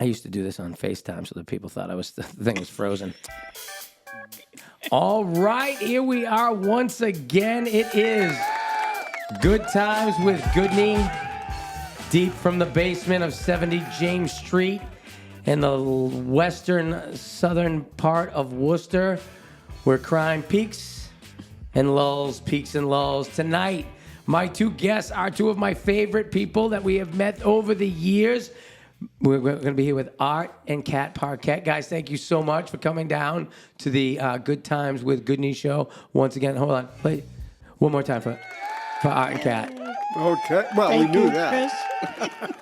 used to do this on FaceTime so that people thought the thing was frozen. All right, here we are once again. It is Good Times with Goodney, deep from the basement of 70 James Street in the western southern part of Worcester, where crime peaks and lulls. Tonight, my two guests are two of my favorite people that we have met over the years. We're going to be here with Art and Kat Parquette. Guys, thank you so much for coming down to the Good Times with Goodney show. Once again, hold on. Wait, one more time for Art and Kat. Okay. Well, Thank we knew you, that.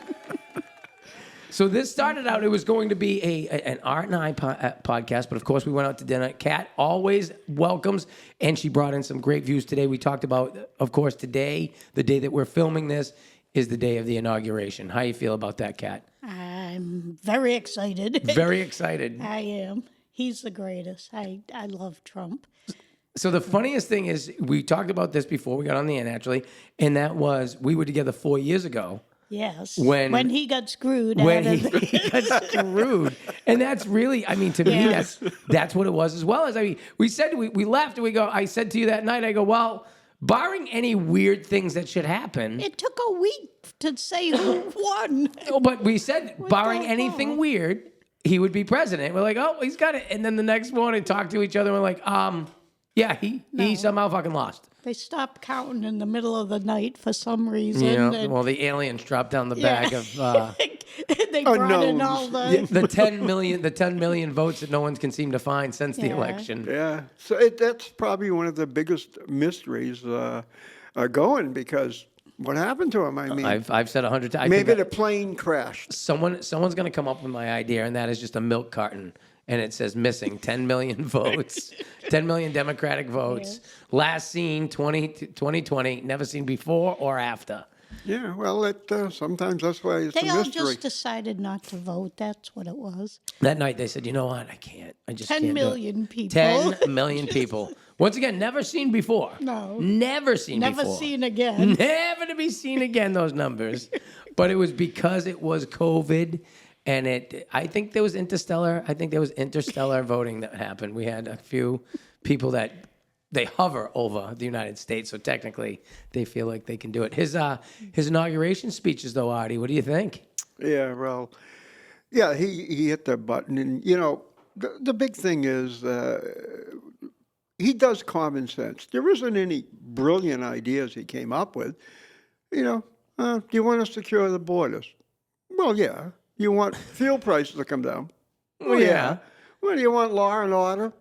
So this started out, it was going to be an Art and I podcast, but of course we went out to dinner. Kat always welcomes, and she brought in some great views today. We talked about, of course, today, the day that we're filming this, is the day of the inauguration. How you feel about that, Kat? I'm very excited. Very excited. I am. He's the greatest. I love Trump. So the funniest thing is, we talked about this before we got on the air, naturally, and that was, we were together 4 years ago. Yes. When he got screwed. When he got screwed. And that's really, I mean, to Yes. me, that's what it was as well. As I mean, we said, we left and I said to you that night, I go, well, barring any weird things that should happen. It took a week to say who won. No, but we said, barring the anything hell? weird, he would be president. We're like, oh, he's got it. And then the next morning, talked to each other, and we're like, yeah, he somehow fucking lost. They stopped counting in the middle of the night for some reason. Yeah, and well, the aliens dropped down the bag of they brought in all the... the 10 million votes that no one can seem to find since the election. Yeah. So that's probably one of the biggest mysteries going, because what happened to him? I mean, I've said 100 times. maybe the plane crashed. Someone's going to come up with my idea, and that is just a milk carton. And it says missing 10 million votes, 10 million Democratic votes. Yes. Last seen 2020, never seen before or after. Yeah, well, sometimes that's why it's They a all mystery. just decided not to vote. That's what it was. That night they said, you know what, I can't. I just 10 can't million do it. people. 10 million people. Once again, never seen before. No. Never seen Never before. seen again. Never to be seen again, those numbers. But it was because it was COVID. And I think there was interstellar voting that happened. We had a few people that they hover over the United States, so technically they feel like they can do it. His inauguration speeches, though, Artie, what do you think? Yeah, well, yeah, he hit the button, and the big thing is he does common sense. There isn't any brilliant ideas he came up with. Do you want to secure the borders? Well, yeah. You want fuel prices to come down? Well, yeah. Well, do you want law and order?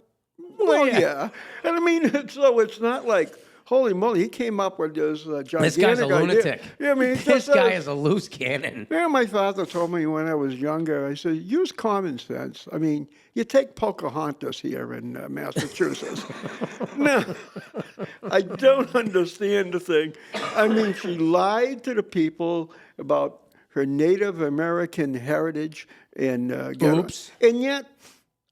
Well, yeah. And I mean, so it's not like, holy moly, he came up with this gigantic This guy's a idea. lunatic. Yeah, I mean, This guy is a loose cannon. Yeah, my father told me when I was younger, I said, use common sense. I mean, you take Pocahontas here in Massachusetts. Now, I don't understand the thing. I mean, she lied to the people about her Native American heritage, and and yet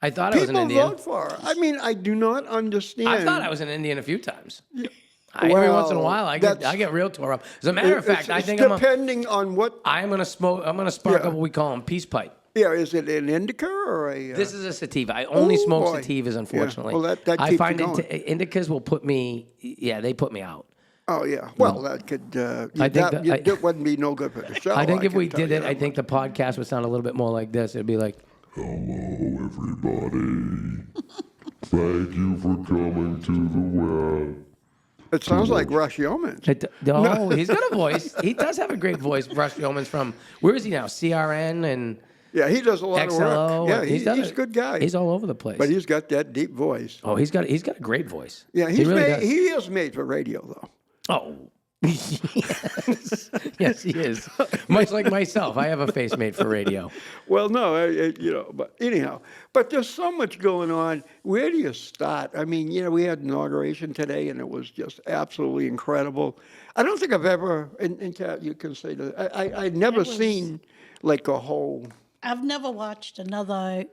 I thought I was an people Indian. vote for her. I mean, I do not understand. I thought I was an Indian a few times. Every once in a while, I get real tore up. As a matter of fact, I think depending on what I'm gonna smoke. I'm gonna spark up what we call them peace pipe. Yeah, is it an indica or a? This is a sativa. I only smoke sativas, unfortunately. Yeah. Well, that I keeps find you going. indicas will put me. Yeah, they put me out. Oh yeah. Well, that could. I think that wouldn't be no good for the show. I think if we can tell did you it, I that think the podcast would sound a little bit more like this. It'd be like, Hello, everybody. Thank you for coming to the web. It sounds like Rush Yeomans. He's got a voice. He does have a great voice. Rush Yeomans from, where is he now? CRN and Yeah, he does a lot XLO. of work. Yeah, He's he's a good guy. He's all over the place. But he's got that deep voice. Oh, he's got a great voice. Yeah, he really does. he is made for radio, though. Oh, yes, he is. Much like myself, I have a face made for radio. Well, no, but anyhow. But there's so much going on. Where do you start? I mean, we had inauguration today, and it was just absolutely incredible. I don't think I've ever, and Kat, you can say that, I'd never seen like a whole... I've never watched another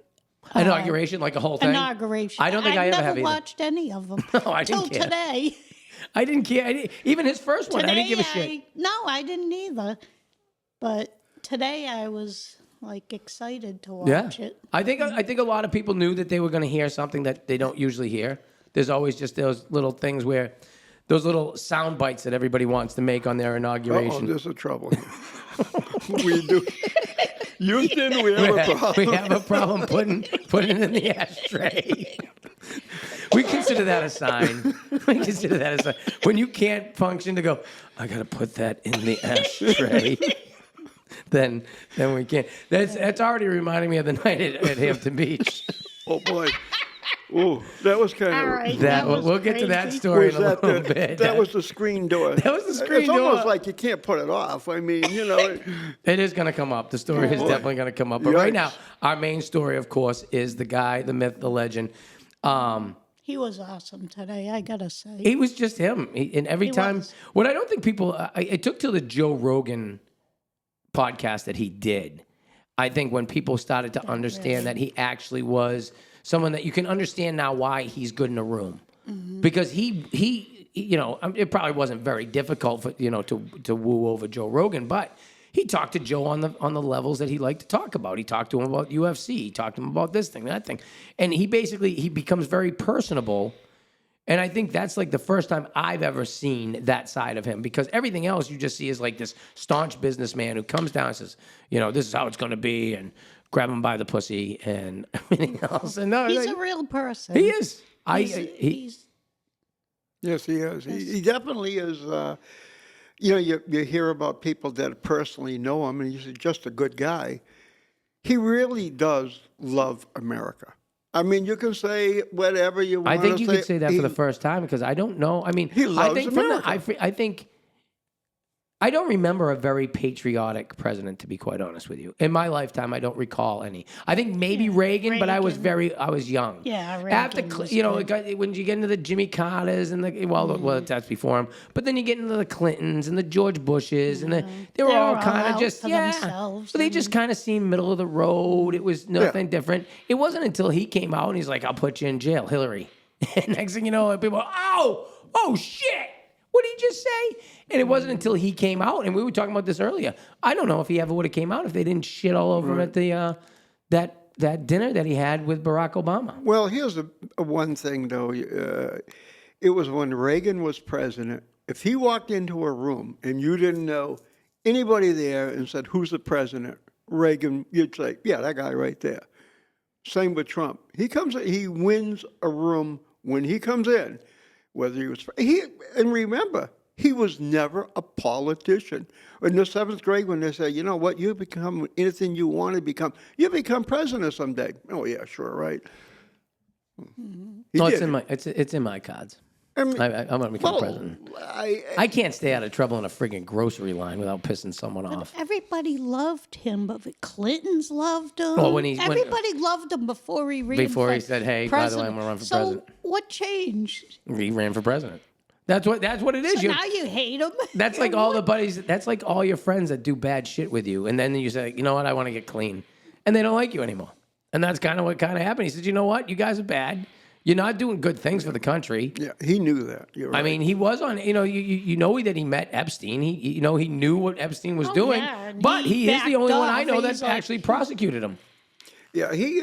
Inauguration, like a whole thing? inauguration. I don't think I ever have never either. watched any of them. No, I didn't Till care. today. I didn't care. Even his first one, I didn't give a shit. No, I didn't either. But today I was like excited to Yeah. watch it. I think a lot of people knew that they were going to hear something that they don't usually hear. There's always just those little things where, those little sound bites that everybody wants to make on their Oh, inauguration. there's a trouble here. We do. Houston, we have a problem. We have a problem putting it in the ashtray. We consider that a sign. We consider that a sign. When you can't function to go, I got to put that in the ashtray. then we can't. That's already reminding me of the night at Hampton Beach. Oh, boy. Ooh, that was kind All of... right. We'll was get to that crazy. story Was in a that little the, bit. that was the screen door. That was the screen it's door. almost like you can't put it off. I mean, you know. It is going to come up. The story is boy. definitely going to come up. But right Yikes. now, our main story, of course, is the guy, the myth, the legend. He was awesome today, I gotta say. It was just him. And every He time, was. what I don't think people, it took till the Joe Rogan podcast that he did. I think when people started to understand that he actually was someone that you can understand now why he's good in a room. Because he, you know, it probably wasn't very difficult for, you know, to woo over Joe Rogan, but he talked to Joe on the levels that he liked to talk about. He talked to him about UFC. He talked to him about this thing, that thing. And he becomes very personable. And I think that's like the first time I've ever seen that side of him, because everything else you just see is like this staunch businessman who comes down and says, you know, this is how it's going to be, and grab him by the pussy and everything else. And no, He's like, a real person. he is. He's Yes, he is. He definitely is. You know, you hear about people that personally know him, and he's just a good guy. He really does love America. I mean, you can say whatever you want I to think say. you could say that for the first time, because I don't know. I mean, He loves I think America. I think I don't remember a very patriotic president, to be quite honest with you. In my lifetime, I don't recall any. I think maybe Reagan, but I was young. Yeah, After Reagan was you know, good. when you get into the Jimmy Carters and well, that's before him. But then you get into the Clintons and the George Bushes, and they were all kind of out just for themselves, So they just kind of seemed middle of the road. It was nothing different. It wasn't until he came out and he's like, "I'll put you in jail, Hillary." And next thing you know, people, oh shit. What did he just say? And it wasn't until he came out, and we were talking about this earlier. I don't know if he ever would have came out if they didn't shit all over him at the that dinner that he had with Barack Obama. Well, here's one thing, though. It was when Reagan was president. If he walked into a room and you didn't know anybody there and said, "Who's the president?" Reagan, you'd say, "Yeah, that guy right there." Same with Trump. He wins a room when he comes in. Whether and remember, he was never a politician. In the 7th grade, when they say, you know what, you become anything you want to become, you become president someday. Oh yeah, sure, right. He No, did. it's in my cards. I mean, I'm going to become president. I can't stay out of trouble in a friggin' grocery line without pissing someone off. Everybody loved him, but the Clintons loved him. Well, Everybody loved him before he ran. Before he said, "Hey, by the way, I'm gonna run for president." So what changed? He ran for president. That's what it is. So now you hate him. That's like all the buddies. That's like all your friends that do bad shit with you, and then you say, "You know what? I want to get clean," and they don't like you anymore. And that's kind of what happened. He said, "You know what? You guys are bad. You're not doing good things for the country." Yeah, he knew that. You're right. I mean, he was on. You know that he met Epstein. He knew what Epstein was doing. yeah, and But he he is the backed only one I off. know He's that's like- actually prosecuted him. Yeah, he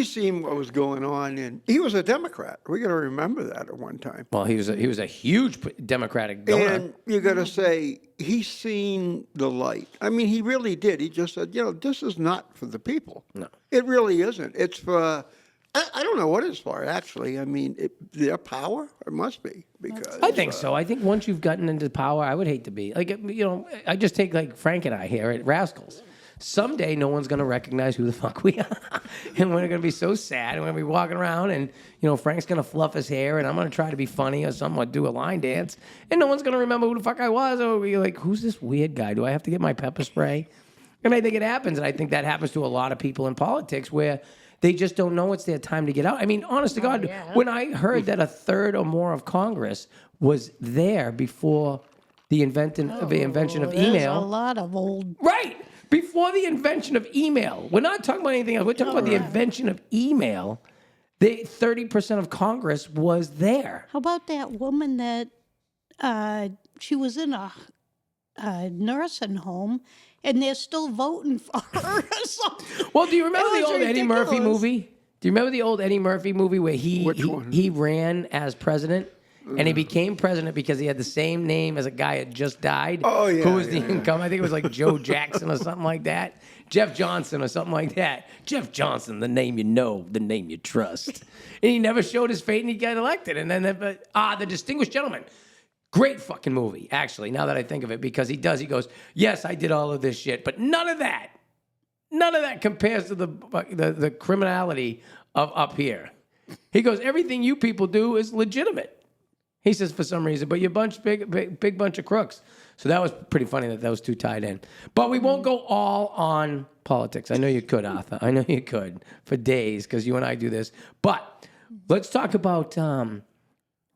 seen what was going on, and he was a Democrat. We got to remember that at one time. Well, he was a huge Democratic donor. And you got to say he seen the light. I mean, he really did. He just said, you know, this is not for the people. No. It really isn't. It's for. I don't know what it's for, actually. I mean, their power? It must be. Because I think so. I think once you've gotten into power, I would hate to be. Like, you know, I just take like Frank and I here at Rascals. Someday no one's going to recognize who the fuck we are. And we're going to be so sad. And we're going to be walking around and, you know, Frank's going to fluff his hair and I'm going to try to be funny or something or do a line dance. And no one's going to remember who the fuck I was. Or be like, who's this weird guy? Do I have to get my pepper spray? And I think it happens. And I think that happens to a lot of people in politics where they just don't know it's their time to get out. I mean, honest to God, when I heard that a third or more of Congress was there before the invention of There's email. a lot of old. Right. Before the invention of email. We're not talking about anything else. We're talking about the invention of email. 30% of Congress was there. How about that woman that she was in a nursing home, and they're still voting for her or something. Well, do you remember It the was old Eddie Murphy ridiculous. movie? Do you remember the old Eddie Murphy movie where Which one? he ran as president? And he became president because he had the same name as a guy that just died. Oh, yeah, Who was the yeah, income? I think it was like Joe Jackson or something like that. Jeff Johnson or something like that. Jeff Johnson, the name you know, the name you trust. And he never showed his fate and he got elected. And then, The Distinguished Gentleman. Great fucking movie, actually, now that I think of it, because he goes, yes, I did all of this shit, but none of that compares to the criminality of up here. He goes, everything you people do is legitimate. He says, for some reason, but you're big bunch of crooks. So that was pretty funny that those two tied in. But we won't go all on politics. I know you could, Arthur. I know you could for days because you and I do this. But let's talk about,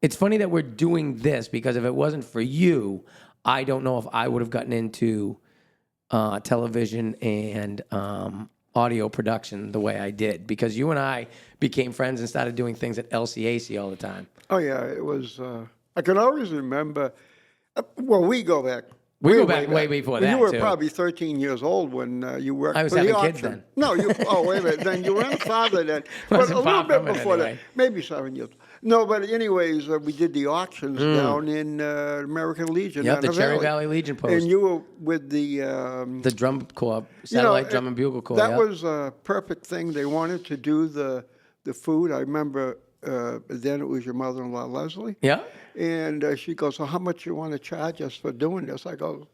it's funny that we're doing this because if it wasn't for you, I don't know if I would have gotten into television and audio production the way I did because you and I became friends and started doing things at LCAC all the time. Oh, yeah, it was, I can always remember, well, we go back. We go back way before that, You were too. probably 13 years old when you worked I was for the having kids auction. then. No, wait a minute, then you weren't a father then. But Wasn't a little far bit from it before anyway. that, maybe 7 years. No, but anyways, we did the auctions down in American Legion. Yep, down the Cherry valley. Valley Legion post. And you were with the... The drum corps, satellite drum and bugle corps. That yep. was a perfect thing. They wanted to do the food. I remember then it was your mother-in-law, Leslie. Yeah. And she goes, so how much you want to charge us for doing this? I go,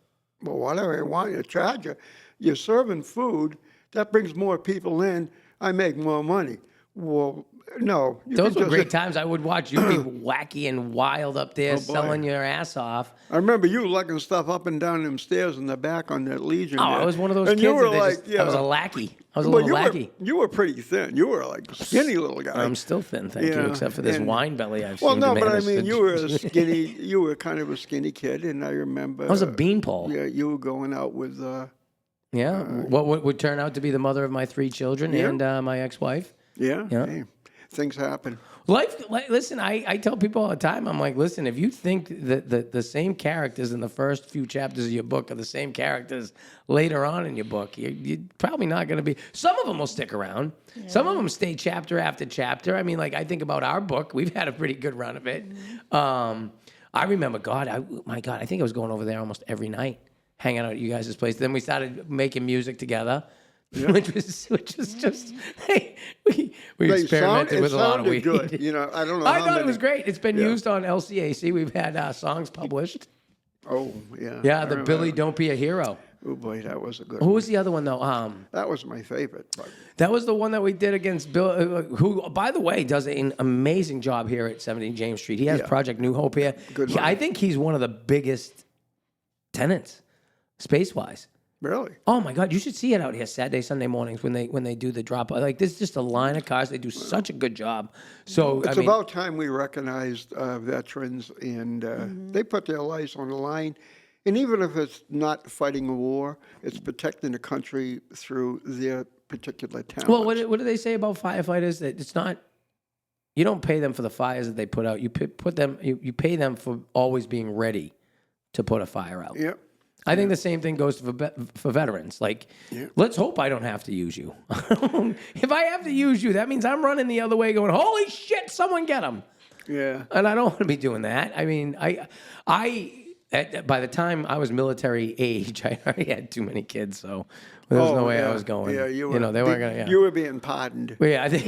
well, whatever I want you to charge you. You're serving food. That brings more people in. I make more money. Well, no. You Those can were just- great times. I would watch you be wacky and wild up there, Oh, boy. selling your ass off. I remember you lugging stuff up and down them stairs in the back on that Legion. Oh, there. I was one of those and kids. you were that they like, just, yeah. I was a lackey. I was a Well, little lackey. you were pretty thin. You were like a skinny little guy. I'm still thin, thank you, Yeah, except for this and- wine belly I've Well, seen. no, to but I manage mean, to- you were a skinny. You were kind of a skinny kid, and I remember. I was a beanpole. Yeah, you were going out with. Yeah. What would turn out to be the mother of my 3 children Yeah. and my ex-wife. Yeah. Yeah. Hey, things happen. Listen, I tell people all the time, I'm like, listen, if you think that the same characters in the first few chapters of your book are the same characters later on in your book, you're probably not going to be. Some of them will stick around. Yeah. Some of them stay chapter after chapter. I mean, like, I think about our book. We've had a pretty good run of it. I remember, I think I was going over there almost every night, hanging out at you guys' place. Then we started making music together. Yeah. which was just, hey, we experimented with a lot of weed. Good. You know, I don't know. I thought it was great. It's been Yeah. used on LCAC. We've had songs published. Oh, yeah. Yeah, I the remember Billy that. Don't Be a Hero. Oh boy, that was a good. Who one. was the other one though? That was my favorite. But That was the one that we did against Bill, who, by the way, does an amazing job here at 70 James Street. He has Yeah. Project New Hope here. Good I money. think he's one of the biggest tenants, space-wise. really, Oh my God, you should see it out here Saturday, Sunday mornings when they do the drop. Like, there's just a line of cars. They do such a good job. So it's I mean, about time we recognized veterans, and they put their lives on the line. And even if it's not fighting a war, it's protecting the country through their particular talent. well, what do they say about firefighters? That it's not. You don't pay them for the fires that they put out. You you pay them for always being ready to put a fire out. Yeah. I think the same thing goes for veterans. Like, let's hope I don't have to use you. If I have to use you, that means I'm running the other way going, holy shit, someone get him. Yeah. And I don't want to be doing that. I mean, by the time I was military age, I already had too many kids, so there was no way I was going. Yeah, you know, they weren't going to. Yeah. You were being pardoned. Well, yeah, I think.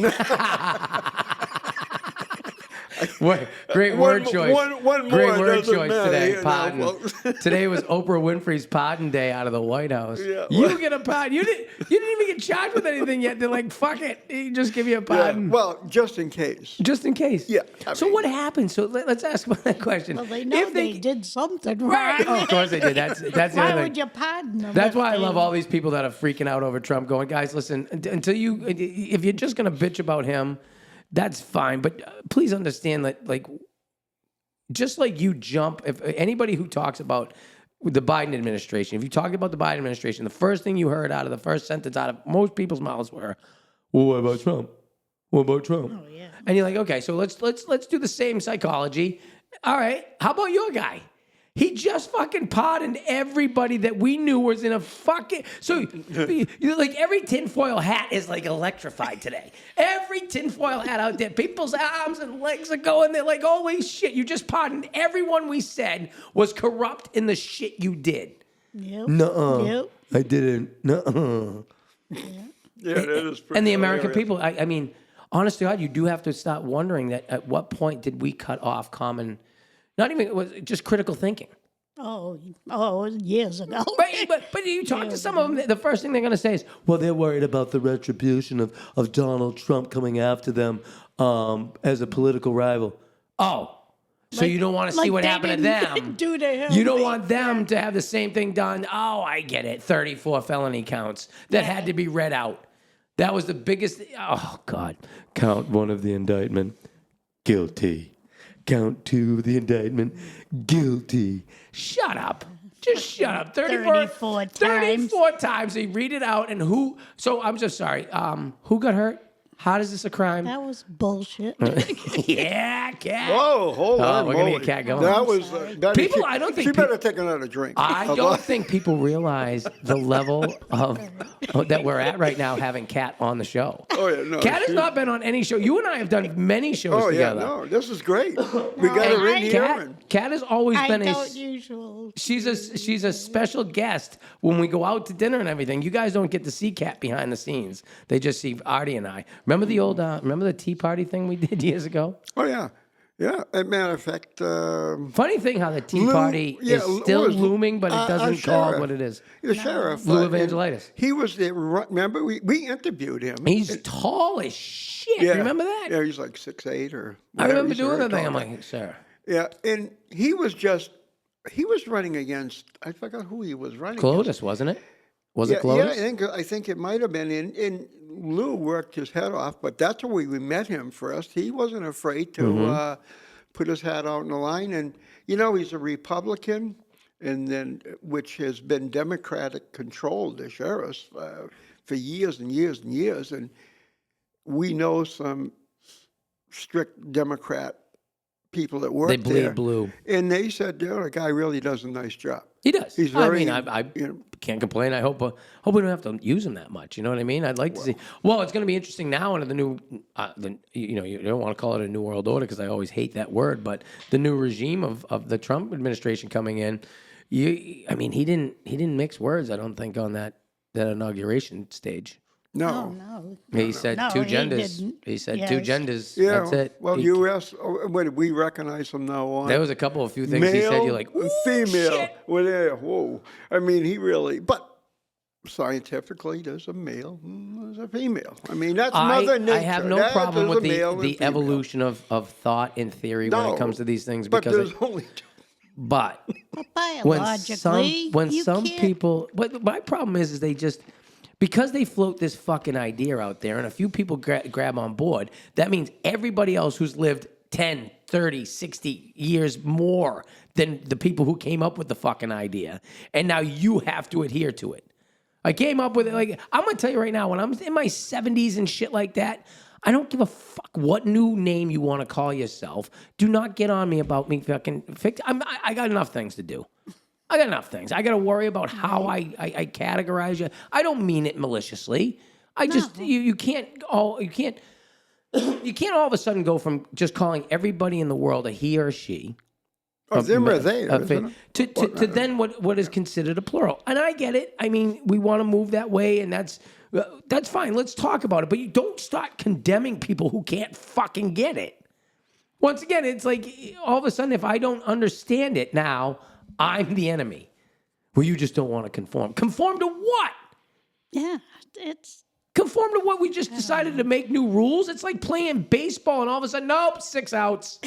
Great word choice. One more Great word doesn't choice matter, today. you know, Pardon. folks. Today was Oprah Winfrey's pardon day out of the White House. Yeah, You get a pardon. You didn't even get charged with anything yet. They're like, fuck it. You just give you a Yeah, pardon. well, just in case. Just in case. Yeah, I So mean- what happened? So let's ask about that question. Well, they know If they did something Right. right. Oh, of course they did. That's the Why other would thing. you pardon them? That's if why I they- love all these people that are freaking out over Trump going, guys, listen, until if you're just going to bitch about him, that's fine. But please understand that, like, just like you jump, if anybody who talks about the Biden administration, if you talked about the Biden administration, the first thing you heard out of the first sentence out of most people's mouths were, well, what about Trump? What about Trump? Oh, yeah. And you're like, okay, so let's do the same psychology. All right, how about your guy? He just fucking pardoned everybody that we knew was in a fucking... So, like, every tinfoil hat is, like, electrified today. Every tinfoil hat out there, people's arms and legs are going there like, holy shit, you just pardoned everyone we said was corrupt in the shit you did. Yep. Nuh-uh. Yep. I didn't. Nuh-uh. Yeah, that is pretty And the American hilarious. people, I mean, honest to God, you do have to start wondering that at what point did we cut off common... Not even, it was just critical thinking. Oh, years ago. But you talk to some of them, the first thing they're going to say is, well, they're worried about the retribution of Donald Trump coming after them as a political rival. Oh, so you don't want to see what happened to them. Do to him. You don't want them to have the same thing done. Oh, I get it. 34 felony counts that had to be read out. That was the biggest. Oh, God. Count 1 of the indictment. Guilty. Count 2 of the indictment. Guilty. Shut up. Just shut up. 34 times. 34 times. They read it out. And who? So I'm just sorry. Who got hurt? How is this a crime? That was bullshit. Yeah, Cat. Whoa, hold on. we're gonna moly. get Cat going. That was People, I don't think she peop- better take another drink. I don't think people realize the level of that we're at right now having Kat on the show. Oh, yeah, no, Kat has she- not been on any show. You and I have done many shows Oh yeah, together. no, this is great. We got her in here. And, Kat has always I been don't usually. she's a special guest when we go out to dinner and everything. You guys don't get to see Kat behind the scenes. They just see Artie and I. Remember the old remember the Tea Party thing we did years ago? oh yeah, yeah. As a matter of fact, Funny thing how the Tea Lou- Party yeah, is Lou still was- looming, but it doesn't call sheriff. what it is. the sheriff, Lou and Evangelitis. He was there. Remember, we interviewed him. He's tall as shit. yeah, Remember that? Yeah, he's like 6'8" or. I whatever. remember He's doing very that thing. tall I'm guy. like, sir. Yeah, and he was running against. I forgot who he was running. Clotus, wasn't it? Was Yeah, it Clotus? yeah, I think it might have been. And Lou worked his head off, but that's where we met him first. He wasn't afraid to Mm-hmm. put his hat out in the line, and he's a Republican, and then which has been Democratic controlled, the sheriffs, for years and years and years, and we know some strict Democrat people that work They bleed there, blue. and they said, the guy really does a nice job. He does. He's very, I you know, can't complain. I hope we don't have to use him that much. You know what I mean? I'd like to see. Well, it's going to be interesting now under the new, you don't want to call it a new world order because I always hate that word, but the new regime of the Trump administration coming in. He didn't mix words. I don't think on that inauguration stage. no. No. He said No, two he genders. didn't. He said Yes. two genders. Yeah, That's it. well, He- U.S. What did we recognize from now on? There was a couple of few things Male he said. You're like, and ooh, female. shit. Well, yeah, whoa. I mean, he really. But scientifically, there's a male, and there's a female. I mean, that's Mother Nature. I have no That problem is with a male and the female. evolution of thought and theory when No, it comes to these things. But Because there's only two. but But when biologically, you some can't- people, but my problem is they just because they float this fucking idea out there and a few people grab on board, that means everybody else who's lived 10, 30, 60 years more than the people who came up with the fucking idea. And now you have to adhere to it. I came up with it. Like, I'm going to tell you right now, when I'm in my 70s and shit like that, I don't give a fuck what new name you want to call yourself. Do not get on me about me fucking I got enough things to do. I got enough things. I got to worry about how I categorize you. I don't mean it maliciously. I just you can't all of a sudden go from just calling everybody in the world a he or she. Oh, them or they, a isn't fa- it? to then what is considered a plural. And I get it. I mean, we want to move that way, and that's fine. Let's talk about it. But you don't start condemning people who can't fucking get it. Once again, it's like all of a sudden, if I don't understand it now, I'm the enemy. Well, you just don't want to conform. Conform to what? Yeah, it's Conform to what we just decided to make new rules? It's like playing baseball, and all of a sudden, nope, 6 outs.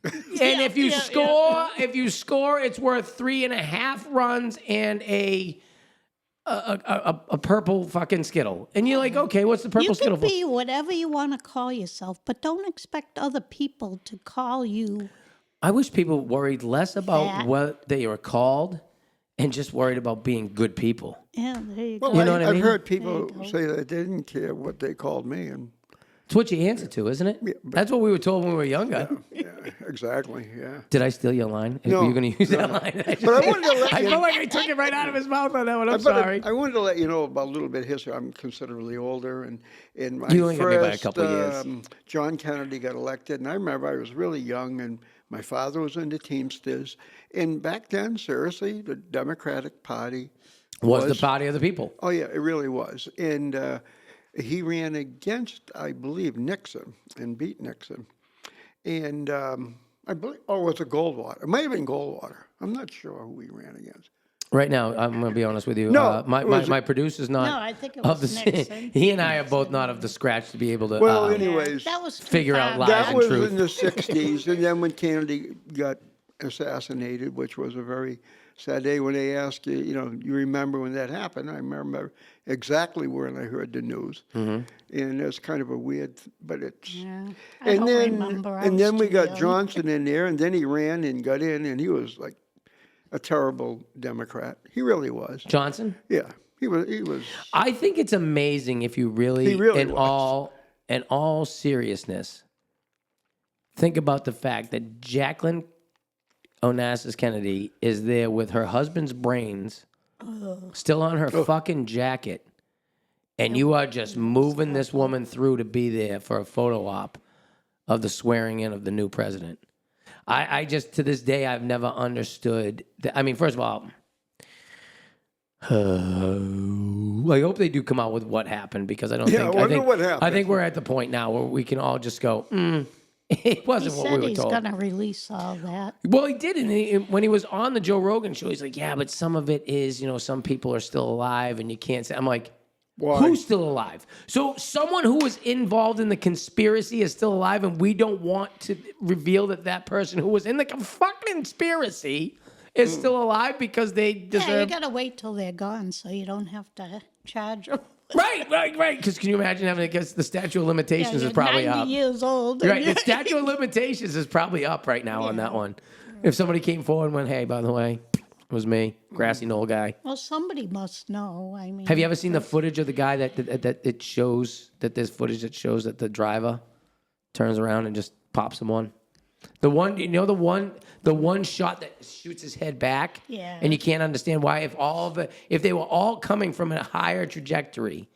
And if you score, it's worth 3.5 runs and a purple fucking Skittle. And you're like, okay, what's the purple you Skittle can for? be whatever you want to call yourself, but don't expect other people to call you. I wish people worried less about That. what they are called and just worried about being good people. Yeah, there you Well, go. You know what I I've mean? heard people say that they didn't care what they called me, and It's what you answer to, isn't it? That's what we were told when we were younger. Yeah, exactly. Yeah. Did I steal your line? No, Were you going to use that line? But I wanted to let I you feel like I took it right out of his mouth on that one. I'm sorry. I wanted to let you know about a little bit of history. I'm considerably older, and in my You only got me by a first, couple of years. John Kennedy got elected, and I remember I was really young, and my father was in the Teamsters, and back then, seriously, the Democratic Party was the party of the people. Oh yeah, it really was, and he ran against, I believe, Nixon and beat Nixon, and I believe, it was a Goldwater. It might have been Goldwater. I'm not sure who he ran against. Right now, I'm going to be honest with you. No, my producer's not. No, I think it of was the, Nixon. He and I are both not of the scratch to be able to. Well, anyways, That was too figure out far lies back. that and was truth. in the '60s, and then when Kennedy got assassinated, which was a very sad day. When they asked you, you remember when that happened? I remember exactly when I heard the news, and it's kind of a weird, but it's. Yeah, I don't remember. I And was then we too got young. Johnson in there, and then he ran and got in, and he was like a terrible Democrat. He really was. Johnson? Yeah, he was. He was. I think it's amazing if you really, He really in was. all seriousness, think about the fact that Jacqueline Onassis Kennedy is there with her husband's brains still on her fucking jacket, and you are just moving this woman through to be there for a photo op of the swearing in of the new president. I just, to this day, I've never understood. I mean, first of all, I hope they do come out with what happened, because I don't Yeah, think. I wonder what happened. I think we're at the point now where we can all just go, it He wasn't what we said were he's told. going to release all that. Well, he did. And when he was on the Joe Rogan show, he's like, yeah, but some of it is, some people are still alive and you can't say. I'm like, Why? who's still alive? So someone who was involved in the conspiracy is still alive, and we don't want to reveal that person who was in the fucking conspiracy is still alive because they deserve. Yeah, you got to wait till they're gone so you don't have to charge them. Right. Because can you imagine having, I guess the statute of limitations is probably 90 up. years old. Right, the statute of limitations is probably up right now on that one. If somebody came forward and went, hey, by the way, it was me, grassy knoll guy. Well, somebody must know. I mean, Have you ever seen the footage of the guy that it shows, that there's footage that shows that the driver turns around and just pops him one? The one, the one shot that shoots his head back? Yeah. And you can't understand why, if they were all coming from a higher trajectory,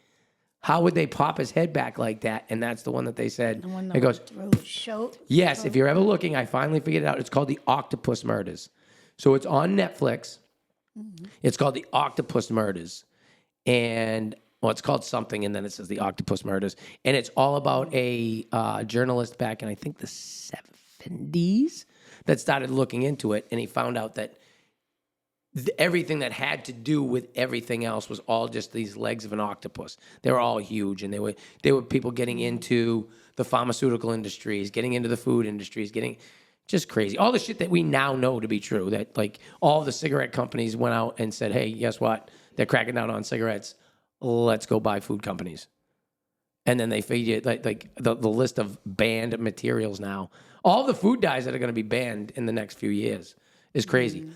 how would they pop his head back like that? And that's the one that they said. the one It that goes, through show? yes, if you're ever looking, I finally figured it out. It's called The Octopus Murders. So it's on Netflix. It's called The Octopus Murders. And, well, it's called something, and then it says The Octopus Murders. And it's all about a journalist back in, I think, the 70s that started looking into it. And he found out that everything that had to do with everything else was all just these legs of an octopus. They were all huge, and they were people getting into the pharmaceutical industries, getting into the food industries, getting just crazy. All the shit that we now know to be true, that like all the cigarette companies went out and said, hey, guess what? They're cracking down on cigarettes. Let's go buy food companies. And then they figured like the list of banned materials now. All the food dyes that are going to be banned in the next few years is crazy.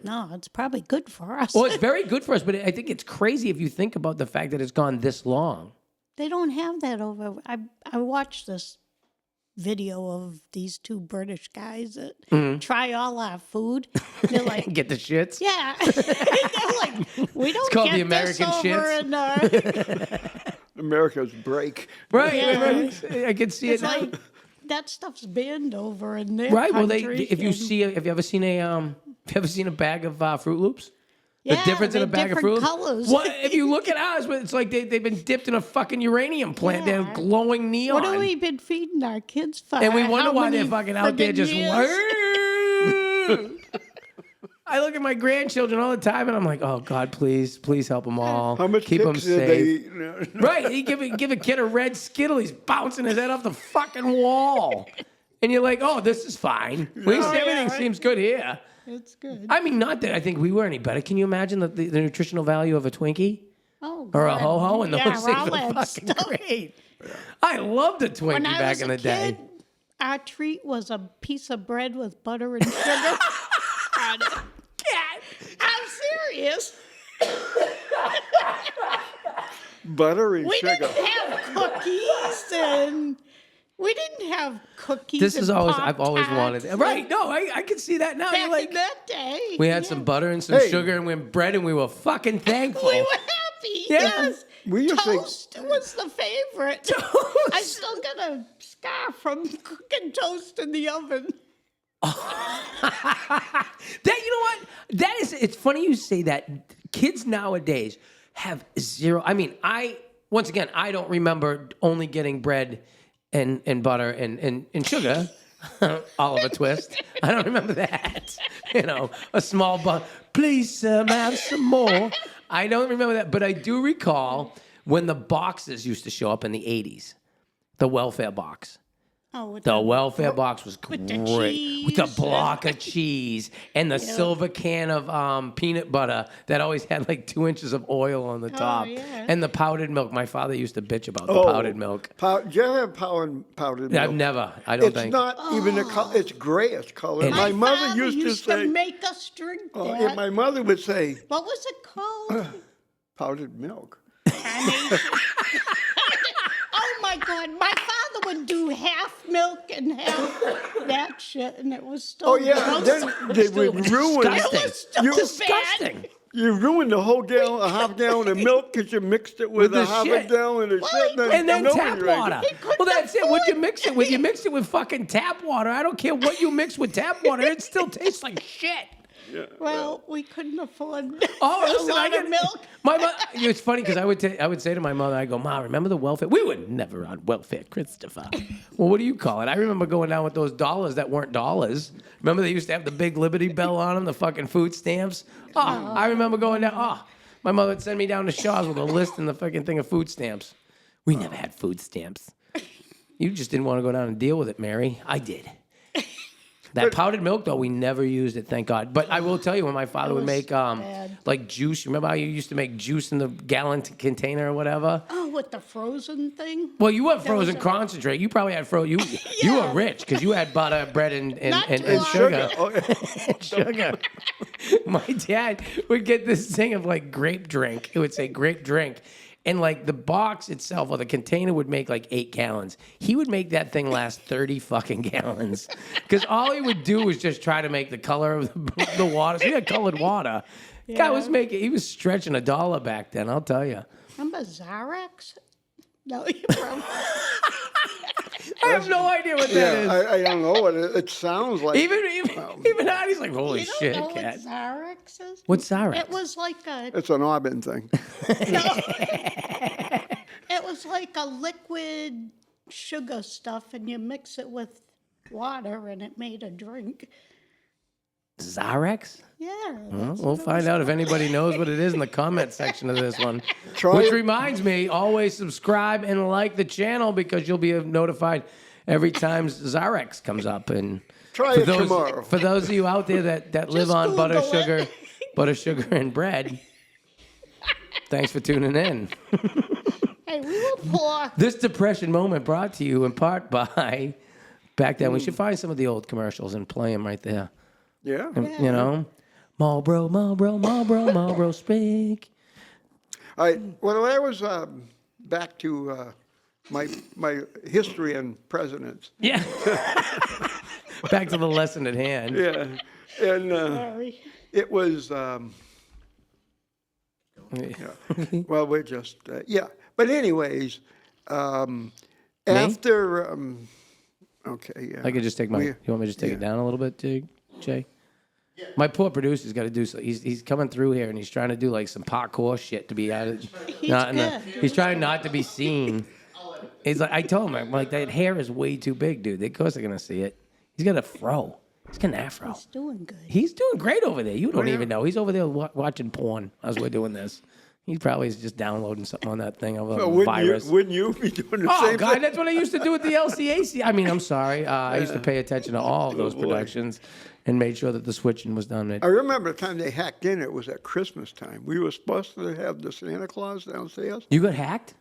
No, it's probably good for us. Well, it's very good for us, but I think it's crazy if you think about the fact that it's gone this long. They don't have that over. I watched this video of these two British guys that try all our food. They're like, Get the shits. yeah. They're like, we don't called get the American this over shits. in America's break. Right. Yeah. I can see It's it now. like that stuff's banned over in their Right. Well, country. if you see, have you ever seen a bag of Fruit Loops? yeah, The difference in a they're bag of Fruit different Loops. colors. What if you look at ours? It's like they've been dipped in a fucking uranium plant. Yeah. They're glowing neon. What have we been feeding our kids for? And we wonder how why they're many fucking out there friggin' just. years? I look at my grandchildren all the time, and I'm like, "Oh God, please help them all. How much keep them kicks did safe." they eat? Right? You give a kid a red Skittle, he's bouncing his head off the fucking wall, and you're like, "Oh, this is fine. At least everything seems good here." It's good. I mean, not that I think we were any better. Can you imagine the nutritional value of a Twinkie Oh, or a God. ho ho? And those Yeah, things all are that fucking stuff. great. I loved a Twinkie When I back was in a the day. kid, our treat was a piece of bread with butter and sugar on it. I'm serious. Butter and We sugar. didn't have cookies and we didn't have cookies. This is and always I've always Pop-Tarts wanted. Right? No, I can see that now. You're Back like in that day. we had yeah. some butter and some Hey. sugar and we had bread and we were fucking thankful. We were happy. Yeah. Yes. We used to- Toast was the favorite. I still got a scar from cooking toast in the oven. That you know what? That is it's funny you say that. Kids nowadays have zero. I mean, once again I don't remember only getting bread and butter and sugar. Oliver Twist. I don't remember that. You know, a small bun. Please, have some more. I don't remember that, but I do recall when the boxes used to show up in the 80s. The welfare box. Oh, with The welfare box was With great. the With the cheese. block of cheese and the silver can of peanut butter that always had like 2 inches of oil on the top. yeah. And the powdered milk. My father used to bitch about the powdered milk. Do you ever have powdered milk? I've never. I don't It's think. not even a color. It's grayish color. And- My mother father used to say, make us drink oh, that. yeah, my mother would say, What was it called? powdered milk. Carnation. Oh my God! My father would do half milk and half that shit, and it was still. Oh, yeah. gross. Then they would ruin It was still You- bad. Disgusting. You ruined the whole gallon, a half gallon of milk because you mixed it with With a the half shit. a gallon of shit. And then nobody tap drank water. it. couldn't Well, that's it. Would you afford mix it with? You mix it with fucking tap water. I don't care what you mix with tap water. It still tastes like shit. Well, we couldn't afford Oh, a listen, I lot get of milk. My mother. It's funny because I would say to my mother, I go, "Ma, remember the welfare? We were never on welfare, Christopher. Well, what do you call it? I remember going down with those dollars that weren't dollars. Remember they used to have the big Liberty Bell on them, the fucking food stamps. Oh, I remember going down. Oh, my mother would send me down to Shaw's with a list and the fucking thing of food stamps. We never had food stamps. You just didn't want to go down and deal with it, Mary. I did. That powdered milk, though, we never used it, thank God. But I will tell you, when my father would was make bad. like juice, remember how you used to make juice in the gallon container or whatever? Oh, with the frozen thing. Well, you had frozen was a- concentrate. You probably had frozen. You were rich because you had butter, bread, and Not too and much. sugar. Oh, yeah. Sugar. My dad would get this thing of like grape drink. It would say grape drink. And like the box itself or the container would make like 8 gallons. He would make that thing last 30 fucking gallons. Because all he would do was just try to make the color of the water. So he had colored water. Guy was he was stretching $1 back then, I'll tell you. Remember Xerox? No, you probably. I have no idea what that is. I don't know what it sounds like. Even Addie's like, holy You don't shit, know cat. what Xerox is? What's Xerox? It was like a. It's an Auburn thing. It was like a liquid sugar stuff, and you mix it with water, and it made a drink. Xerox? Yeah. Well, we'll find out if anybody knows what it is in the comment section of this one. Try Which it. reminds me, always subscribe and like the channel because you'll be notified every time Xerox comes up. And Try it tomorrow. For those of you out there that live Just on Google it. butter, sugar, and bread, thanks for tuning in. Hey, we were poor. This depression moment brought to you in part by back then. We should find some of the old commercials and play them right there. Yeah. You know, Marlboro, speak. All right. Well, when I was back to my history and presidents. Yeah. Back to the lesson at hand. Yeah. And Sorry. it was, well, we're just, yeah. But anyways, after, okay, yeah. I could just take you want me to just take it down a little bit, Jay? My poor producer's got to do so. He's coming through here and he's trying to do like some parkour shit to be out of. He's trying not to be seen. He's like, I told him, I'm like, that hair is way too big, dude. Of course they're gonna see it. He's got a fro. He's got an afro. He's doing good. He's doing great over there. You don't even know. He's over there watching porn as we're doing this. He probably is just downloading something on that thing of a Well, virus. wouldn't you be doing the Oh, same God, thing? that's what I used to do with the LCAC. I mean, I'm sorry. I used to pay attention to all of those boy. productions and made sure that the switching was done. I remember the time they hacked in, it was at Christmas time. We were supposed to have the Santa Claus downstairs. You got hacked?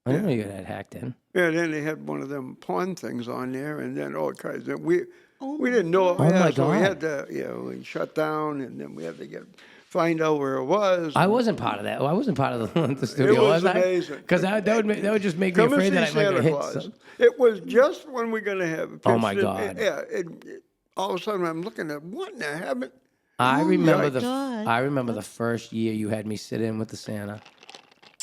I didn't know you got hacked in. And then they had one of them pawn things on there, and then all kinds of we didn't know. Oh, my so we God. had to, we shut down, and then we had to get find out where it was. I wasn't part of that. Well, I wasn't part of the studio, was I? amazing. Because that would just make me Come and afraid see that I might Santa get Claus. hit. It was just when we're going to have it. Oh, my pitched, God. Yeah. All of a sudden, I'm looking at what in the heaven? I remember God. I remember the first year you had me sit in with the Santa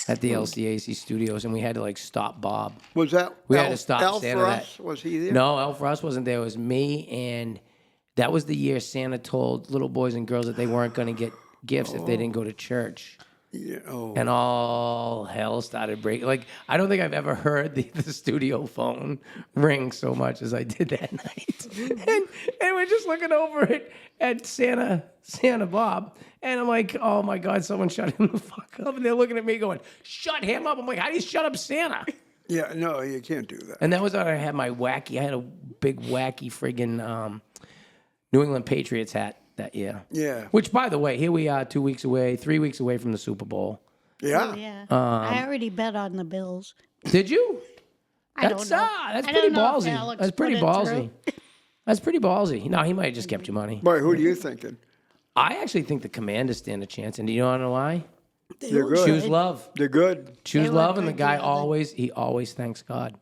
at the LCAC studios, and we had to like stop Bob. Was that We had to stop Alf Santa Russ? Was he there? No, Elf Russ wasn't there. It was me, and that was the year Santa told little boys and girls that they weren't going to get gifts if they didn't go to church. Yeah. Oh. And all hell started breaking. Like, I don't think I've ever heard the studio phone ring so much as I did that night. and we're just looking over at Santa Bob. And I'm like, oh my God, someone shut him the fuck up. And they're looking at me going, shut him up. I'm like, how do you shut up Santa? Yeah. No, you can't do that. And that was when I had my I had a big wacky friggin' New England Patriots hat that year. Yeah. Which, by the way, here we are 3 weeks away from the Super Bowl. Yeah. Oh, yeah. I already bet on the Bills. Did you? I don't know. That's I pretty don't know if ballsy. Alex That's pretty put it ballsy. That's pretty ballsy. No, he might have just kept your money. Boy, who are you thinking? I actually think the Commanders stand a chance, and do you want to know why? They're good. Choose love. They're good. Choose were love, and the good guy together. he always thanks God.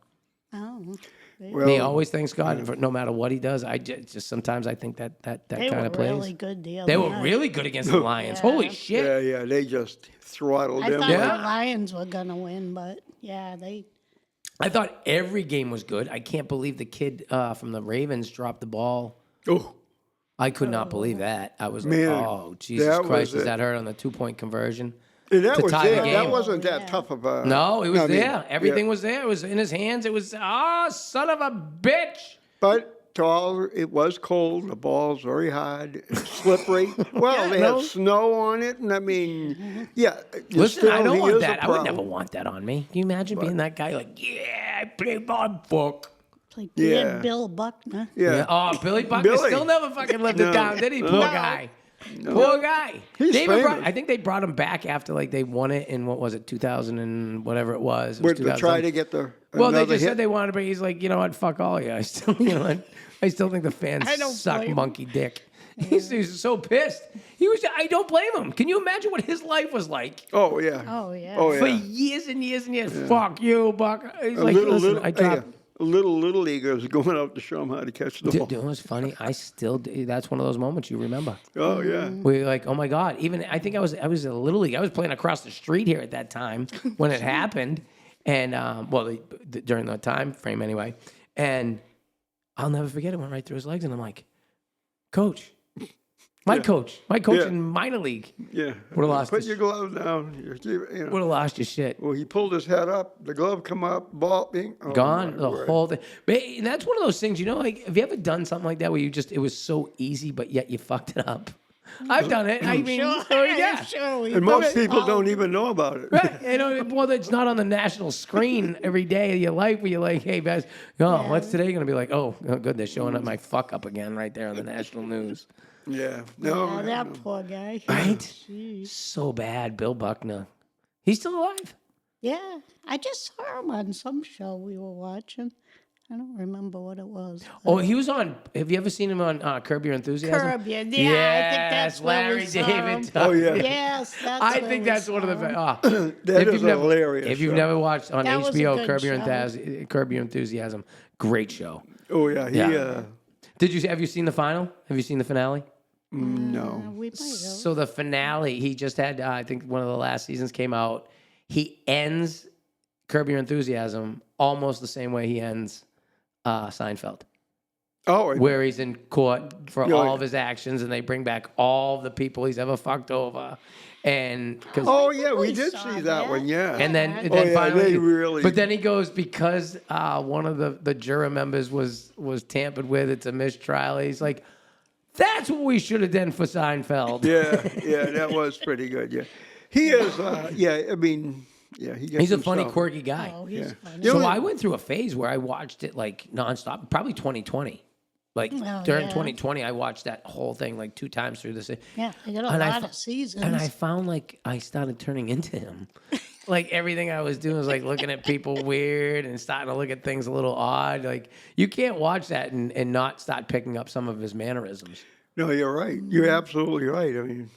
Oh. Well, He always thanks God for no matter what he does. I just sometimes I think that They kind were of plays. really good the other They were night. really good against the Lions. Holy Yeah. shit! yeah. They just throttled I them. thought Yeah. the Lions were going to win, but yeah, they. I thought every game was good. I can't believe the kid from the Ravens dropped the ball. Oh, I could not believe that. I was like, Man, oh, Jesus that was Christ, is it. that hurt on the 2-point conversion? and that To was tie the there. That game. wasn't that Yeah. tough of a. No, it was I mean, there. Everything yeah. was there. It was in his hands. It was, son of a bitch. But it was cold. The ball's very hard, it's slippery. Well, they no. had snow on it, and I mean, yeah. Listen, I don't he want is a that. I would pro. never want that on me. Can you imagine being that guy? Like, yeah, I play my book. It's like Yeah. Bill Buckner. Yeah. Oh, Billy Buckner Billy. still never fucking lived it No. down, did he? Poor No. guy. Poor guy. He's They even famous. I think they brought him back after like they won it in what was it, 2000 and whatever it was. It was Would they try 2000. to get the Well, they another just hit? said they wanted to, but he's like, you know what? Fuck all of you. I still, I still think the fans I don't suck blame him. monkey dick. He's so pissed. I don't blame him. Can you imagine what his life was like Oh yeah. Oh, yeah. Oh for yeah. years and years and years? Fuck you, Buck. He's A like, little, listen, little, I dropped. little leaguers going out to show them how to catch the ball. Dude, it was funny. I still, that's one of those moments you remember. Oh yeah. We're like, oh my God. Even I think I was a little league. I was playing across the street here at that time when it happened, and during the time frame anyway. And I'll never forget it. Went right through his legs, and I'm like, Coach, my coach Yeah. in minor league Yeah. Would've lost Put his- your gloves down. You know. would have lost your shit. Well, he pulled his head up. The glove come up. Ball being Gone, my the word. whole thing. But and that's one of those things, like, have you ever done something like that where it was so easy, but yet you fucked it up? I've done it. I mean, yeah. Sure, we And most did. people don't even know about it. Right. Well, it's not on the national screen every day of your life where you're like, hey, guys, what's today going to be like? Oh, good, they're showing up my fuck up again right there on the national news. Yeah. No. Oh, man, that no. poor guy. Right? Jeez. So bad, Bill Buckner. He's still alive. Yeah, I just saw him on some show we were watching. I don't remember what it was. Oh, he was on. Have you ever seen him on Curb Your Enthusiasm? Curb, yeah, I think Yes, that's where Larry we saw David. him. Oh yeah. Yes, that's I where think we that's one of the saw best. him. That is hilarious. If you've show. never watched on That was a HBO good Curb Your Enthusiasm, great show. Oh yeah. He. Yeah. Have you seen the final? Have you seen the finale? No. We might have. So the finale, he just had, I think one of the last seasons came out. He ends Curb Your Enthusiasm almost the same way he ends Seinfeld, Oh. where he's in court for Yeah. all of his actions, and they bring back all the people he's ever fucked over, and because. Oh yeah. We we did saw see that that. one. Yeah. And then, Oh, then yeah, finally, they really- but then he goes because one of the juror members was tampered with. It's a mistrial. He's like, that's what we should have done for Seinfeld. Yeah. That was pretty good. Yeah. He is. Yeah. I mean. Yeah. He gets He's a funny, himself- quirky guy. Oh, he's funny. You So know, I went through a phase where I watched it like nonstop, probably 2020. Like Oh, during yeah. 2020, I watched that whole thing like 2 times through this. Yeah, they got a And I lot fo- of seasons. And I found like I started turning into him. Like everything I was doing was like looking at people weird and starting to look at things a little odd. Like you can't watch that and not start picking up some of his mannerisms. No, you're right. You're absolutely right. I mean,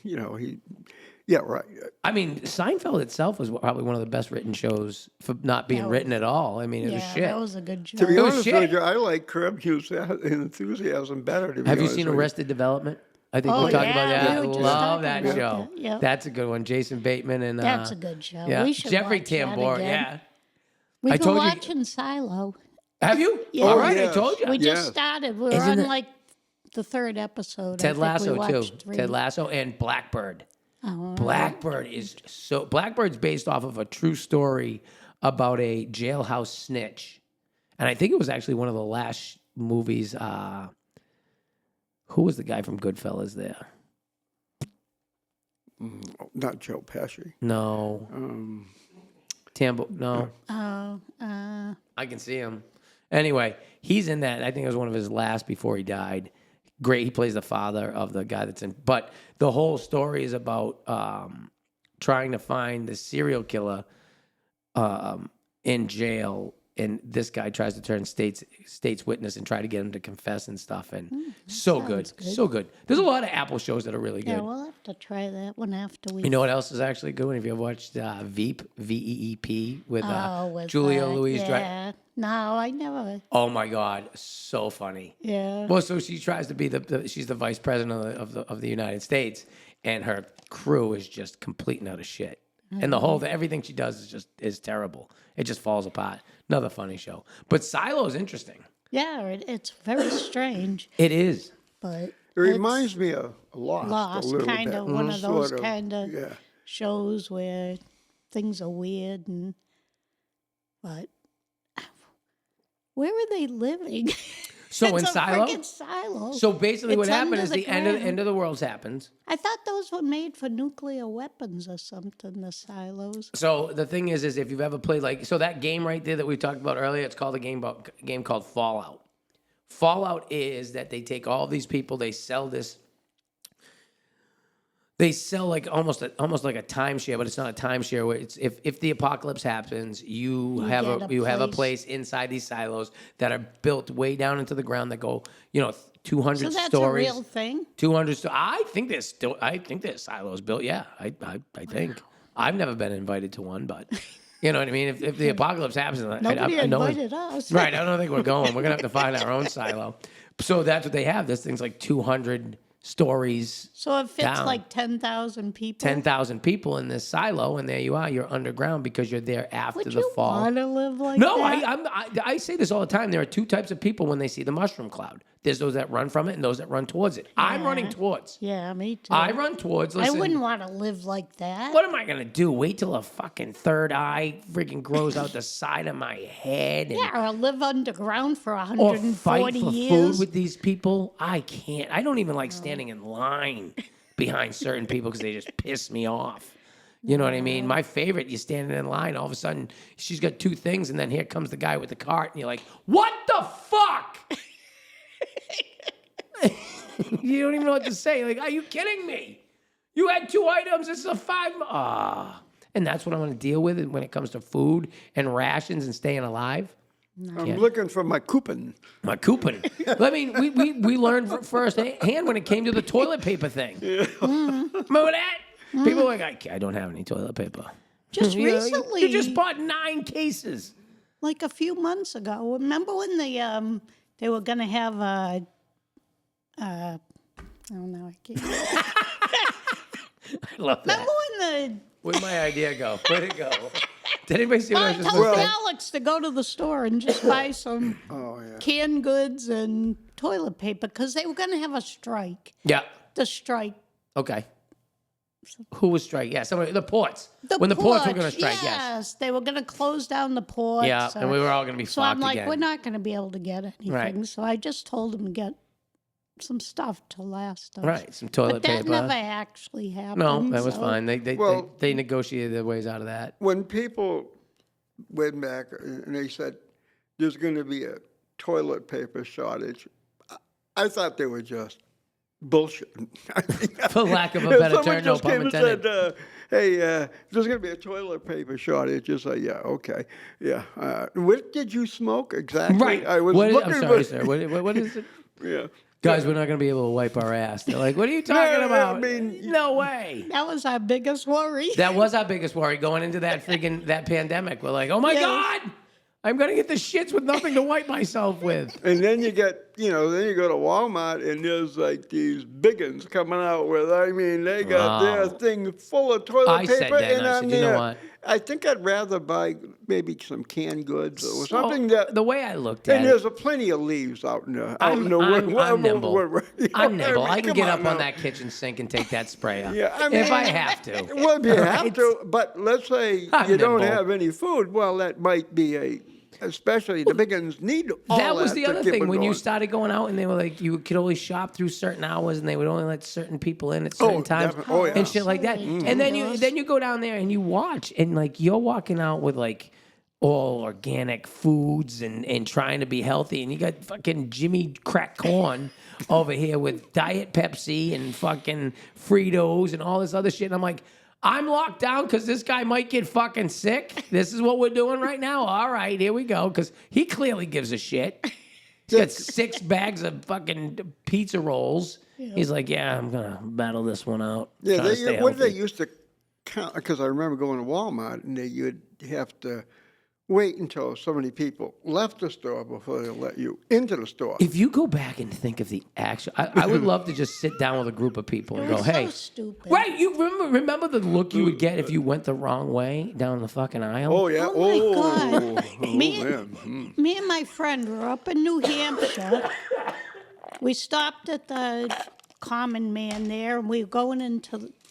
yeah, right. I mean, Seinfeld itself was probably one of the best written shows for not being That written at all. I mean, it was Yeah, shit. that was a good show. To be It was honest shit. with you, I like Curb Your Enthusiasm better. To be Have you honest seen with you. Arrested Development? I think Oh, we talked about yeah, that. we were just Love talking that about show. that, yeah. That's a good one. Jason Bateman and That's a good show. yeah, We should Jeffrey watch that Tambor. again. Yeah, We've I been told you- watching Silo. have you? Yeah. All Oh, right, yes. I told you. We Yes. just started. We're Isn't on it- like the third episode. Ted I think we Lasso too. watched 3. Ted Lasso and Blackbird. Oh, Blackbird is so. Blackbird's based off of a true story about a jailhouse snitch, and I think it was actually one of the last movies. Who was the guy from Goodfellas there? Not Joe Pesci. No, Tambo. No, I can see him. Anyway, he's in that. I think it was one of his last before he died. Great. He plays the father of the guy that's in. But the whole story is about trying to find the serial killer in jail, and this guy tries to turn state's witness and try to get him to confess and stuff. And so good, sounds good. so good. There's a lot of Apple shows that are really good. yeah, we'll have to try that one after we. You know what else is actually good? If you ever watched Veep, Veep, with with Julia that, Louis Dreyfus. Yeah. No, I never. Oh my God, so funny. Yeah. Well, so she tries to be she's the vice president of the United States, and her crew is just complete and utter shit. And the whole everything she does is terrible. It just falls apart. Another funny show, but Silo is interesting. Yeah, it's very strange, It is. but It reminds me of Lost, a Lost, little kind bit. of one of those Sort kind of yeah. shows where things are weird but where are they living? So It's in a Silo. frickin' silo. So basically, what It's happened under is the ground. end of the world happens. I thought those were made for nuclear weapons or something. The silos. So the thing is if you've ever played that game right there that we talked about earlier, it's called a game called Fallout. Fallout is that they take all these people, they sell like almost like a timeshare, but it's not a timeshare. Where it's if the apocalypse happens, you have get a a place inside these silos that are built way down into the ground that go 200 So that's stories. a real thing. 200. I think there's silos built. Yeah, I think. I've never been invited to one, but you know what I mean. If the apocalypse happens, Nobody no one- invited us. Right, I don't think we're going. We're gonna have to find our own silo. So that's what they have. This thing's like 200 stories, So it fits down. like 10,000 people. 10,000 people in this silo, and there you are. You're underground because you're there after Would the you fall. want to live like No, that? I say this all the time. There are two types of people when they see the mushroom cloud. There's those that run from it and those that run towards it. I'm running towards. Yeah, me too. I run towards. I Listen, wouldn't want to live like that. what am I gonna do? Wait till a fucking third eye freaking grows out the side of my head? And, Yeah, or live underground for or 140 fight for years. food with these people? I can't. I don't even like standing in line behind certain people because they just piss me off. You know what I mean? My favorite, you're standing in line, all of a sudden she's got two things, and then here comes the guy with the cart, and you're like, what the fuck? You don't even know what to say. Like, are you kidding me? You had two items, it's a 5. And that's what I'm going to deal with when it comes to food and rations and staying alive. I'm looking for my coupon. My coupon. I mean, we learned firsthand when it came to the toilet paper thing. Remember that? People were like, I don't have any toilet paper. Just You know, recently, You just bought 9 cases. like a few months ago. Remember when they were going to have a, oh no, I can't. I love that. Remember when Where'd my idea go? Where'd it go? Did anybody see what I I was just told looking at? Alex to go to the store and just buy some canned goods and toilet paper because they were going to have a strike. Yeah. The strike. Okay. Who was striking? Yeah, somebody. The ports. When the ports were going to strike, yes. they were going to close down the ports. Yeah, and we were all going to be So fucked I'm like, again. we're not going to be able to get anything. Right. So I just told him to get some stuff to last us. Right, some toilet But that paper. never actually happened. No, that was so- fine. Well- They negotiated their ways out of that. When people went back and they said there's going to be a toilet paper shortage, I thought they were just bullshit. For lack of a better Someone term, no just pun came and intended. said, hey, there's going to be a toilet paper shortage. You say, yeah, okay. Yeah. What did you smoke exactly? Right. I was What is- looking I'm sorry, for, sir. What is it? Yeah. Guys, we're not going to be able to wipe our ass. They're like, what are you talking about? I mean, No way. That was our biggest worry. That was our biggest worry going into that that pandemic. We're like, oh my Yes. God, I'm going to get the shits with nothing to wipe myself with. and then you get, then you go to Walmart and there's like these big uns coming out with, I mean, they got their Wow. thing full of toilet I said paper. that, and I I'm said, you know there. what? I think I'd rather buy maybe some canned goods or something that. The way I looked at And it, there's a plenty of leaves out in the I'm nimble. I'm nimble. I can Come get on up on now. that kitchen sink and take that sprayer. Yeah, I if I mean- have to. Well, if you have Right? to, but let's say I'm you don't nimble. have any food. Well, that might be especially the big ones need all That was the to other keep thing it when you going. started going out and they were like you could only shop through certain hours and they would only let certain people in at certain times definitely. Oh, yeah. and shit like that. So And then ridiculous. you go down there and you watch and like you're walking out with like all organic foods and trying to be healthy and you got fucking Jimmy crack corn over here with Diet Pepsi and fucking Fritos and all this other shit. And I'm like, I'm locked down because this guy might get fucking sick. This is what we're doing right now. All right, here we go. Because he clearly gives a shit. He's got 6 bags of fucking pizza rolls. He's like, yeah, I'm going to battle this one out. Yeah, Trying to stay what they healthy. used to count, because I remember going to Walmart and you'd have to wait until so many people left the store before they let you into the store. If you go back and think of the actual, I would love to just sit down with a group of people and It go, was hey. so stupid. Right, you remember the look you would get if you went the wrong way down the fucking aisle? Oh, yeah. Oh, my God. Oh, Me- man. Me and my friend were up in New Hampshire. We stopped at the Common Man there, and we were going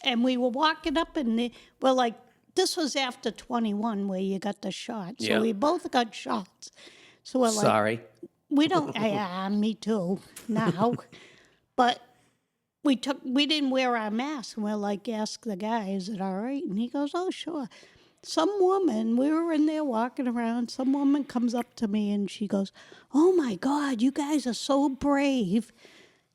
and we were walking up, and we're like, this was after 21 where you got the shot. So Yeah. we both got shots. So we're like, Sorry. we don't, yeah, me too, now. But we didn't wear our masks, and we're like, ask the guy, is it all right? And he goes, oh, sure. Some woman, we were in there walking around, some woman comes up to me and she goes, oh my God, you guys are so brave.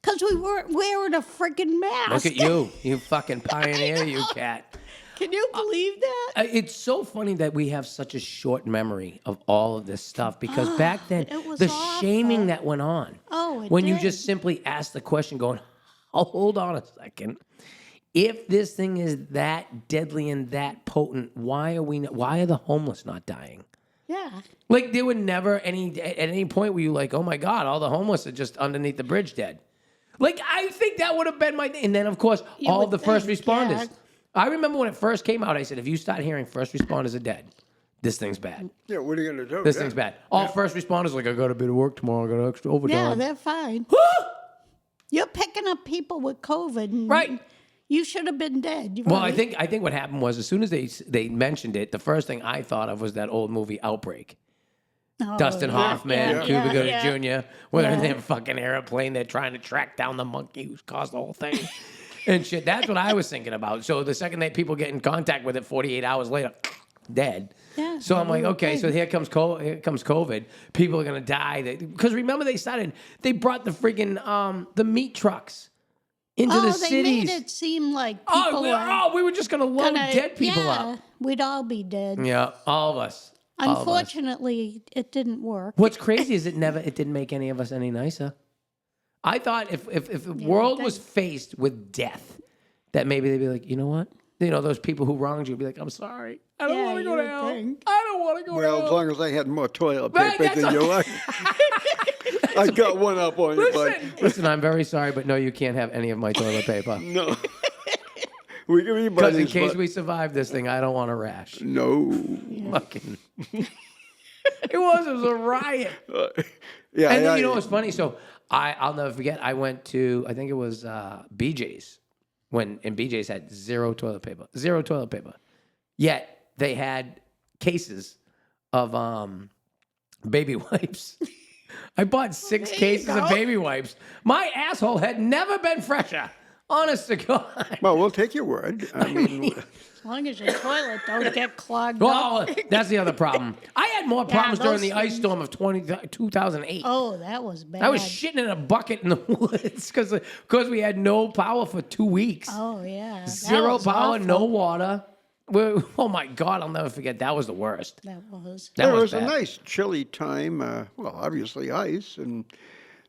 Because we weren't wearing a freaking mask. Look at you. You fucking pioneer, you cat. Can you believe that? It's so funny that we have such a short memory of all of this stuff because back then, it was the awful. shaming that went on. Oh, it when you did. just simply ask the question, going, oh, hold on a second. If this thing is that deadly and that potent, why are the homeless not dying? Yeah. Like there were never at any point were you like, oh my God, all the homeless are just underneath the bridge dead. Like I think that would have been and then of course You all would the first think, responders. yeah. I remember when it first came out, I said, if you start hearing first responders are dead, this thing's bad. Yeah, what are you going to do? This Yeah. thing's bad. All first responders like, I got a bit of work tomorrow, I got extra overtime. Yeah, they're fine. You're picking up people with COVID. And Right. You should have been dead. Well, right? I think what happened was as soon as they mentioned it, the first thing I thought of was that old movie Outbreak. Oh, Dustin yeah, Hoffman, yeah, Cuba Gooding yeah. Jr. When they're in Yeah. their fucking airplane, they're trying to track down the monkey who's caused the whole thing. And shit, that's what I was thinking about. So the second that people get in contact with it 48 hours later, dead. Yeah, So I'm like, you would okay, so think. here comes COVID. People are gonna die. Because remember they brought the friggin' the meat trucks into the they cities. made it seem like people We were just gonna load dead people up. We'd all be dead. Yeah, all of us. All of us. Unfortunately, it didn't work. What's crazy is it didn't make any of us any nicer. I thought if the world was faced with death, that maybe they'd be like, you know what? You know, those people who wronged you would be like, I'm sorry. I don't Yeah, want to you go to would hell. think. I don't want to go Well, to as hell. long as I had more toilet Right, paper that's than you, I got one up on you, bud. Listen, I'm very sorry, but no, you can't have any of my toilet paper. No. We can be Because in buddies, case but we survive this thing, I don't want a rash. no. Fucking. It was a riot. Yeah, And then yeah, you know what's funny? So I'll never forget. I went to I think it was BJ's and BJ's had zero toilet paper. Yet they had cases of baby wipes. I bought 6 cases of baby wipes. My asshole had never been fresher. Honest to God. Well, we'll take your word. I mean, As long as your toilet don't get clogged up. Well, that's the other problem. I had more problems during the those ice things- storm of 2008. Oh, that was bad. I was shitting in a bucket in the woods because we had no power for 2 weeks. Oh, yeah. That Zero was power, awful. no water. Oh my God, I'll never forget. That was the worst. That was. That it was was a bad. nice chilly time. Well, obviously ice, and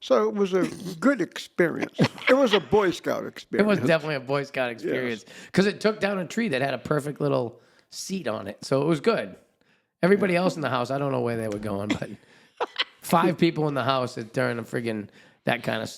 So it was a good experience. It was a Boy Scout It experience. was definitely a Boy Scout experience because it took down a tree that had a perfect little seat on it. So it was good. Everybody else in the house, I don't know where they were going, but 5 people in the house during a friggin' that kind of,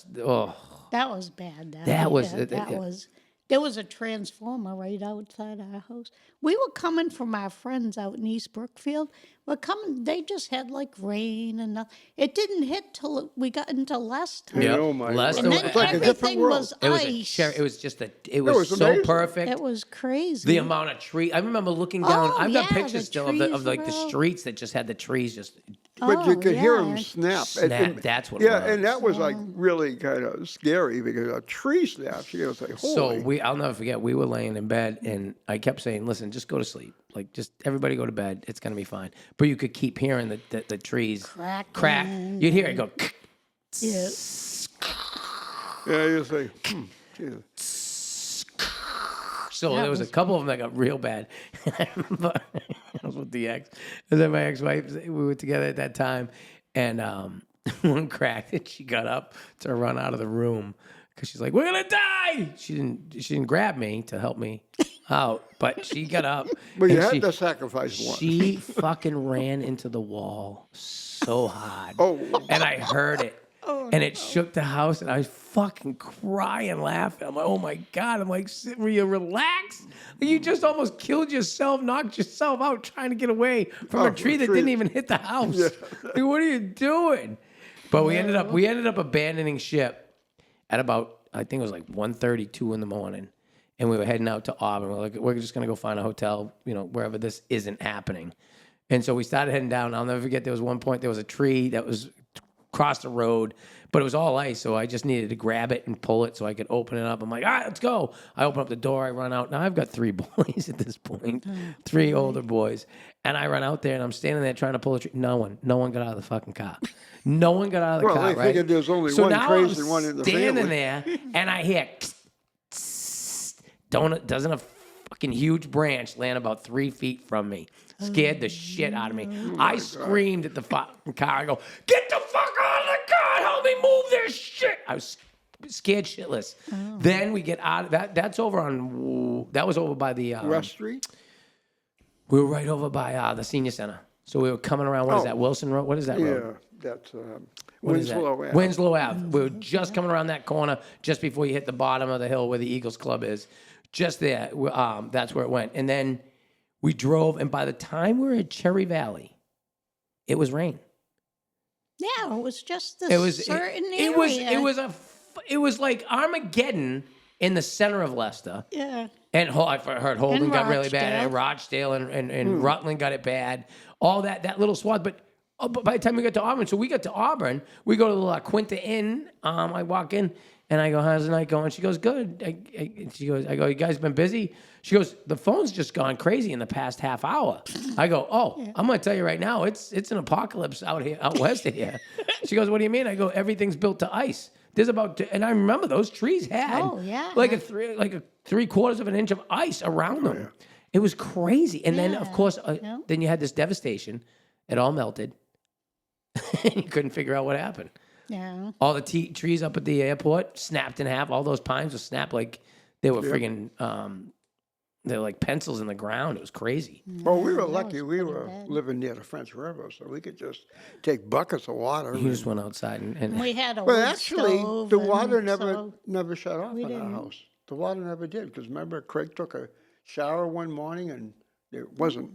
That was bad. That was- that was. There was a transformer right outside our house. We were coming from our friends out in East Brookfield. We're coming. They just had like rain and nothing. It didn't hit till we got into Leicester. Yep. Oh my Leicester- And God. then It's like a different everything world. was it was ice. it was just it was was so amazing. perfect. It was crazy. The amount of tree. I remember looking down. Oh, I've got yeah, pictures the still of trees like the were out. streets that just had the trees just. But you Oh, could hear yeah. them snap. Snap, that's what it Yeah, was. and that was like really kind of scary because a tree snaps. You know, it's like, So holy. I'll never forget. We were laying in bed, and I kept saying, "Listen, just go to sleep. Like, just everybody go to bed. It's gonna be fine." But you could keep hearing the trees crack. Cracking. You'd hear it go. Yeah. Yeah, you say, geez. So That there was a was couple of them that got real bad. I remember I was with the ex. I was at my ex-wife. We were together at that time, and one cracked, and she got up to run out of the room because she's like, "We're gonna die." She didn't grab me to help me out, but she got up. But you and had to sacrifice one. She fucking ran into the wall so hard. Oh. And I heard it. And it shook the house, and I was fucking crying, laughing. I'm like, oh my God. I'm like, will you relax? You just almost killed yourself, knocked yourself out trying to get away from a tree that didn't even hit the house. Like, what are you doing? But we ended up abandoning ship at about, I think it was like 1:32 in the morning. And we were heading out to Auburn. We're like, we're just going to go find a hotel, wherever this isn't happening. And so we started heading down. I'll never forget, there was one point, there was a tree that was across the road, but it was all ice, so I just needed to grab it and pull it so I could open it up. I'm like, all right, let's go. I open up the door, I run out. Now I've got 3 boys at this point, 3 older boys. And I run out there, and I'm standing there trying to pull a tree. No one got out of the fucking car. No one got out of the Well, car, they right? figured there's only so one now crazy I'm one in the standing family. there, and I hear, doesn't a fucking huge branch land about 3 feet from me. Scared the shit out of me. I screamed at the fucking car. I go, get the fuck out of the car! Help me move this shit! I was scared shitless. Then we get out of that. That was over by the West Street? we were right over by the senior center. So we were coming around. What is that? Wilson Road. What is that road? Yeah, that's What is that? Winslow Ave. Winslow Ave. We were just coming around that corner just before you hit the bottom of the hill where the Eagles Club is. Just there. That's where it went. And then we drove, and by the time we were at Cherry Valley, it was rain. Yeah, it was just a It was certain it area. it was like Armageddon in the center of Leicester. Yeah. And I heard Holden And got really bad, and Rochdale. Rochdale and Rutland got it bad. All that little swath. But by the time we got to Auburn, so we got to Auburn, we go to the La Quinta Inn. I walk in, and I go, how's the night going? She goes, good. I go, you guys been busy? She goes, the phone's just gone crazy in the past half hour. I go, I'm going to tell you right now, it's an apocalypse out west of here. She goes, what do you mean? I go, everything's built to ice. There's and I remember those trees had like a 3/4 of an inch of ice around them. It was crazy. And then, of course, then you had this devastation. It all melted. And you couldn't figure out what happened. Yeah. All the trees up at the airport snapped in half. All those pines were snapped like they were friggin', they were like pencils in the ground. It was crazy. Well, we were lucky. We were living near the French River, so we could just take buckets of water. You just went outside and We had a Well, wood actually, stove the and water so never shut off in our didn't. house. The water never did, because remember, Craig took a shower one morning, and it wasn't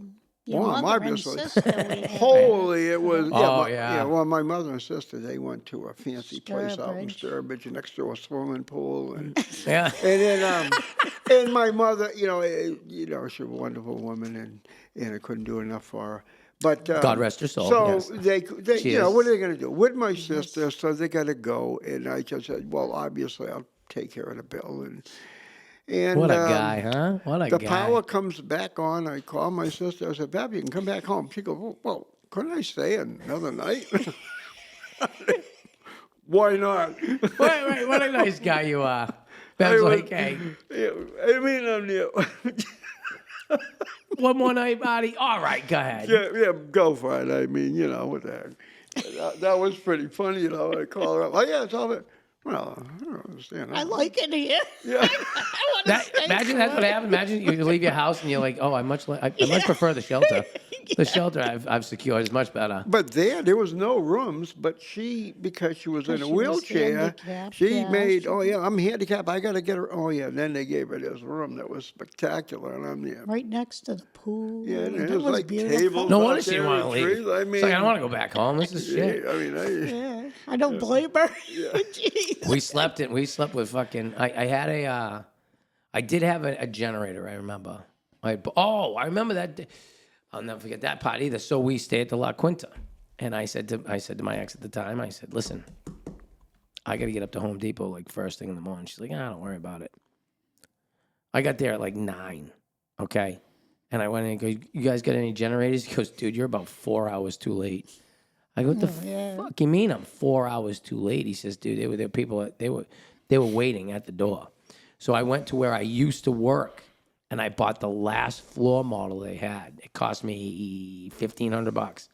your warm, mother and obviously. sister we had. Holy, it was. Oh, yeah. Well, my mother and sister, they went to a fancy place out in Sturbridge. Sturbridge next to a swimming pool, and yeah. and then and my mother, she's a wonderful woman, and I couldn't do enough for her. But God rest her soul, So yes. they She what is. are they going to do with my sister? So they got to go, and I just said, well, obviously I'll take care of the bill, and What a guy, huh? What a the guy. power comes back on. I call my sister. I said, Bab, you can come back home. She goes, well, couldn't I stay another night? Why not? Wait, what a nice guy you are. Bab's like, hey, I mean, I'm new. one more night, buddy. All right, go ahead. Yeah, go for it. I mean, what the heck. That was pretty funny, I call her up. Oh, yeah, it's all there. Well, I don't understand. I like it here. Yeah. I want to stay Imagine that's what forever. happened. Imagine you leave your house and you're like, oh, I much prefer the shelter. The shelter I've secured is much better. But there was no rooms, but she, because she was in a Because she was wheelchair, handicapped, she yeah, made, she- oh, yeah, I'm handicapped. I got to get her. Oh, yeah. And then they gave her this room that was spectacular. And I'm there. Right next to the pool. Yeah, and It it was like beautiful. tables. No out wonder she there didn't want to with leave. trees. I mean, It's like, I don't want to go back home. This is shit. yeah, I mean, Yeah, I don't blame her. Jeez. We slept with fucking. I did have a generator. I remember. I remember that. Day. I'll never forget that part either. So we stayed at the La Quinta, and I said to my ex at the time, I said, "Listen, I got to get up to Home Depot like first thing in the morning." She's like, "Ah, don't worry about it." I got there at like 9, okay, and I went in and go, "You guys got any generators?" He goes, "Dude, you're about 4 hours too late." I go, "What the fuck you mean I'm 4 hours too late?" He says, "Dude, there were people they were waiting at the door." So I went to where I used to work, and I bought the last floor model they had. It cost me $1,500.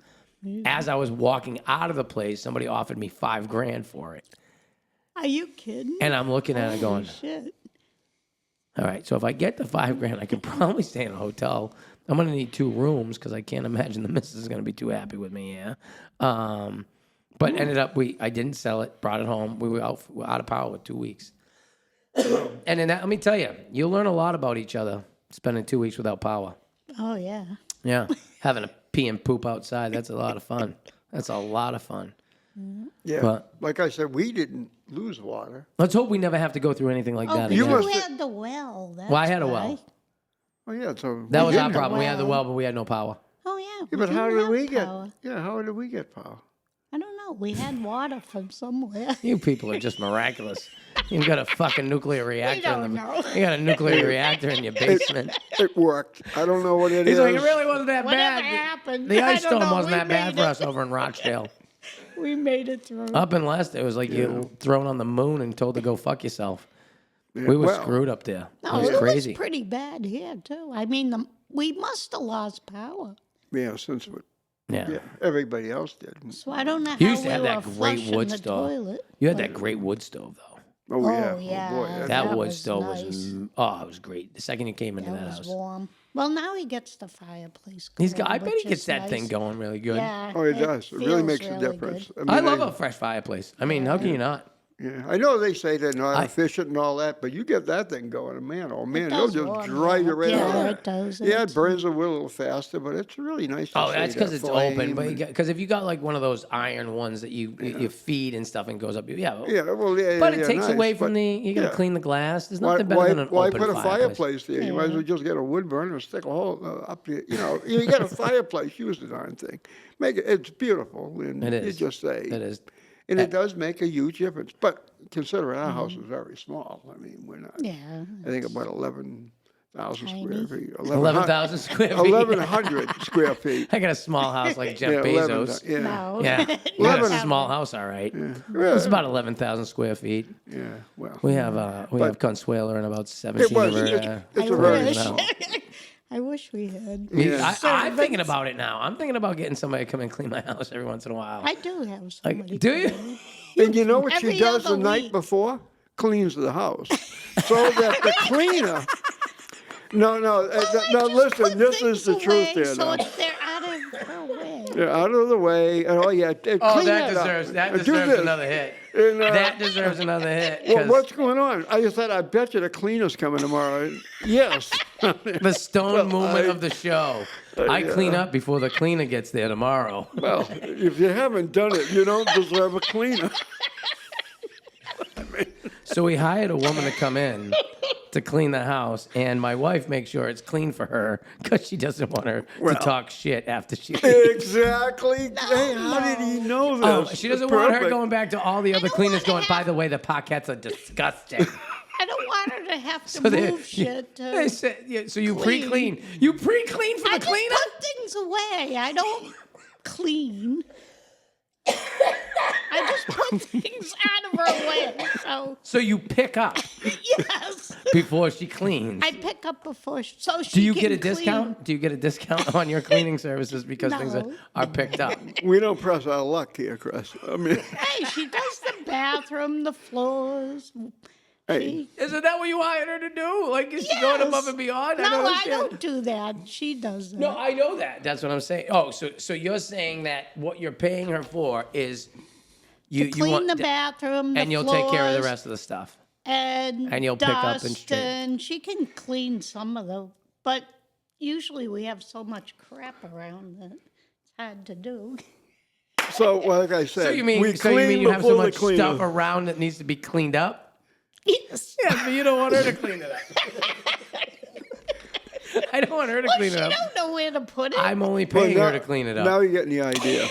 As I was walking out of the place, somebody offered me $5,000 for it, Are you kidding? and I'm looking at it going, Shit. "All right, so if I get the $5,000, I could probably stay in a hotel. I'm gonna need 2 rooms because I can't imagine the missus is gonna be too happy with me." Yeah. But ended up I didn't sell it, brought it home. We were out of power for 2 weeks. And then let me tell you, you'll learn a lot about each other spending 2 weeks without power. Oh, yeah. Yeah, having to pee and poop outside, that's a lot of fun. That's a lot of fun. yeah. But- Like I said, we didn't lose water. Let's hope we never have to go through anything like Oh, that you again. must- had the well. That's Well, I had a why. well. Oh, yeah. So That we was our didn't- problem. We had the well. well, but we had no power. Oh, yeah. Yeah, but how didn't did have we get? power. Yeah, how did we get power? I don't know. We had water from somewhere. You people are just miraculous. You've got a fucking nuclear reactor. don't know. You got a nuclear reactor in your basement. It worked. I don't know what it He's is. like, it really wasn't that Whatever bad. happened. The I ice don't storm know. wasn't We that bad made for it. us over in Rochdale. We made it through. Up in Leicester, it was like you thrown on the moon and told to go fuck yourself. Yeah, We were well, screwed up there. No, it was it crazy. was pretty bad here, too. I mean, we must have lost power. Yeah, since Yeah. everybody else did. So I don't know how You used to we have that were great flushing wood the stove. toilet. You had that great wood stove, though. Oh, yeah. Oh, yeah. Oh, boy. That That wood was stove nice. it was great. The second you came into That that was house. warm. Well, now he gets the fireplace going. He's got, I bet he which gets is that nice. thing going really good. Yeah. Oh, it does. It really feels makes a really difference. good. I mean, love a fresh fireplace. I mean, how can you not? Yeah, I know they say they're not efficient and all that, but you get that thing going, and man, oh man, it'll does just warm dry you up. right Yeah, out. it does. Yeah, it It's- burns a little faster, but it's really nice to Oh, see that's that because it's open. flame But and- because if you got like one of those iron ones that you feed and stuff and goes up, yeah. yeah, well, yeah, But yeah, it takes nice, away from but- the. You got to yeah. clean the glass. There's Why, nothing better why, than an why open put a fireplace. fireplace there? You might as well just get a wood burner and stick a hole up here. You got a fireplace, use the darn thing. Make it. It's beautiful, and It you is. just say It is. and it does make a huge difference. But considering our house is very small, I mean, we're not. Yeah. I think about 11,000 square Tiny. feet. 11,000 square feet. 1,100 square feet. I got a small house like Jeff Yeah, 11, Bezos. yeah. No. Yeah, you got a 11. small house, all right. Really? It's about 11,000 square feet. Yeah, well. We have Consuelo and about 17 It was. of her. It's I a very wish. small. I wish we had. Yeah. I'm thinking about it now. I'm thinking about getting somebody to come and clean my house every once in a while. I do have Like, somebody. do you? come in. And you know what Every she does the other night week. before? Cleans the house. So that the cleaner. No, listen, this Things is the truth away there so now. They're out of her way. They're out of the way. And, oh, yeah. Clean Oh, that up. that Do deserves this. another hit. And, That deserves another hit. Well, 'cause what's going on? I said, I bet you the cleaner's coming tomorrow. Yes. the stone movement of the show. I yeah. clean up before the cleaner gets there tomorrow. Well, if you haven't done it, you don't deserve a cleaner. So we hired a woman to come in to clean the house, and my wife makes sure it's clean for her because she doesn't want her to talk shit after she leaves. Exactly. Hey, how did he know this? Oh, she doesn't want her Perfect. going back to all the other don't cleaners wanna going, by the way, the pockets are disgusting. I don't want her to have to So they- move shit. They said- yeah, so you Clean. pre-clean. You pre-clean for I the just cleaner? put things away. I don't clean. I I just put things out of her way. So you pick up Yes. before she cleans. I pick up before so she Do you can get a clean. discount? Do you get a discount on your cleaning services because things No. are picked up? We don't press our luck here, Chris. I mean, Hey, she does the bathroom, the floors. hey, Isn't that what you hired her to do? Like, is she going above and beyond? No, I understand. don't do that. She does that. No, I know that. That's what I'm saying. Oh, so you're saying that what you're paying her for is you Clean want the bathroom, the and you'll take care of the floors, rest of the stuff. and you'll pick up and dust, straight. and she can clean some of them. But usually we have so much crap around that it's hard to do. so like I said, So you mean we clean you have so before much the cleaner. stuff around that needs to be cleaned up? Yes. Yeah, but you don't want her to clean it up. I don't want her to Well, clean she it up. don't know where to put it. I'm only Well, paying now- her to clean it up. Now you're getting the idea.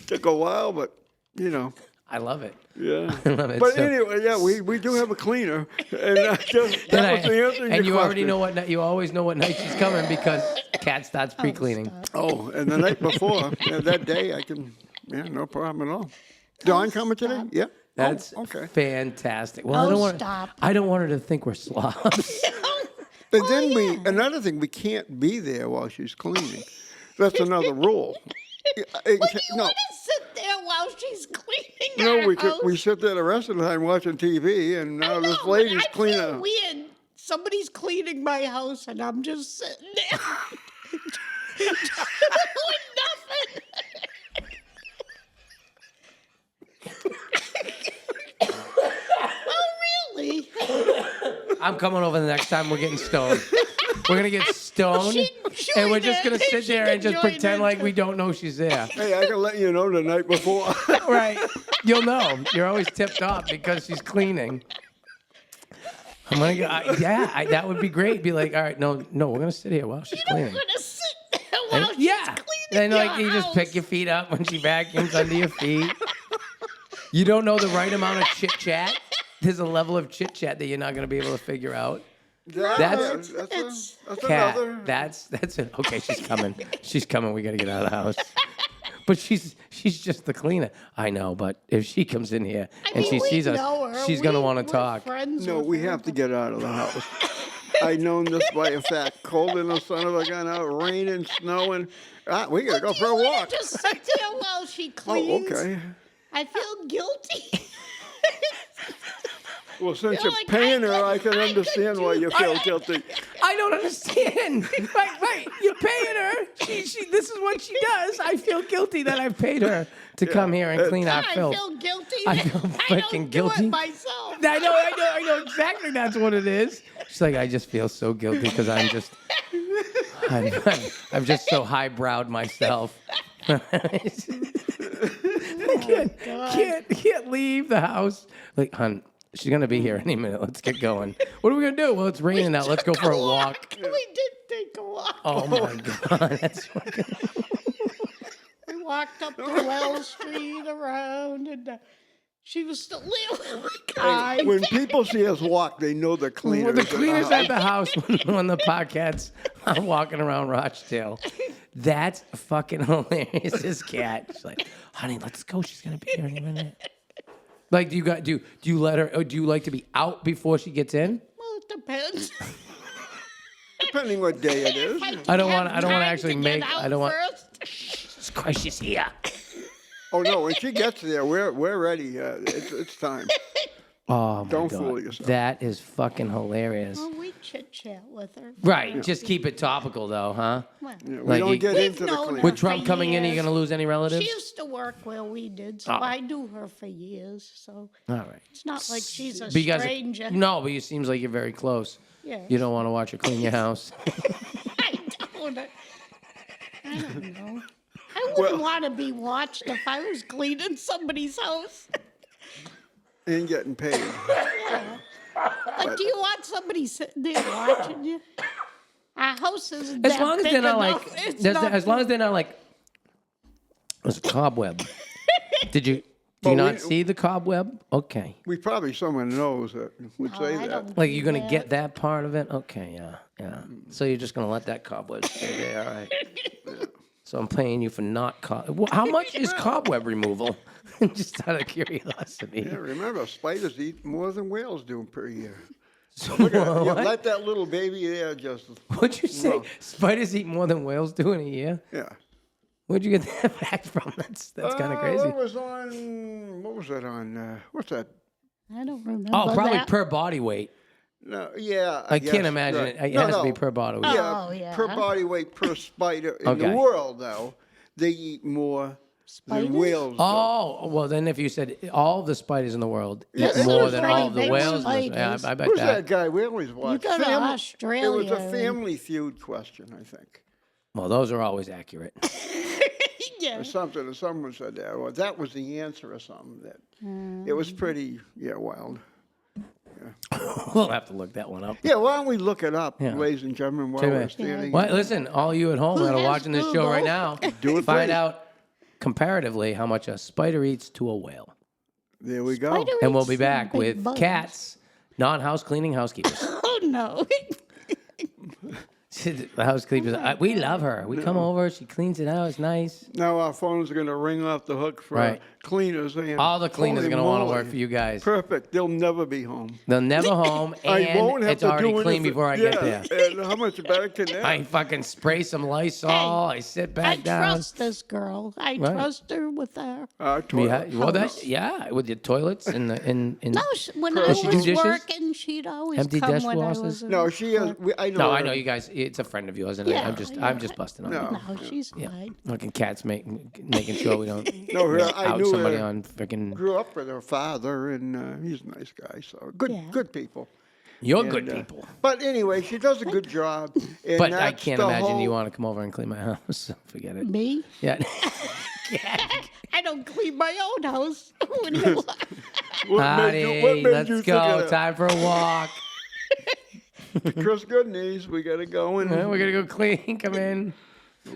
Took a while, but you know. I love it. Yeah. I love it. But So- anyway, yeah, we do have a cleaner, and that was And the answer. and you already know what night. You always know what night she's coming because Kat starts pre-cleaning. Oh, and the night before, that day, I can. Yeah, no problem at all. Dawn coming today? stop. Yeah. That's okay. fantastic. Well, I Oh, don't want. stop. I don't want her to think we're slobs. But then another thing, we can't be there while she's cleaning. That's another rule. What do you No, want to sit there while she's cleaning no, our house? we sit there the rest of the time watching TV, and now this No, lady's but I cleaning. feel weird. Somebody's cleaning my house, and I'm just sitting there doing nothing. Oh, really? I'm coming over the next time we're getting stoned. We're gonna get stoned, and we're just gonna sit there and just pretend like we don't know she's there. Hey, I can let you know the night before. Right? You'll know. You're always tipped off because she's cleaning. I'm gonna go. That would be great. Be like, all right, no, we're gonna sit here while she's I'm cleaning. gonna sit there while she's Yeah. cleaning Then like your you just house. pick your feet up when she vacuums under your feet. You don't know the right amount of chit chat. There's a level of chit chat that you're not gonna be able to figure out. That's it's- Kat, another. that's it. Okay, she's coming. She's coming. We gotta get out of the house. But she's just the cleaner. I know, but if she comes in here and she we sees us, know her. she's gonna want We're to talk. friends No, with we her. have to get out of the house. I known this by a fact. Cold in the son of a gun out, raining, snowing. We gotta go for a You wanna walk. just sit there while she cleans. Oh, okay. I feel guilty. Well, since You're you're like, paying her, I I can could understand why do you feel guilty. I don't understand. Right. You're paying her. She. This is what she does. I feel guilty that I've paid her to come here and clean our I filth. feel guilty. I that feel I freaking don't guilty. do it myself. I know exactly that's what it is. She's like, I just feel so guilty because I'm just so highbrowed myself. I can't leave the house. Like, hon, she's gonna be here any minute. Let's get going. What are we gonna do? Well, it's raining out. Let's go for a walk. We did take a walk. Oh my god, that's fucking. We walked up to Wells Street around, and she was still there with the guy. When people see us walk, they know the cleaners. Well, the at the cleaners house. at the house when the podcasts are walking around Rochdale. That's fucking hilarious. This cat. She's like, honey, let's go. She's gonna be here any minute. Like, do you let her? Or do you like to be out before she gets in? Well, it depends. Depending what day it is. I don't want to actually make. I don't want. First. Jesus Christ, she's here. Oh no, when she gets there, we're ready. It's time. Oh my Don't god, fool yourself. that is fucking hilarious. Well, we chit chat with her. Right, just keep it topical though, huh? Well, Yeah, we Like don't you- get We've into the known cleaning. her With Trump for coming in, are you years. gonna lose any relatives? She used to work where we did, so Oh. I knew her for years. So All right. it's not like she's a But you guys, stranger. no, but it seems like you're very close. Yeah. You don't want to watch her clean your house. I don't know. I wouldn't want to be watched if I was cleaning somebody's house. And getting paid. Like, do you want somebody sitting there watching you? Our house isn't As that long as big they're not enough. like, It's there's- not as long as they're not like, there's a cobweb. Do you Well, not we- see the cobweb? Okay. We probably someone knows that would say I that. don't Like do you're gonna that. get that part of it? Okay, yeah. So you're just gonna let that cobweb stay there, all right? So I'm paying you for not how much is cobweb removal? Just out of curiosity. Yeah, remember, spiders eat more than whales do per year. So, Look at you what? let that little baby there just. What'd you say? No. Spiders eat more than whales do in a year? Yeah. Where'd you get that fact from? That's kind of crazy. It was on. What was that on? What's that? I don't remember. Oh, probably that. per body weight. No, yeah. I can't guess, imagine right. it. It No, has to be no. per body weight. Oh, yeah. Per body weight per spider in the Okay. world, though, they eat more Spiders? than whales. do. Oh, well, then if you said all the spiders in the world Yeah, eat it's more a than pretty all the big whales, spiders. yeah, I bet Who's that that. guy we always watch? go to Australia, It was a and- Family Feud question, I think. Well, those are always accurate. Yeah. Or something, or someone said that, or that was the answer or something. That It was pretty, wild. We'll have to look that one up. Yeah, why don't we look it up, Yeah. ladies and gentlemen, while Too we're bad. standing Well, listen, all you at home Who that are has watching this show right Google? now, Do it, find please. out comparatively how much a spider eats to a whale. There we go. Spider And we'll eats be some back big with bugs. cats, non-house cleaning housekeepers. Oh, no. The housekeepers, we love her. We come over, she cleans it out. It's nice. Now our phones are going to ring off the hook for Right. cleaners. And All the cleaners are holy going to want to moly. work for you guys. Perfect. They'll never be home. They're never home, I won't and have it's to already do clean anything. before I get there. And how much better can that? I fucking spray some Lysol. I sit I back down. trust this girl. I Right. trust her with her. Yeah, well, House. with your toilets and the in. No, when Does I she do was dishes? working, she'd always Empty come when I dishwashers? was. No, she has. I know. No, her. I know you guys. It's a friend of yours, and Yeah, I'm just busting on No. you. No, she's fine. Fucking cats making sure we don't No, her, I out knew somebody her. on freaking. Grew up with her father, and he's a nice guy. So good, Yeah. good people. You're good And, people, But anyway, she does a good job. And but I that's can't the imagine you whole- want to come over and clean my house. So forget it. Me? Yeah. I don't clean my own house. What do you want? What made you Artie, let's think go. of that? Time for a walk. Chris Goodney's. We got to go and We're gonna go clean. Come in.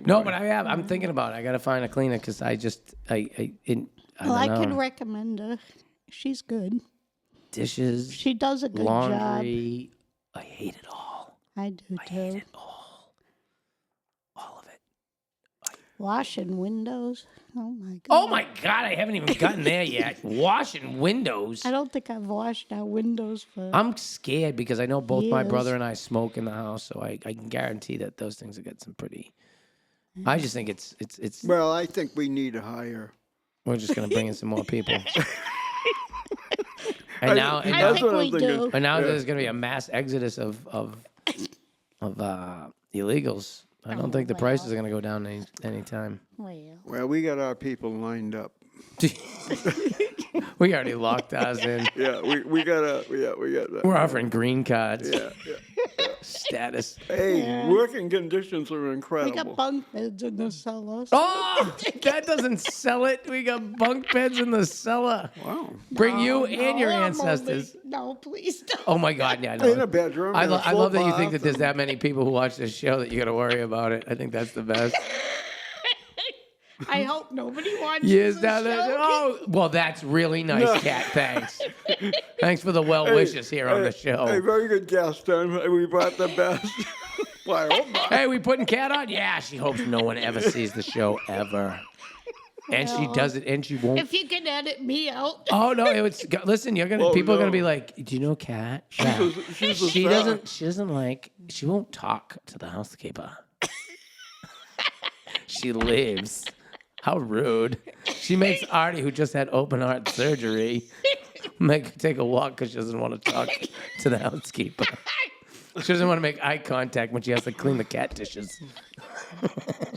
No, but I'm thinking about it. I gotta find a cleaner because I don't Well, I know. can recommend her. She's good. Dishes, She does a good job. laundry. I hate it all. I do too. All of it. Washing windows. Oh my god. Oh my God, I haven't even gotten there yet. Washing windows. I don't think I've washed our windows for. I'm scared because I know both my Years. brother and I smoke in the house, so I can guarantee that those things will get some pretty. I just think it's. Well, I think we need to hire. We're just gonna bring in some more people. and I now, think we thinking. do. and now there's gonna be a mass exodus of illegals. I don't think the prices are gonna go down anytime. Well, Well, we got our people lined up. We already locked ours in. Yeah, we got that. We're offering green cards. Yeah. Status. Hey, working conditions are we incredible. got bunk beds in the cellar. Oh, that doesn't sell it. We got bunk beds in the cellar. Wow. Bring you and your I'm ancestors. only- no, please don't. Oh my God, yeah, In no. a bedroom. I in a love full that you think that bath, there's that many people who watch this show that you got to worry about it. I think that's the best. I hope nobody watches Years this down there. show. Oh, well, that's really nice, Kat. Thanks. Thanks for the well wishes here on the Hey, show. very good guest, Tim. We brought the best. Well, I hope not. Hey, we putting Kat on? Yeah, she hopes no one ever sees the show ever. And she does it, and she won't. If you can edit me out. Oh no! Listen. You're gonna. Oh, people are gonna no. be like, "Do you know Kat? She's a She star. doesn't. She doesn't like. She won't talk to the housekeeper. She leaves. How rude. She makes Artie, who just had open heart surgery, make her take a walk because she doesn't want to talk to the housekeeper. She doesn't want to make eye contact when she has to clean the cat dishes.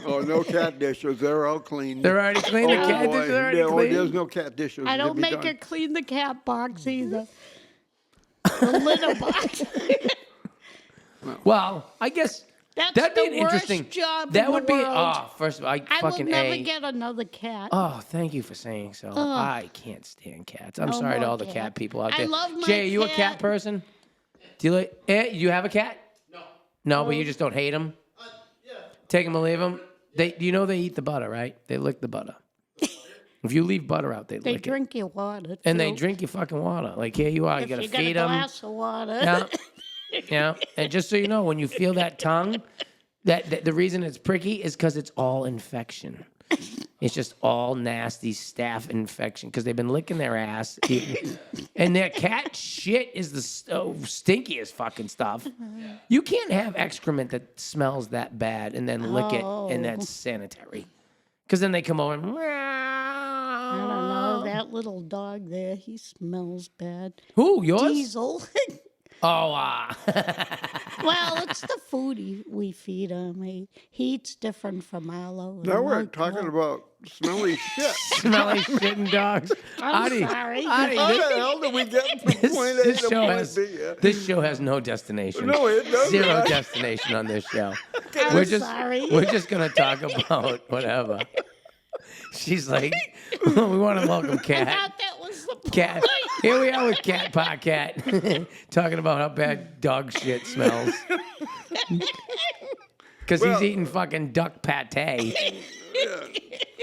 Oh, no cat dishes. They're all clean. They're already clean. The Oh, cat boy. dishes are already Yeah, oh, clean. there's no cat dishes. I to don't be make done. her clean the cat box either. The litter box. Well, I guess That's that'd be the an worst interesting. job That in would the be. world. Oh, first of all, I fucking will never A. get another cat. Oh, thank you for saying so. I can't stand cats. I'm No sorry to more all the cat. cat people out I there. love my Jay, are you a cat cat. person? Do you like? You have a cat? No. No, but you just don't hate them. Yeah. Take them or leave them. You know they eat the butter, right? They lick the butter. If you leave butter out, they They lick it. drink your water. And they too. drink your fucking water. Like here you are, you If gotta you got feed a them. glass of water. Yeah. Yeah. And just so you know, when you feel that tongue, That the reason it's pricky is because it's all infection. It's just all nasty staph infection because they've been licking their ass. And their cat shit is the stinkiest fucking stuff. You can't have excrement that smells that bad and then lick it and that's sanitary. Because then they come over and... I don't know. That little dog there, he smells bad. Who, yours? Diesel. Oh, Well, it's the food we feed him. He eats different from Arlo. Now we're talking about smelly shit. smelly shitting dogs. I'm sorry. Artie, How the hell did we get from point A to point B? this show has no destination. No, it doesn't. Zero destination on this show. I'm sorry. We're just gonna talk about whatever. She's like, we want to welcome I Cat. thought that was the point. Cat. Here we are with Cat Podcast, talking about how bad dog shit smells. Because he's eating fucking duck pate.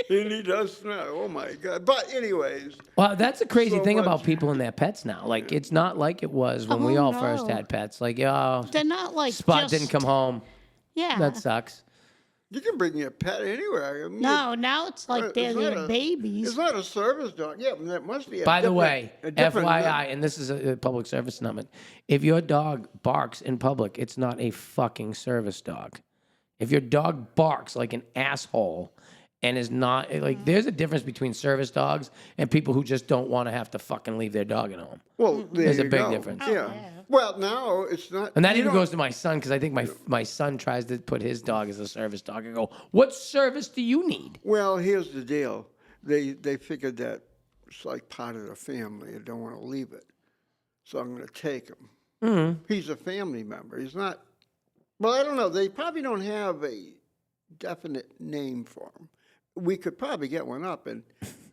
And he does smell. Oh my God. But anyways, Well, that's the crazy So thing much. about people and their pets now. Like, it's not like it was when we all first no. had pets. Like, oh, They're not like Spot just, didn't come home. Yeah. That sucks. you can bring your pet anywhere. I mean, No, now it's like they're it's not their a- babies. It's not a service dog. Yeah, that must be a By the different- way, a different- FYI, and this is a public service announcement. If your dog barks in public, it's not a fucking service dog. If your dog barks like an asshole and is not, like, there's a difference between service dogs and people who just don't want to have to fucking leave their dog at home. Well, There's a you big go. difference. Yeah. Well, now it's not. And that you even don't- goes to my son, because I think my son tries to put his dog as a service dog. I go, what service do you need? Well, here's the deal. They figured that it's like part of the family. They don't want to leave it, so I'm going to take him. Mm-hmm. He's a family member. He's not. Well, I don't know. They probably don't have a definite name for him. We could probably get one up, and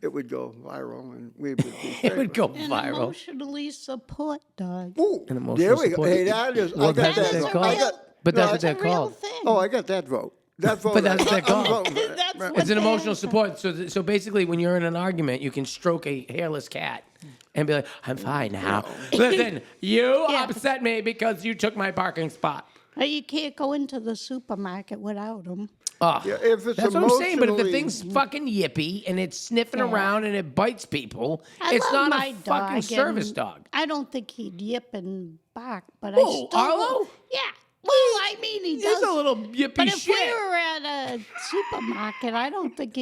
it would go viral, and we would be It would go An viral. emotionally support dog. Ooh, An emotional there we go. support. Hey, that is. Well, I got that's what that. they're a called. I got, But no, that's what I- they're It's a real called. thing. Oh, I got that vote. That vote. But that's what they're I'm called. voting for it. That's Right. what It's an they emotional are. support. So basically, when you're in an argument, you can stroke a hairless cat and be like, "I'm fine now." Listen, you Yeah. upset me because you took my parking spot. Or you can't go into the supermarket without them. Oh, Yeah, if it's that's what I'm saying. But if the emotionally- thing's fucking yippy and it's sniffing around and it bites people, I it's love not my a fucking dog, service and dog. I don't think he'd yip and bark, but Who, I still. Arlo? Yeah. Well, I mean, he He's does. a little yippy but if shit. we were at a supermarket, I don't think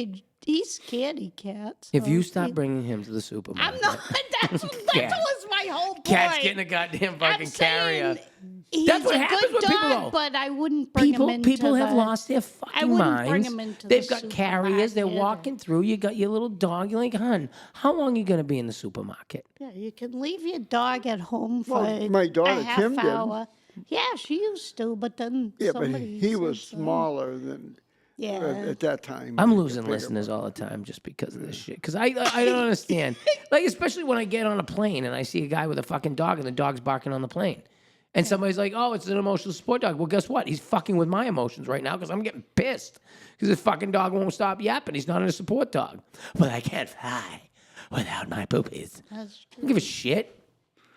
he's scaredy cat. If so you stop he- bringing him to the supermarket, I'm not. That Yeah. was my whole point. cat's getting a goddamn fucking I'm carrier. saying he's That's what a happens good with people, dog, though. but I wouldn't bring him into People have the- lost their I fucking wouldn't minds. bring him into They've the got carriers. They're supermarket. walking through. You got your little dog. You're like, hon, how long are you going to be in the supermarket? Yeah, you can leave your dog at home for Well, my daughter, a half Kim, did. hour. Yeah, she used to, but then Yeah, but somebody he said was so. smaller than Yeah. at that time. I'm Like a losing bigger listeners one. all the time just because of this shit. Because I don't understand. Like, especially when I get on a plane and I see a guy with a fucking dog and the dog's barking on the plane. And somebody's like, oh, it's an emotional support dog. Well, guess what? He's fucking with my emotions right now because I'm getting pissed. Because this fucking dog won't stop yapping. He's not a support dog. But I can't fly without my poopies. That's I don't give a shit.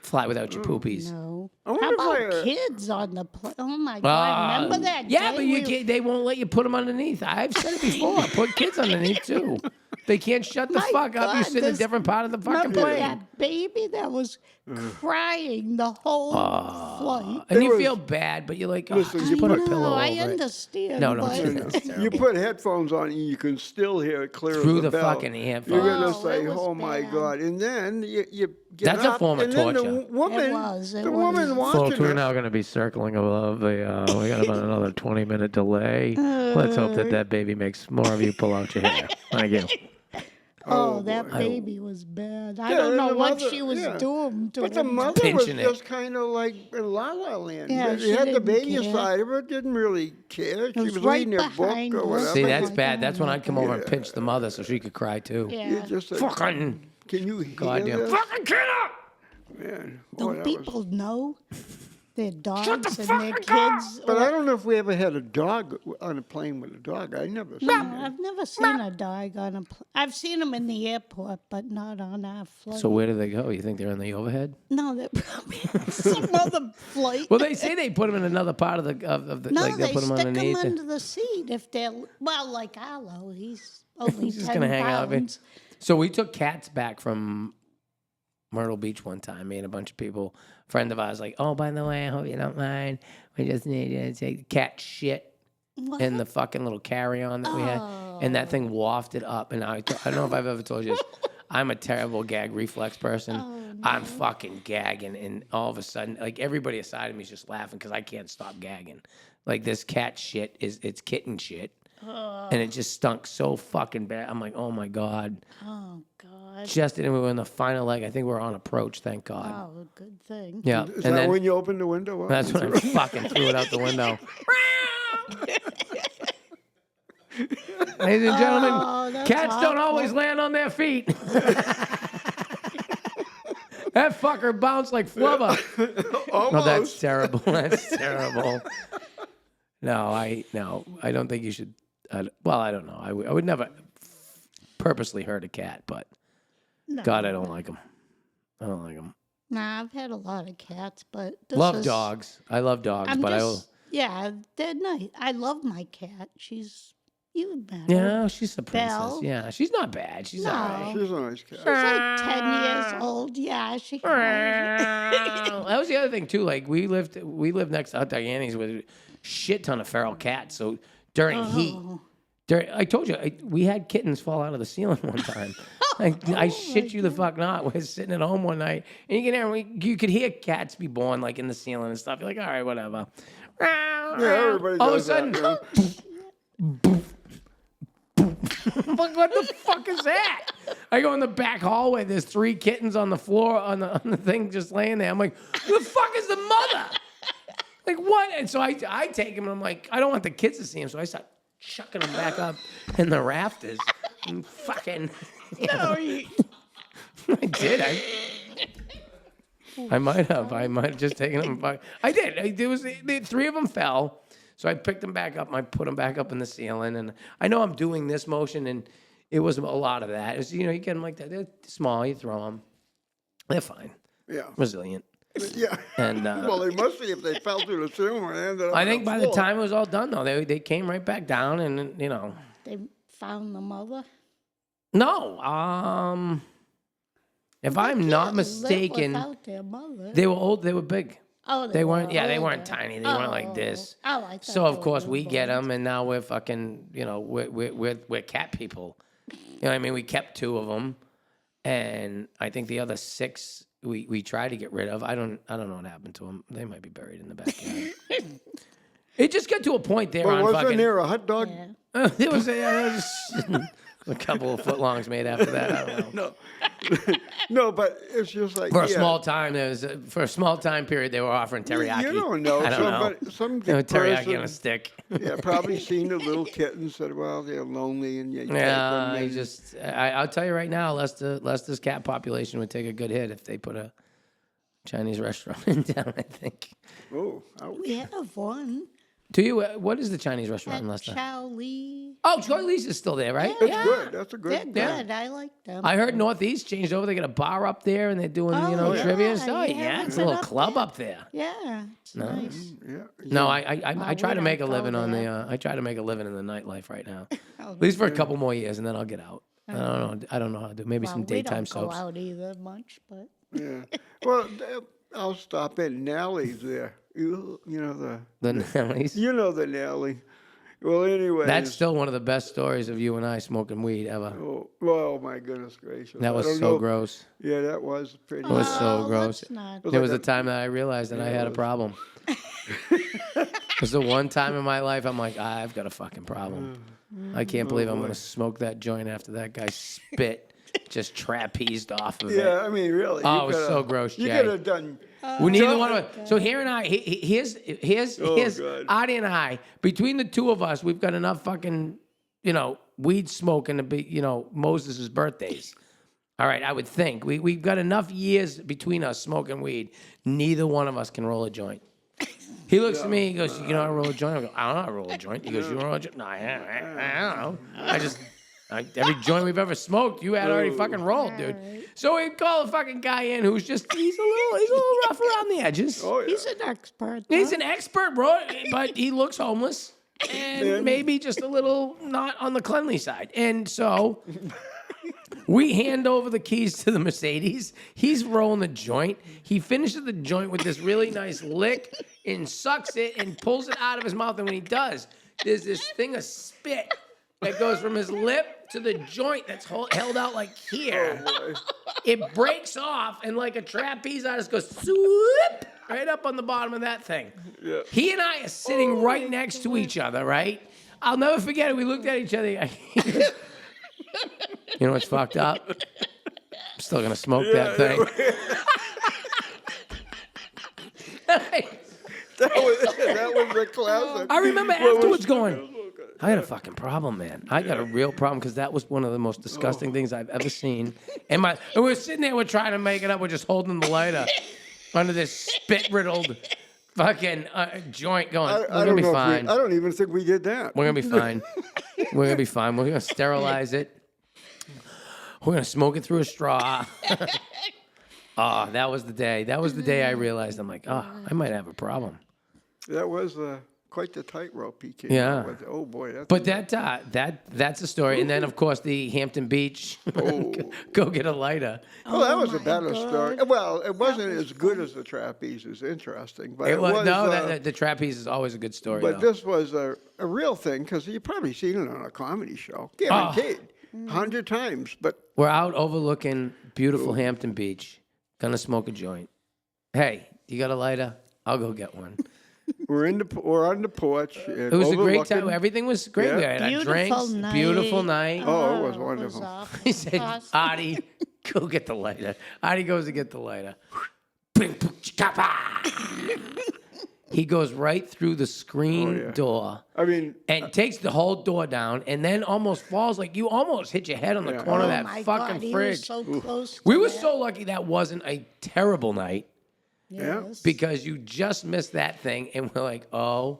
Fly without your poopies. no. I How wonder about if I, kids on the plane? Oh my God! Remember that? Yeah, day but you we- can't, they won't let you put them underneath. I've said it before. Put kids underneath too. They can't shut the My fuck up. You God, sit in a this- different part of the fucking Remember plane. that baby that was crying the whole flight? And you was- feel bad, but you're like, oh, Listen, just you put a I know, pillow I over it. understand. No, no, but it's you put headphones on, and you can still hear it clear Through as a the bell. fucking earphones. You're gonna Oh, say, it was "Oh my bad. God!" And then you get That's a up, form of and then torture. the woman, It was. the woman watching Folks, we're us. now going to be circling above the, we got about another 20-minute delay. Let's hope that baby makes more of you pull out your hair. Thank you. Oh, Oh, that boy. baby was bad. I Yeah, don't and know the what mother- she was yeah. doing to But the him. mother was Pinching it. just kind of like in La La Land. Yeah, She she had the didn't baby care. inside of her, didn't really care. She was was right reading her book behind or her. whatever. See, that's my bad. God. That's when I'd come over and Yeah. pinch the mother so she could cry too. Yeah. You just said, Fucking can you hear goddamn this? fucking kid up! Man, boy, Don't that was- people know? their dogs Shut the and fuck their up! kids. But I don't know if we ever had a dog on a plane with a dog. I never seen No, it. I've never seen a dog on a plane. I've seen them in the airport, but not on our flight. So where do they go? You think they're in the overhead? No, they're probably on some other flight. Well, they say they put them in another part of the no, like they'll they put them stick underneath. them under the seat if they're, well, like Arlo, he's only He's just 10 gonna hang out of it. pounds. So we took cats back from Myrtle Beach one time. Me and a bunch of people, friend of ours, like, oh, by the way, I hope you don't mind. We just need you to take cat shit What? in the fucking little carry-on that we had, and that thing wafted up. And I don't know if I've ever told you this. I'm a terrible gag reflex person. I'm fucking gagging, and all of a sudden, like everybody aside of me is just laughing because I can't stop gagging. Like this cat shit it's kitten shit. And it just stunk so fucking bad. I'm like, oh my God. Oh, God. Just and we were in the final leg. I think we were on approach, thank God. Oh, good thing. Yeah. Is and that then when you opened the window up? that's when I fucking threw it out the window. Ladies and gentlemen, Oh, that's cats don't awful. always land on their feet. That fucker bounced like flubber. Almost. No, that's terrible. That's terrible. No, I don't think you should. Well, I don't know. I would never purposely hurt a cat, but No. God, I don't like them. I don't like them. Nah, I've had a lot of cats, but this Love is, dogs. I love dogs, I'm but just, yeah, they're nice. I love my cat. You met her. yeah, she's a princess. Belle? Yeah, she's not bad. She's No. all right. She's a nice cat. She's like 10 years old. Yeah, she can. That was the other thing too. Like we lived next to Diane's with a shit ton of feral cats. So during heat, I told you we had kittens fall out of the ceiling one time. I shit you the fuck not. We're sitting at home one night, and you could hear cats be born like in the ceiling and stuff. You're like, all right, whatever. Yeah, everybody All of a does sudden, that. Yeah. I'm like, what the fuck is that? I go in the back hallway. There's 3 kittens on the floor on the thing just laying there. I'm like, who the fuck is the mother? Like what? And so I take him and I'm like, I don't want the kids to see him. So I start chucking them back up in the rafters and fucking. I did. I might have just taken them. I did. There was 3 of them fell. So I picked them back up and I put them back up in the ceiling. And I know I'm doing this motion, and it was a lot of that. It was, you get them like that. They're small. You throw them. They're fine. Yeah. Resilient. Yeah. And Well, they must be if they fell through the ceiling and ended up I on think by floor. the time it was all done, though, they came right back down. And, They found the mother. no. If I'm not mistaken, Without their mother. they were old. They were big. Oh, They weren't. Yeah, they older. weren't tiny. They weren't like this. Oh, I thought So they of were course we get newborns. them, and now we're fucking. We're cat people. You know what I mean? We kept 2 of them, and I think the other 6 we tried to get rid of. I don't know what happened to them. They might be buried in the backyard. It just got to a point there But on wasn't fucking. there a hot dog? Yeah. There was a couple of footlongs made after that. I don't know. No, but it's just like For a yeah. small time, for a small time period, they were offering teriyaki. You don't know. I don't know. Some Teriyaki person, on a stick. yeah, probably seen the little kittens. Said, "Well, they're lonely," and you take Yeah, them. I'll tell you right now, Lester's cat population would take a good hit if they put a Chinese restaurant in town, I think. Oh, ouch. We have one Do you, what is the Chinese restaurant in at Leicester? Chow Lee. Oh, Joy Lee's is still there, right? That's good. That's a They're good. good. I like them. I heard Northeast changed over. They got a bar up there, and they're doing, Oh, yeah. trivia and stuff. You Yeah, haven't it's a been little up club there? up there. Yeah, it's nice. Yeah. No, I try we to make a don't go living on the. there. I try to make a living in the nightlife right now. Oh, At least for a couple more years, and then I'll get out. I don't know how to do. Maybe well, some daytime we don't soaps. go out either much, but Yeah. Well, I'll stop in. Nellie's there. You know the. The Nellies. You know the Nellie. Well, anyway. That's still one of the best stories of you and I smoking weed ever. Oh my goodness gracious. That I was don't so know. gross. Yeah, that was pretty. It was so Oh, gross. let's not. It was like the time that I realized that I had a problem. It was the one time in my life I'm like, I've got a fucking problem. I can't believe I'm going to smoke that joint after that guy spit just trapezed off of Yeah, it. I mean, really. Oh, you it was coulda- so gross, You Jay. could have done. We neither one of us. So here and I, here's God. Artie and I. Between the 2 of us, we've got enough fucking, weed smoking to be, Moses' birthdays. All right, I would think we've got enough years between us smoking weed. Neither one of us can roll a joint. He looks at me. He goes, "You know how to roll a joint?" I go, "I don't know how to roll a joint." He goes, "You roll a joint?" No, I don't know. Every joint we've ever smoked, you had already fucking rolled, dude. So we call a fucking guy in who's just he's a little rough around the edges. Oh, yeah. He's an expert. He's though. an expert, bro, but he looks homeless and maybe just a little not on the cleanly side. And so we hand over the keys to the Mercedes. He's rolling the joint. He finishes the joint with this really nice lick and sucks it and pulls it out of his mouth. And when he does, there's this thing of spit that goes from his lip to the joint that's held out like here. Boy. It breaks off and like a trapeze artist goes swoop right up on the bottom of that thing. Yeah. He and I are sitting right next to each other, right? I'll never forget it. We looked at each other. He goes, "You know what's fucked up? I'm still gonna smoke that thing." That was a classic. I remember What was- afterwards going, "I got a fucking problem, man. I got a real problem," because that was one of the most disgusting things I've ever seen. And we're sitting there, we're trying to make it up. We're just holding the lighter under this spit-riddled fucking joint going, I "We're going don't to be know fine. I don't even think we did that. We're going to be fine. We're going to be fine. We're going to sterilize it. We're going to smoke it through a straw." Oh, that was the day. That was the day I realized, I'm like, oh, I might have a problem. That was quite the tightrope he came Yeah. out with. Oh boy, that's But that's a story. And then, of course, the Hampton Beach, go get a lighter. Oh, that was a my better God. story. Well, it wasn't as good as the trapeze. It's interesting, but It was, no, uh, the trapeze is always a good story. but though. this was a real thing because you've probably seen it on a comedy show, Oh. guaranteed, 100 times. But We're out overlooking beautiful Hampton Beach, gonna smoke a joint. Hey, you got a lighter? I'll go get one. we're on the porch. It was a great time. Everything was great. We had our Beautiful drinks. night. Beautiful night. Oh, it was wonderful. He said, awesome. "Artie, go get the lighter." Artie goes to get the lighter. Bing, boom, chicka. He goes right through the screen door I mean, and takes the whole door down and then almost falls. Like you almost hit your head on the corner of Oh that my fucking God, he fridge. was so close to We were that. so lucky that wasn't a terrible night Yes. because you just missed that thing and we're like, oh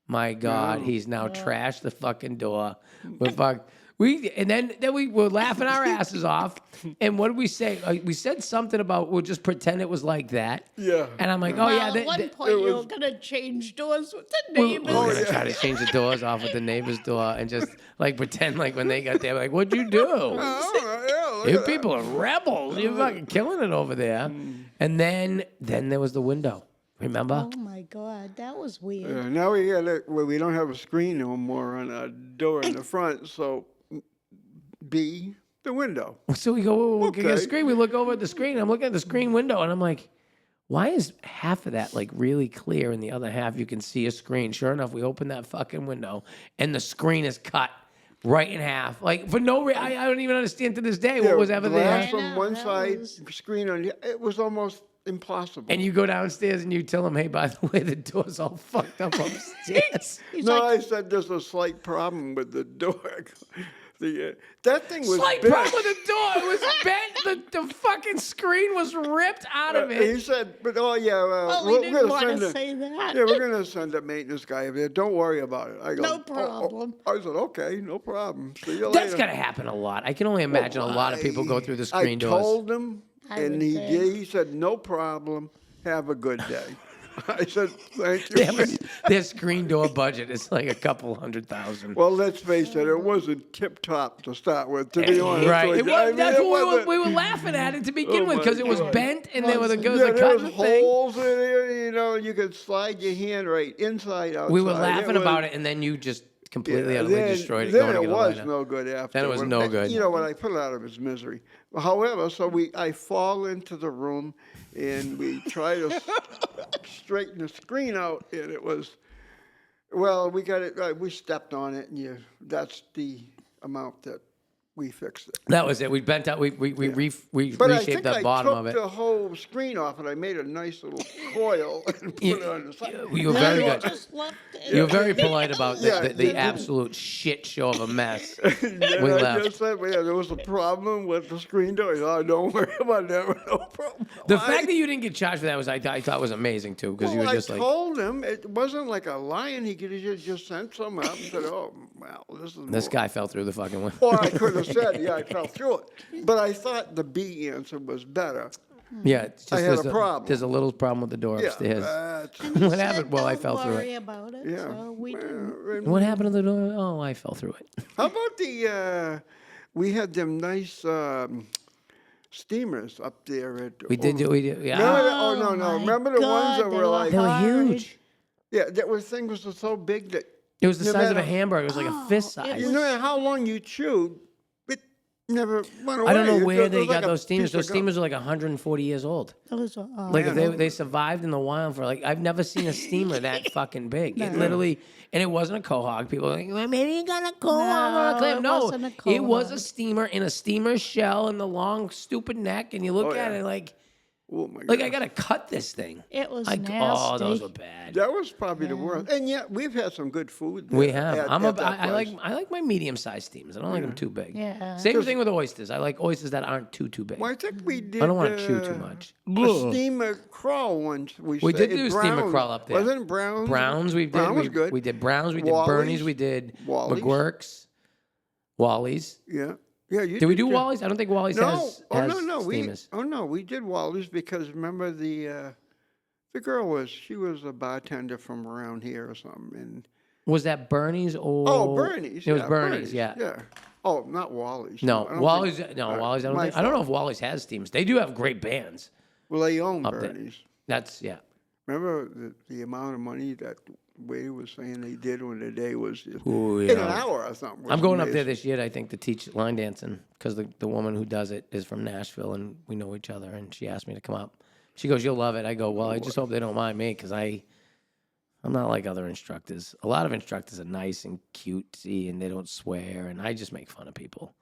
my God, he's now trashed the fucking door. We're fucked. And then we were laughing our asses off. And what did we say? We said something about we'll just pretend it was like that. Yeah. And I'm like, oh yeah, Well, at one point, you were going to change doors with the we neighbors. were gonna try to change the doors off with the neighbor's door and just like pretend like when they got there, like, what'd you do? oh, yeah, You look at people are rebels. You're fucking killing it over there. And then there was the window. Remember? Oh my God, that was weird. that. Now we got it. Well, we don't have a screen no more on our door in the front, so B, the window. So we go, we'll get a Okay. screen. We look over at the screen. I'm looking at the screen window and I'm like, why is half of that like really clear and the other half you can see a screen? Sure enough, we open that fucking window and the screen is cut right in half. Like for no reason. I don't even understand to this day what was ever glass there. from I know, one that side, was- screen on the. It was almost impossible. And you go downstairs and you tell them, hey, by the way, the door's all fucked up upstairs. He's no, like, I said there's a slight problem with the door. That thing was Slight bent. problem with the door. It was bent. The fucking screen was ripped out of He it. said, but oh yeah, well, we're we didn't gonna want send to a, say that. yeah, we're gonna send a maintenance guy over there. Don't worry about it. I go, No "Oh, oh." problem. I said, okay, no problem. See you That's later. gonna happen a lot. I can only imagine a lot of people go through the screen I doors. told him, I and would he think. did. He said, no problem. Have a good day. I said, thank you. Their screen door budget is like a couple $100,000. Well, let's face it, it wasn't tip top to start with, to be honest Right. with It you. was, I mean, that's it what wasn't- we were laughing at it to begin Oh with because my it was God. bent and there was a Yeah, cut there in was the thing. holes in it, you know, you could slide your hand right inside, outside. We were laughing about it and then you just completely utterly destroyed it. Then going to it get a was lighter. no good after. Then it was when- no good. You know, when I put it out of his misery. However, so I fall into the room and we try to straighten the screen out, and it was, well, we got it. We stepped on it, and that's the amount that we fixed it. That was it. We bent out. We But I reshaped think the I bottom took of it. the whole screen off and I made a nice little coil and put it on the side. You were very good. Just left it. You were very polite about Yeah, the yeah. absolute shit show of a mess. And We I left. just said, yeah, there was a problem with the screen door. Oh, don't worry about that. No problem. The fact that you didn't get charged for that was I thought was amazing too, because you were just I like, told him it wasn't like a lion. He could have just sent some up and said, oh, well, this is this more. guy fell through the fucking window. Or I could have said, yeah, I fell through it. But I thought the B answer was better. Yeah, it's just I had there's a problem. There's a little problem with the door Yeah, upstairs. And he What said, happened? Well, I "Don't fell through worry it. about it." yeah. So we didn't. And What happened to the door? Oh, I fell through it. How about we had them nice steamers up there at. We did. Remember Yeah. no. my Remember the ones God, that they were were like. They were hard. huge. Yeah, that was things were so big that It was the No size of a matter- hamburger. It was like a fist size. no matter how long you chewed, it never went away. I don't know It where was they like got a those steamers. piece of Those gum. steamers are like 140 years old. Those are Like if Yeah. they survived in the wild for like I've never seen a steamer that fucking big. It literally, and it wasn't a quahog. People are like, well, maybe you got a quahog or a No, clam. it No, wasn't a it was a quahog. steamer in a steamer shell and the long stupid neck, and you look Oh, at yeah. it like Oh my I God. gotta cut this thing. It was Oh, nasty. those were bad. That was probably the worst. And yet we've had some good food. There We have. At, I'm at that I like place. I like my medium sized steamers. I don't like them too big. Yeah. Same thing with oysters. I like oysters that aren't too big. Well, I think we did. I don't want to chew too much. A steamer crawl once. We We did stayed- do steamer Browns. crawl up there. Wasn't it Browns? Browns we did. Brown was we, good. we did Browns. We did Wally's. Bernie's. We did Wally's. McGuirk's. Wally's. Yeah. Yeah, you Did we do too. Wally's? I don't think Wally's No. has, Oh has no. steamers. We did Wally's because remember the girl she was a bartender from around here or something. And Was that Bernie's or? oh, Bernie's. It was yeah, Bernie's. Yeah. Yeah. Oh, not Wally's. No, I don't Wally's. think- No, all right, Wally's. I don't my think. I don't know fault. if Wally's has steamers. They do have great bands. Well, they own up there. Bernie's. That's yeah. Remember the amount of money that Wade was saying they did when the day was just Ooh, in an yeah. hour or something. I'm going up there amazing. this year, I think, to teach line dancing because the woman who does it is from Nashville and we know each other. And she asked me to come up. She goes, "You'll love it." I go, "Well, I just hope they don't mind me because I'm not like other instructors. A lot of instructors are nice and cutesy and they don't swear, and I just make fun of people.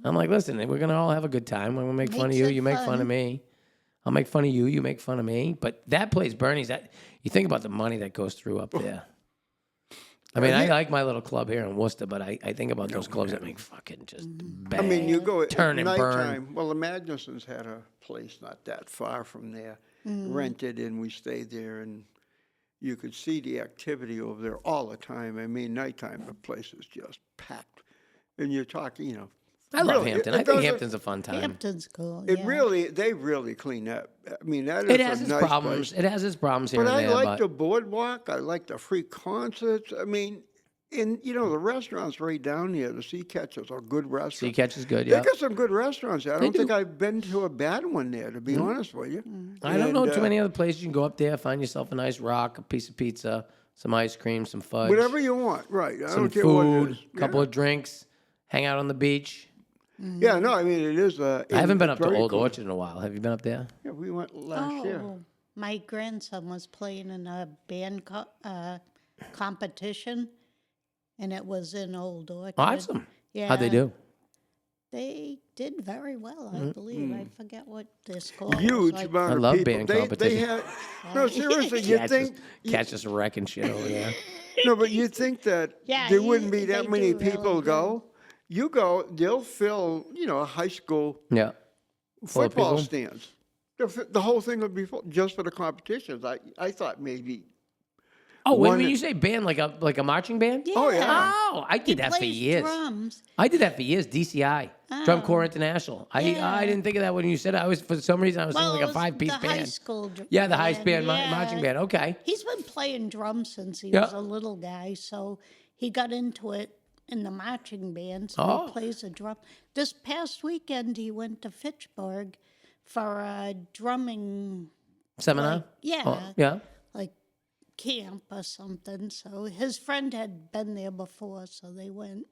I'm like, listen, we're gonna all have a good time. I'm gonna make fun of Makes you. it You make fun of fun. me. I'll make fun of you. You make fun of me. But that place, Bernie's, that you think about the money that goes through up there. I mean, I like my little club here in Worcester, but I think about those clubs that make fucking just bad. I mean, you go at Turn and burn. nighttime. Well, the Magnusons had a place not that far from there, rented, and we stayed there, and you could see the activity over there all the time. I mean, nighttime, the place is just packed. And you're talking, I love really, Hampton. it I think doesn't- Hampton's a fun time. Hampton's cool. It yeah. really, they really clean up. I mean, that is It a has its nice problems. place. It has its problems here But and I there. like but the boardwalk. I like the free concerts. I mean, and the restaurants right down here, the Sea Catchers are good restaurants. Sea Catch is good. They Yeah. got some good restaurants there. I They don't think do. I've been to a bad one there, to be honest with you. I don't know And, too many other places. You can go up there, find yourself a nice rock, a piece of pizza, some ice cream, some fudge, Whatever you want, right. I some don't care what it food, is. a couple of drinks, hang out on the beach. Yeah, no, I mean, it is. I haven't been up to very Old cool. Orchard in a while. Have you been up there? Yeah, we went last year. Oh, my grandson was playing in a band competition, and it was in Old Orchard. Awesome. Yeah. How'd they do? They did very well, I believe. I forget what their score was. Huge like- amount I of love people. band They competition. had, no, seriously, you think, Catch us wrecking shit over there. no, but you think that Yeah, there wouldn't be that they many do really people good. go? You go, they'll fill, a high school Yeah. Full of football people? stands. The whole thing would be full just for the competitions. I thought maybe. Oh, wait, One- when you say band, like a marching band? Oh, yeah. Oh, I He did that for plays years. drums. I did that for years. DCI, Drum Oh. Corps International. Yeah. I didn't think of that when you said it. For some reason I was Well, thinking it like a was 5-piece the high band. school Yeah, the high band, band, yeah. marching band. Okay. He's been playing drums since he Yeah. was a little guy, so he got into it in the marching band, so Oh. he plays a drum. This past weekend, he went to Fitchburg for a drumming, Seminar? yeah, Oh, yeah. like camp or something. So his friend had been there before, so they went.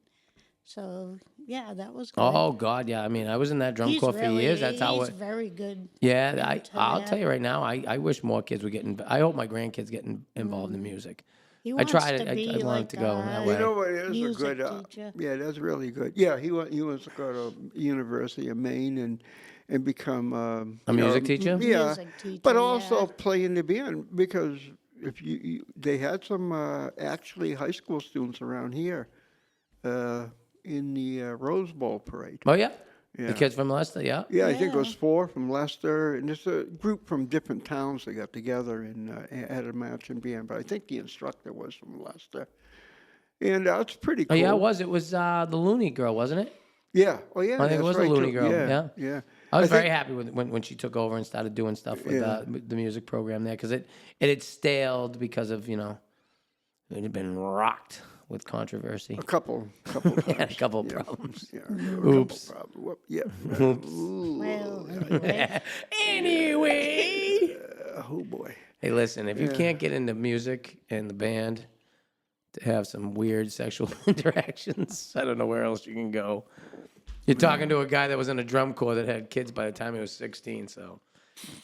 So yeah, that was good. Oh God, yeah. I mean, I was in that drum he's corps for really, years. That's how he's it. very good. Yeah, into I'll that. tell you right now. I wish more kids would get. I hope my grandkids get involved Mm. in music. He I wants tried to it. be I wanted like to go that You way. know what is a music good? teacher. Yeah, that's really good. Yeah, he wants to go to University of Maine and become A you know, music teacher? Yeah, Music teacher, but also yeah. play in the band because if they had some actually high school students around here in the Rose Bowl parade. Oh yeah, Yeah. the kids from Leicester. Yeah. Yeah, I think it was Yeah. 4 from Leicester, and it's a group from different towns that got together and had a marching band. But I think the instructor was from Leicester, and it's pretty Oh cool. yeah, it was. It was the Looney girl, wasn't it? Yeah. Oh, yeah. I think it that's was right, a Looney too. girl. Yeah. Yeah. Yeah. I was very think- happy with when she took over and started doing stuff with Yeah. the music program there because it had staled because of it had been rocked with controversy. A couple times. Had a couple of Yeah. problems. Yeah. there were a Oops. couple problems. Whoop, yeah. Well, anyway. Anyway. Oh boy. Hey, listen, if you can't get into music and the band to have some weird sexual interactions, I don't know where else you can go. You're talking to a guy that was in a drum corps that had kids by the time he was 16, so.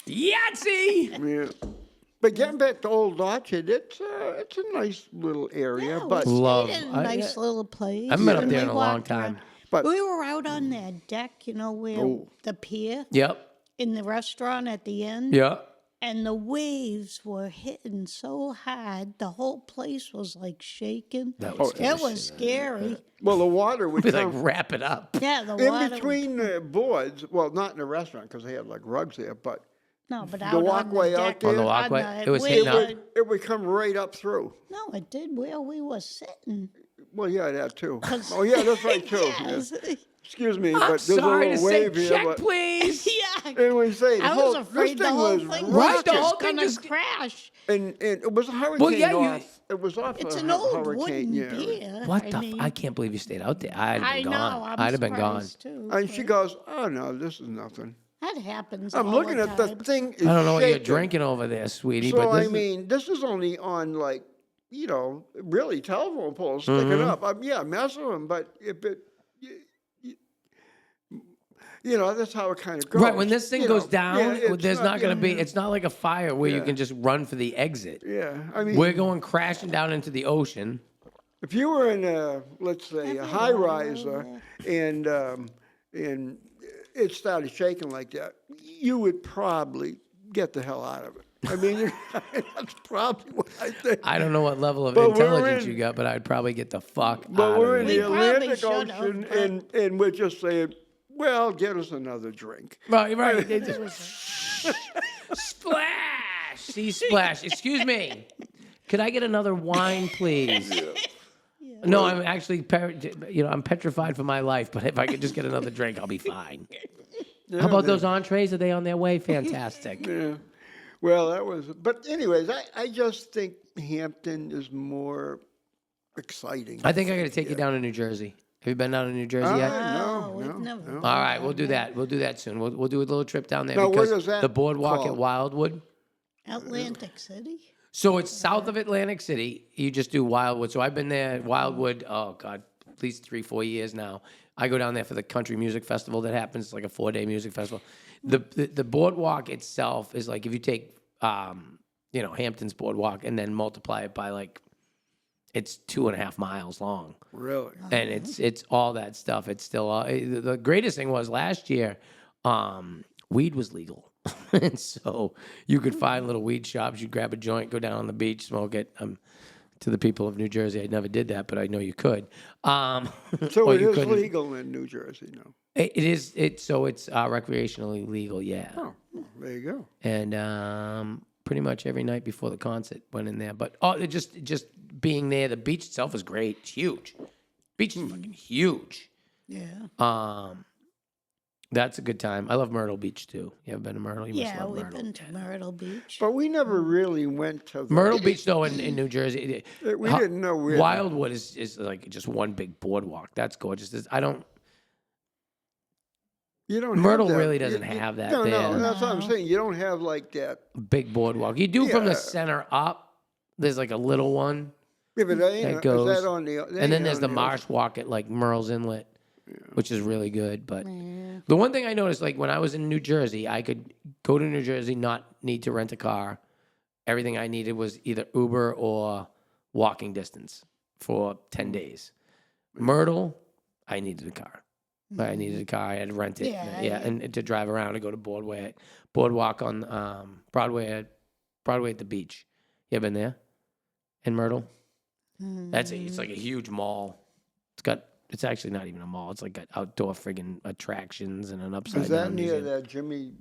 Yahtzee! Yeah. But getting back to Old Orchard, it's a nice little area, Yeah, but we Love- stayed in I- a nice little place. I haven't been up and there we in a long walked around. time. But- We were out on that deck, where Oh. the pier Yep, in the restaurant at the end. yep. And the waves were hitting so hard, the whole place was like shaking. That was It was scary. well, the water would Be like, come wrap it up. Yeah, the in water. between the boards. Well, not in the restaurant because they had like rugs there, but No, but out walkway on the out deck. there? On the walkway? It was where hitting you- up? it would come right up through. No, it did where we were sitting. Well, yeah, that too. Oh, yeah, that's right too. Yeah. Yes. Excuse me, I'm but there's a sorry to little say, wave here. check, But, please. Yeah. and we say, I was afraid the whole thing Right, was the whole just thing gonna just- crash. and it was a hurricane yeah, off. It was off It's a an old hurricane. wooden Yeah. pier. What I the? mean, I can't believe you stayed out there. I'd have I been know. gone. I'm I'd have been gone. surprised, Too, And she but goes, "Oh no, this is nothing." that happens. I'm all looking the at the time. thing. Is I don't know what you're shaking. drinking over there, sweetie. So but this I mean, this is only on like really telephone poles sticking Mm-hmm. up. Yeah, mess with them, but if it, that's how it kind of goes. right when this thing goes down, it's there's not going to be. yeah. It's not like a fire where you Yeah. can just run for the exit. Yeah, I mean, We're going crashing down into the ocean. if you were in a, let's say, a high riser, and it started shaking like that, you would probably get the hell out of it. I mean, that's probably what I think. I don't know what level of But we're intelligence in- you got, but I'd probably get the fuck But out we're of in it. the We probably Atlantic should've, Ocean, but- and we're just saying, well, get us another drink. Right, right. They just splash. See, splash. Excuse me. Could I get another wine, please? No, I'm actually, I'm petrified for my life. But if I could just get another drink, I'll be fine. How about those entrees? Are they on their way? Fantastic. Yeah. Well, that was. But anyways, I just think Hampton is more exciting. I think I got to take you down to New Jersey. Have you been down to New Jersey yet? No, we've no, never no. All right, we'll do that. We'll do that soon. We'll do a little trip down there Now, where because does that the boardwalk at called? Wildwood. Atlantic City. So it's south of Atlantic City. You just do Wildwood. So I've been there, Wildwood, oh God, at least 3-4 years now. I go down there for the country music festival that happens. It's like a 4-day music festival. The boardwalk itself is like if you take, Hampton's boardwalk and then multiply it by it's 2.5 miles long. Really? And it's all that stuff. It's still the greatest thing was last year, weed was legal, and so you could find little weed shops. You'd grab a joint, go down on the beach, smoke it. To the people of New Jersey, I never did that, but I know you could. So or it you is couldn't. legal in New Jersey now. It is. So it's recreationally legal, yeah. Oh, there you go. And pretty much every night before the concert went in there. But it just being there, the beach itself is great. It's huge. Beach is fucking huge. Yeah. That's a good time. I love Myrtle Beach too. You ever been to Myrtle? You must Yeah, love we've Myrtle. been to Myrtle Beach. But we never really went to the, Myrtle Beach though in New Jersey. We didn't know where. Wildwood is like just one big boardwalk. That's gorgeous. You don't. Myrtle have that. really doesn't have that No, there. no, that's what I'm No. saying. You don't have like that. Big boardwalk. You do from the Yeah. center up. There's like a little one, Yeah, but that ain't, That is goes. that on the? that and ain't then there's on the Marsh Walk at like Merle's Inlet, which is really good. But the one thing I noticed, like when I was in New Jersey, I could go to New Jersey, not need to rent a car. Everything I needed was either Uber or walking distance for 10 days. Myrtle, I needed a car. I needed a car. I had to rent it. Yeah, and to drive around and go to Boardwalk on Broadway at the beach. You ever been there? In Myrtle? It's like a huge mall. It's actually not even a mall. It's like got outdoor friggin' attractions and an upside Is down that near museum. that Jimmy?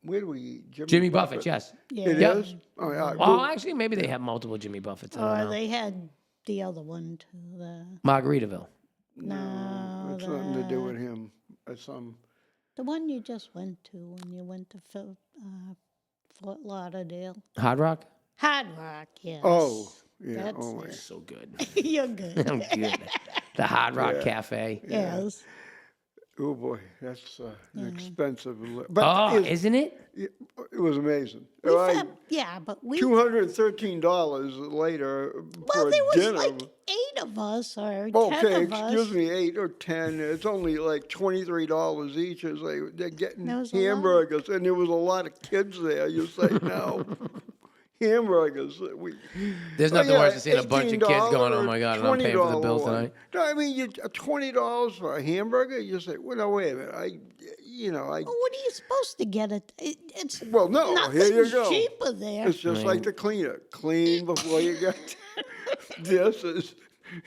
Where do we eat? Jimmy Buffett, yes. Yeah. It Yep. is? Oh, yeah. Well, actually, maybe they have multiple Jimmy Buffetts. I don't Or know. they had the other one too. The Margaritaville. no, It's nothing to do with him. It's the one you just went to when you went to Fort Lauderdale. Hard Rock? Hard Rock, yes. Oh, yeah. That's Oh, my. it. So good. You're good. I'm good. The Hard Rock Cafe. Yes. Oh boy, that's Mm-hmm. an expensive. But Oh, isn't it? it was amazing. We found- yeah, but we. $213 later Well, for there a was dinner. like 8 of us or 10 Okay, of us. excuse me, 8 or 10. It's only like $23 each. It's like they're getting There was a lot. hamburgers, and there was a lot of kids there. You say no. Hamburgers. There's nothing yeah, worse than seeing a bunch of kids going, oh my God, and I'm paying for the bill $20 one. tonight. No, I mean, $20 for a hamburger, you say, well, no, wait a minute. Well, what are you supposed to get? It's Well, no, nothing's here you go. cheaper there. It's just like the cleaner. Clean before you get this is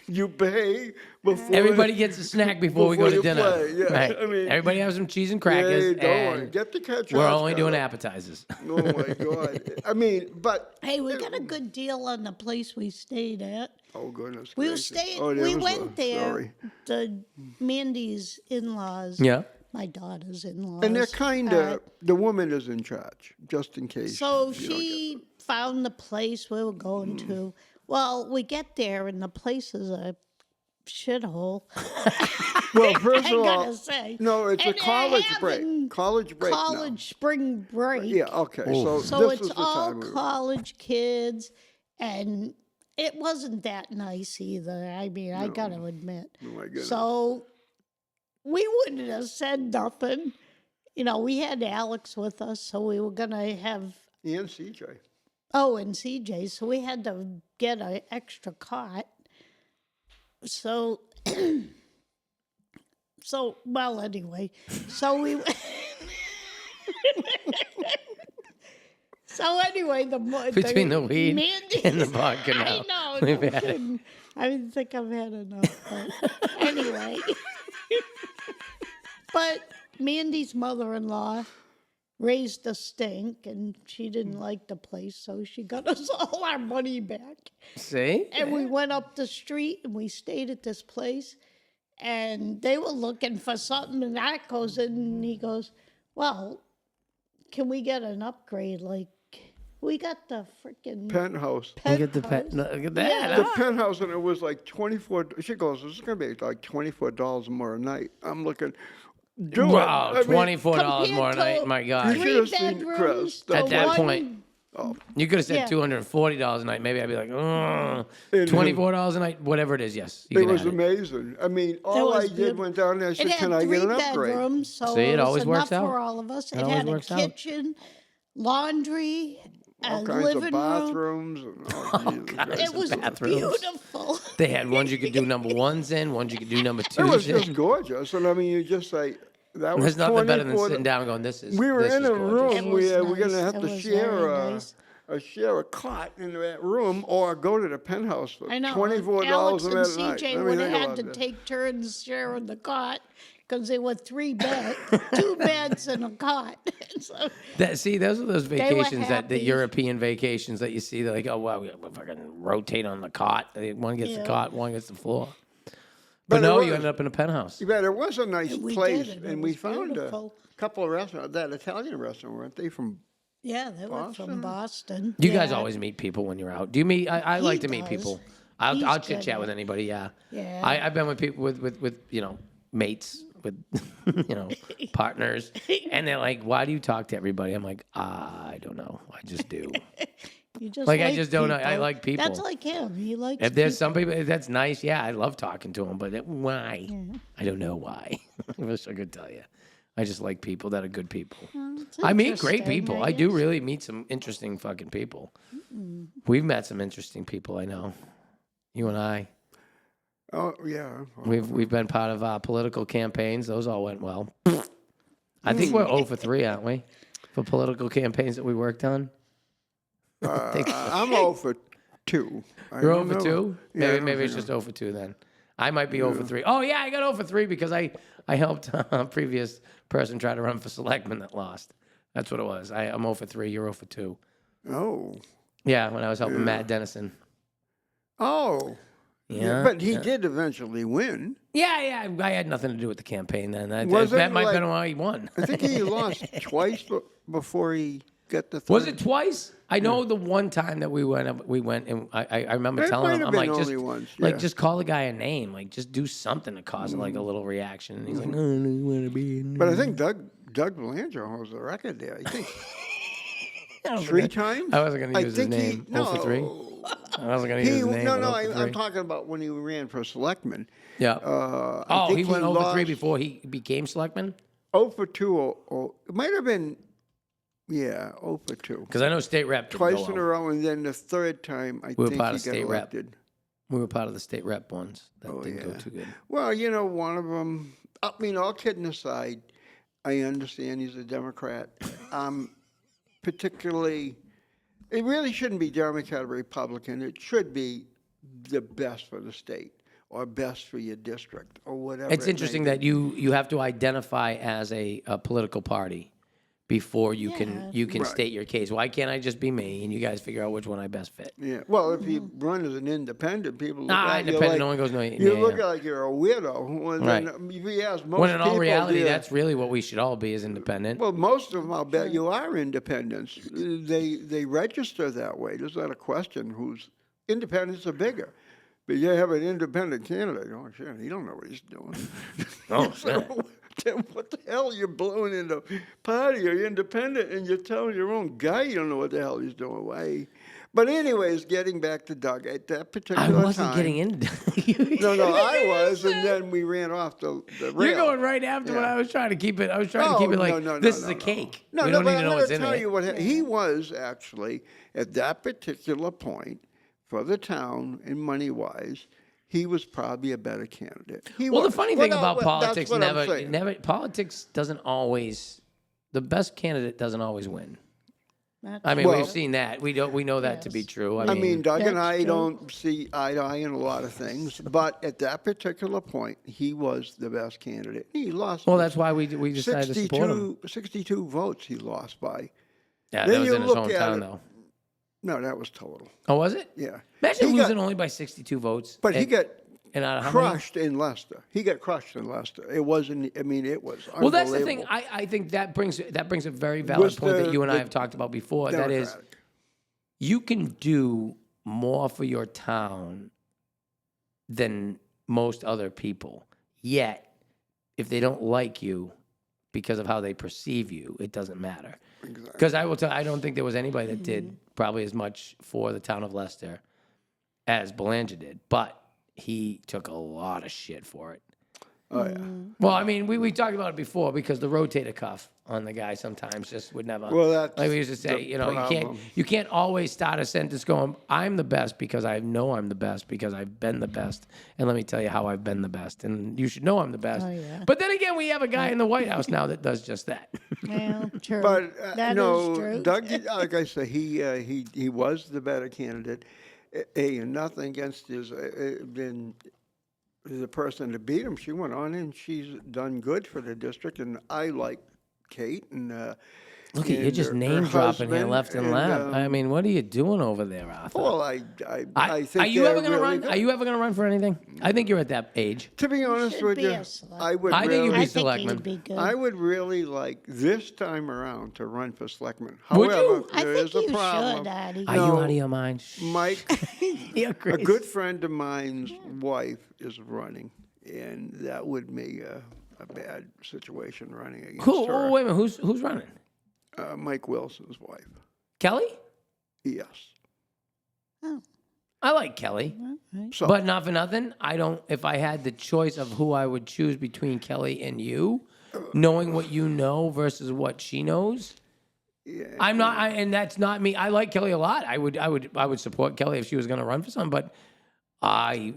you pay before Everybody gets a snack before we go to you dinner. play, yeah, Right. I mean, Everybody has some cheese and Yeah, crackers. don't and get the ketchup. we're only doing appetizers. Oh my God! I mean, but Hey, we got a good deal on the place we stayed at. oh goodness We were gracious. staying. Oh, there we was went there. Sorry. The Mandy's in-laws. Yeah. My daughter's in-laws. And they're kind of the woman is in charge, just in case. So you don't she found the place we were going to. Well, we get there and the place is a shithole. Well, first I of all, gotta say. no, it's And a they're college break. having College break. now. College spring break. Yeah. Okay. So So this it's is the all time. we were- college kids, and it wasn't that nice either. I mean, I gotta admit. Oh my goodness. So we wouldn't have said nothing. We had Alex with us, so we were gonna have And CJ. and CJ, so we had to get an extra cot. So, well, anyway, so we. So anyway, Between the weed Mandy, and the vodka now. I know. We've No had it. kidding. I think I've had enough. But anyway, but Mandy's mother-in-law raised a stink, and she didn't like the place, so she got us all our money back. See? And we went up the street and we stayed at this place, and they were looking for something, and Art goes in and he goes, well, can we get an upgrade? Like, we got the freaking Penthouse. You get the pet. Look at that. The huh? penthouse, and it was like 24. She goes, "This is gonna be like $24 more a night." I'm looking. Do Wow, it. I mean, $24 more a night. My You God. should have seen Chris. bedrooms, At the that one- point, you could have said Yeah. $240 a night. Maybe I'd be like, And- $24 a night, whatever it is. Yes, you It can was add it. amazing. I mean, all I was did beautiful. went down there. I said, It had "Can I three get an upgrade?" bedrooms, so See, it it was always enough works out. for all of us. It always had a works out. kitchen, laundry, All a kinds living of room. bathrooms. And, oh, Jesus Christ. It was bathrooms. beautiful. They had ones you could do number ones in, ones you could do number It twos was in. just gorgeous, and I mean, you just say that was There's nothing better than 24 sitting down and going, this is We were this in is a gorgeous. room It was where we're going to nice. have It to was share very nice. share a cot in that room, or go to the penthouse for I know. $24 Alex a and night. Let CJ me would think have had about to that. take turns sharing the cot because there were 3 beds, 2 beds and a cot. So, See, those are those were vacations that the happy. European vacations that you see. They're like, oh, wow, we fucking rotate on the cot. One gets the Yeah. cot, one gets the floor. But But it no, was- you ended up in a penthouse. But it was a nice We place, did, and it and we was found beautiful. a couple of restaurants. That Italian restaurant, weren't they from? yeah, they were from Boston. You guys Yeah. always meet people when you're out. Do you meet? I like to meet does. people. He's I'll good chit chat at with it. anybody. Yeah. Yeah. I've been with people with mates with partners, and they're like, "Why do you talk to everybody?" I'm like, I don't know. I just do. You just Like, I just don't know. I people. like people. That's like him. He likes If there's people. some people that's nice, yeah, I love talking to them. But why? I don't know why. I wish I could tell you. I just like people that are good people. It's I meet great interesting, people. I do guess. really meet some interesting fucking people. We've met some interesting people, I know. You and I. Oh, yeah. We've been part of political campaigns. Those all went well. I think we're 0 for 3, aren't we? For political campaigns that we worked on. I'm 0 for 2. You're 0 for 2? Yeah, I don't Maybe it's think just 0 for 2 then. I might be 0 for 3. Oh, yeah, I got 0 for 3 because I helped a previous person try to run for selectman that lost. That's what it was. I'm 0 for 3. You're 0 for 2. Oh. Yeah, when I was helping Matt Dennison. Oh. Yeah. But he did eventually win. Yeah. I had nothing to do with the campaign then. That Wasn't might have like- been why he won. I think he lost twice before he got the third. Was it twice? I know the one time that we went, and I remember It telling might him, have I'm been like, only just once, like yeah. just call the guy a name, like just do something to cause like a little reaction. And he's like, no, you want to be. But I think Doug Belanger holds the record there. I think I 3 times. I wasn't going to use his name. 0 for 3. I wasn't going to use his name. No, but 0 for 3. I'm talking about when he ran for selectman. Yeah. I think he went 0 for 3 lost before he became selectman? 0 for 2. It might have been, 0 for 2. Because I know state rep didn't Twice go in a well. row, and then the third time, I were think part he of got state rep. elected. We were part of the state rep ones. That didn't go yeah. too good. Well, one of them, I mean, all kidding aside, I understand he's a Democrat. Particularly, it really shouldn't be Democrat or Republican. It should be the best for the state or best for your district or whatever. It's interesting that you have to identify as a political party before you can Right. state your case. Why can't I just be me and you guys figure out which one I best fit? Yeah. Well, if you run as an independent, people look at you independent. like, No one goes no. you look like you're a weirdo. And Right. then if you ask most When in all people, reality, yeah, that's really what we should all be, is independent. well, most of them, I'll bet you, are independents. They register that way. There's not a question who's independents are bigger. But you have an independent candidate. Oh, shit, he don't know what he's doing. Oh, So, then what the hell? You're blowing into party. You're independent, and you're telling your own guy you don't know what the hell he's doing. Why? But anyways, getting back to Doug, at that particular I time. wasn't getting into No, I was, and then we ran off the rail. You're going right after what Yeah. I was trying to keep it. I was trying to keep it like, this is a cake. No, we no, don't but even I'm know going what's to in tell it. you what he was actually at that particular point for the town and money-wise. He was probably a better candidate. Well, the funny thing about politics, that's what I'm saying. politics doesn't always, the best candidate doesn't always win. That's I mean, Well- we've seen that. We know that to be Yes. true. I mean, Doug and That's I true. don't see eye to eye in a lot of things, but at that particular point, he was the best candidate. He lost. well, that's why we decided to support him. 62 votes he lost by. Yeah, then that was you in his look at hometown, it- though. No, that was total. Oh, was it? Yeah. Imagine He got- losing only by 62 votes. But he and- got and out of how many? crushed in Leicester. He got crushed in Leicester. It wasn't. I mean, it was. Well, that's the thing. unbelievable. I think that brings a very valid Was point that the- you and I the have talked about before. That is, Democratic. you can do more for your town than most other people. Yet, if they don't like you because of how they perceive you, it doesn't matter. Because I will tell, I don't think there was anybody that did probably as much for the town of Leicester as Belanger did, but he took a lot of shit for it. Oh yeah. Well, I mean, we talked about it before because the rotator cuff on the guy sometimes just would never. Well, that's like we used to say, the you problem. you can't always start a sentence going, "I'm the best because I know I'm the best because I've been the best, and let me tell you how I've been the best, and you should know I'm the best." Oh, yeah. But then again, we have a guy in the White House now that does just that. Well, true. But That is no, true. Doug. Like I say, he was the better candidate. And nothing against his. Been the person to beat him. She went on and she's done good for the district. And I like Kate and. Look at you, and just her name dropping here husband, left and left. I um, mean, what are you doing over there, Arthur? Well, I think are you they're ever going to really run? good. Are you ever going to run for anything? I think you're at that age. To be honest should with be you, a select- I would. I think really, you'd be I think selectman. he'd be good. I would really like this time around to run for selectman. Would However, you? I there think is a you problem. should, Artie. Are you No. out of your mind? Mike, You're a crazy. good friend of mine's wife is running, and that would be a bad situation running against Who? her. Oh, wait a minute. Who's running? Mike Wilson's wife. Kelly? Yes. I like Kelly, So, but not for nothing. I don't. If I had the choice of who I would choose between Kelly and you, knowing what you know versus what she knows, I'm not. And that's not me. I like Kelly a lot. I would support Kelly if she was going to run for something. But I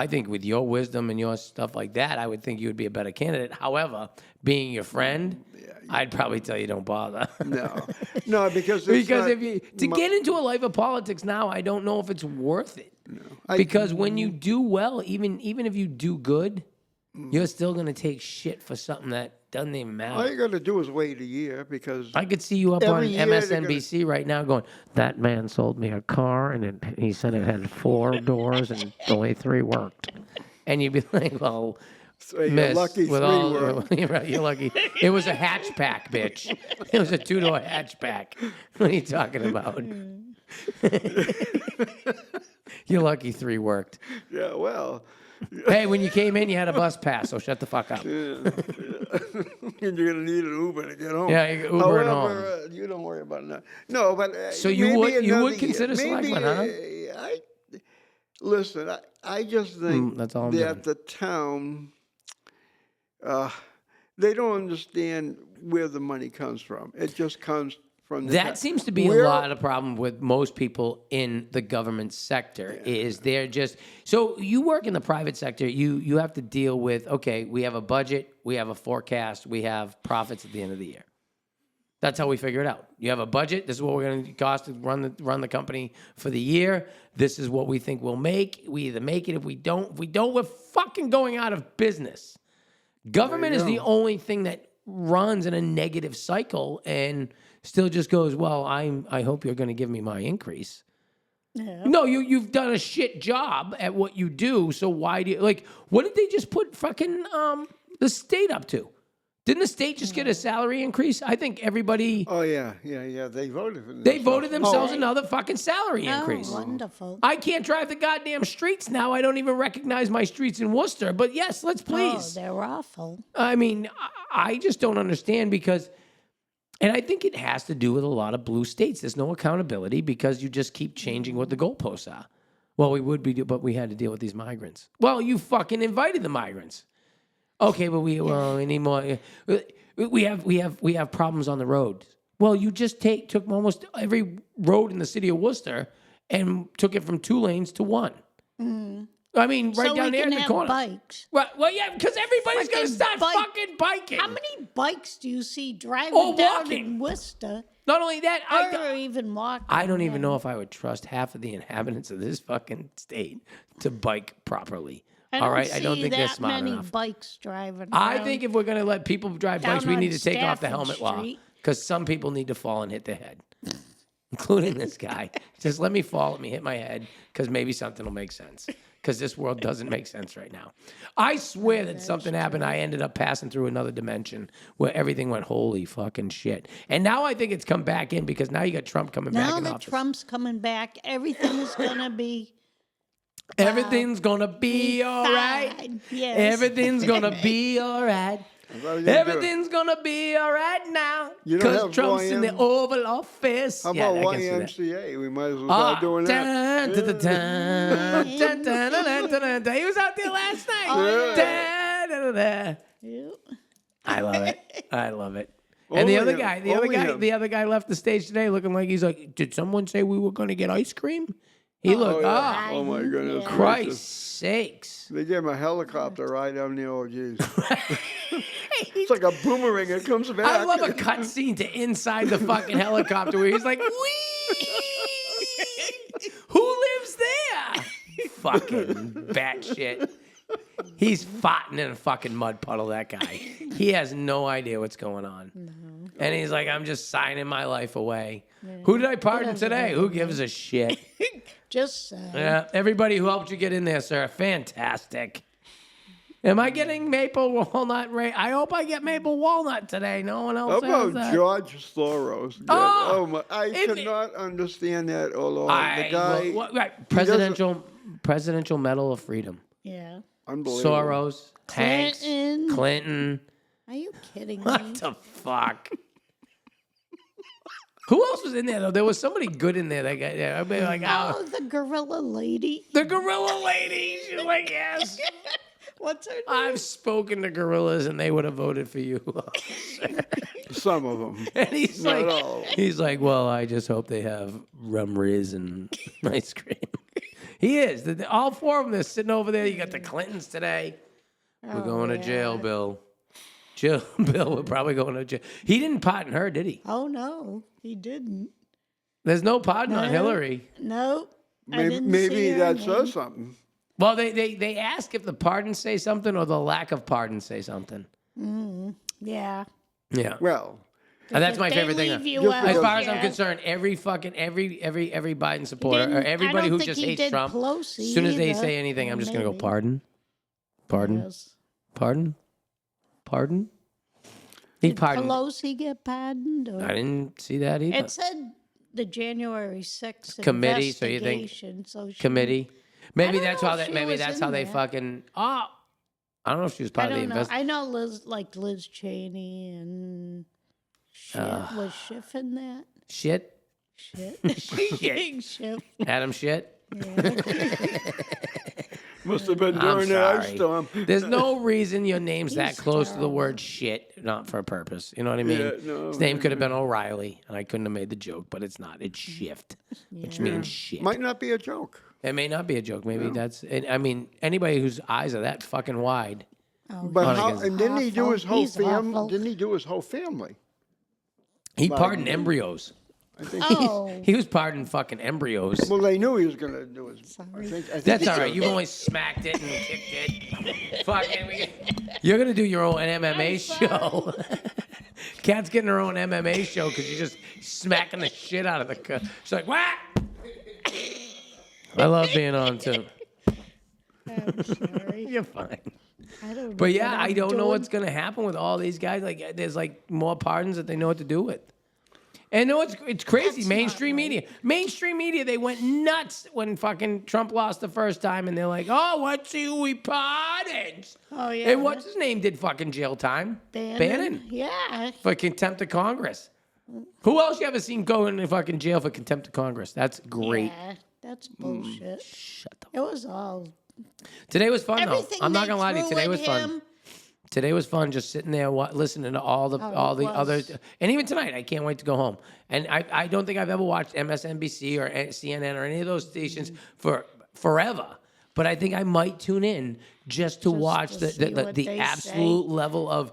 think with your wisdom and your stuff like that, I would think you would be a better candidate. However, being your friend, I'd probably tell you don't bother. No, because If you get into a life of politics now, I don't know if it's worth it. Because when you do well, even if you do good, you're still gonna take shit for something that doesn't even matter. all you got to do is wait a year because I could see you up on every year they're MSNBC right now going, that man sold me a car and he said it had 4 doors and only 3 worked. And you'd be like, well, so you're miss, lucky with 3 all, were. you're right, you're lucky. It was a hatchback, bitch. It was a 2-door hatchback. What are you talking about? You're lucky 3 worked. Yeah, well, Hey, when you came in, you had a bus pass, so shut the fuck up. and you're gonna need an Uber to get home. Yeah, you can Uber and However, you don't worry about that. No, but So you maybe would another consider year. Maybe, selectman, huh? Listen, I just think that's all I'm that the town, they don't understand where the money comes from. It just comes from the That seems to be a lot of problem with most people in the government sector is they're just so you work in the private sector, you have to deal with, okay, we have a budget, we have a forecast, we have profits at the end of the year. That's how we figure it out. You have a budget, this is what we're going to cost to run the company for the year. This is what we think we'll make. We either make it, if we don't, we're fucking going out of business. Government is the only thing that runs in a negative cycle and still just goes, well, I hope you're going to give me my increase. Yeah. No, you've done a shit job at what you do, so why do you, like, what did they just put fucking the state up to? Didn't the state just get a salary increase? I think everybody, Oh yeah. They voted for. they voted themselves another fucking salary Oh, increase. wonderful. I can't drive the goddamn streets now. I don't even recognize my streets in Worcester. But yes, let's please. Oh, they're awful. I mean, I just don't understand because, and I think it has to do with a lot of blue states. There's no accountability because you just keep changing what the goalposts are. Well, we would be, but we had to deal with these migrants. Well, you fucking invited the migrants. Okay, but we need more. We have problems on the road. Well, you just took almost every road in the city of Worcester and took it from 2 lanes to 1. I mean, right so down we there can in the have corner. bikes. Well, yeah, because everybody's going to start fucking biking. How many bikes do you see driving Or down walking. in Worcester? Not only that, Or even walking? I don't even know if I would trust half of the inhabitants of this fucking state to bike properly. All right, I don't think they're smart many enough. bikes driving. I around. think if we're going to let people drive bikes, Down we need on to take off the Stafford helmet law Street. because some people need to fall and hit their head, including this guy. Just let me fall, let me hit my head because maybe something will make sense. Because this world doesn't make sense right now. I swear that something happened. I ended up passing through another dimension where everything went, holy fucking shit. And now I think it's come back in because now you got Trump coming back now in that office. Trump's coming back, everything's gonna be Everything's gonna be all right. fine. Yes. Everything's gonna be all right. What are you gonna do? Everything's gonna be all right now. You don't Because have Trump's in the YM? Oval Office. How Yeah, about I can see that. YMCA? We might as well start doing that. He was out there last night. Ew. I love it. I love it. And the Only other guy left the stage today looking like he's like, did someone say we were going to get ice cream? He looked, Oh my goodness. Christ's gracious. sakes. They gave him a helicopter ride down there. Oh, geez. It's like a boomerang. It comes back. I love a cut scene to inside the fucking helicopter where he's like, wee! Who lives there? Fucking batshit. He's farting in a fucking mud puddle, that guy. He has no idea what's going on. No. And he's like, I'm just signing my life away. Yeah. Who did I pardon today? Who gives a shit? Just Yeah, everybody who helped you get in there, sir. Fantastic. Am I getting maple walnut? I hope I get maple walnut today. No one else How has about that. George Soros? Oh, my! I cannot understand that. Although the guy, right, presidential Medal of Freedom. yeah. unbelievable. Soros, Hanks, Clinton. Clinton. Are you kidding me? What the fuck? Who else was in there though? There was somebody good in there. That guy. Yeah, I'd be like, Oh, the gorilla lady. the gorilla lady. She's like, yes. What's her name? I've spoken to gorillas and they would have voted for you. Some of them. And he's Not like, all. he's like, well, I just hope they have rum riz and ice cream. He is. All four of them, they're sitting over there. You got the Clintons today. We're going to jail, Bill. Bill, we're probably going to jail. He didn't pardon her, did he? Oh, no, he didn't. There's no pardon on Hillary. Nope. I didn't Maybe see her that name. says something. Well, they ask if the pardon say something or the lack of pardon say something. Yeah. Yeah. Well, And that's If my they favorite thing. leave you Just out, As far as I'm yeah. concerned, every Biden supporter or didn't- everybody I don't who think just he hates did Trump, Pelosi as soon as they either. say anything, I'm just going to go, Maybe. pardon? Yes. Pardon? He Did pardoned. Pelosi get pardoned? Or? I didn't see that either. It said the January 6th Committee, so you think- investigation. So she, Committee. Maybe don't that's know how if that. she Maybe was that's in how they there. fucking. Oh, I don't know if she was I part of the don't know. investigation. I know Liz Cheney and shit. Was Schiff in that? Shit. Shit. Shit. Schiff. Adam shit. must have been I'm during the ice sorry. storm. There's no reason your name's that He's close to the terrible. word shit, not for a purpose. You know what I mean? Yeah, no, His name could have been O'Reilly, and I couldn't have made the joke, but it's not. It's shift, which means shit. Might not be a joke. It may not be a joke. Maybe that's. I mean, anybody whose eyes are that fucking wide. But Oh, how? he's And didn't he do awful. his whole He's family? awful. Didn't he do his whole family? He pardoned embryos. I think. Oh, He was pardoning fucking embryos. Well, they knew he was going to do his. I think That's he all right. did. You've only smacked it and kicked it. Fucking, you're gonna do your own MMA show. Kat's getting her own MMA show because you're just smacking the shit out of the cut. She's like, what? I love being on too. I'm sorry. You're fine. I don't know. But yeah, what I I'm don't know doing. what's gonna happen with all these guys. Like, there's like more pardons that they know what to do with. And no, it's crazy. That's Mainstream media, they went nuts when fucking Trump lost the first time, and they're like, "Oh, let's see who he pardons." Oh yeah. And what's his name did fucking jail time? Bannon Yeah. for contempt of Congress. Who else you ever seen go into fucking jail for contempt of Congress? That's great. Yeah, that's bullshit. Shut the. It was all Today was fun though. everything. I'm not they gonna lie to you. threw Today at was fun. him. Today was fun, just sitting there listening to all the it other, was. and even tonight, I can't wait to go home. And I don't think I've ever watched MSNBC or CNN or any of those stations for forever. But I think I might tune in just to watch to see what the they absolute level of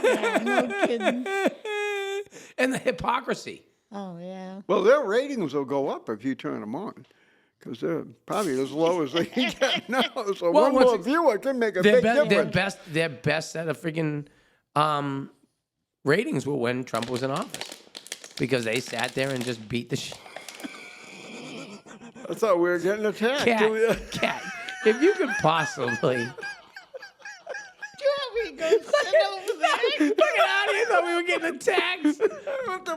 Yeah, no kidding. and the hypocrisy. Oh yeah. Well, their ratings will go up if you turn them on. Because they're probably as low as they can get now. So Well, one once more it- viewer can make a Their, big their difference. best set of freaking ratings were when Trump was in office because they sat there and just beat the shit. I thought we were getting attacked. Cat, if you could possibly. Do you want me to go sit over there? Look at Artie, he thought we were getting attacked.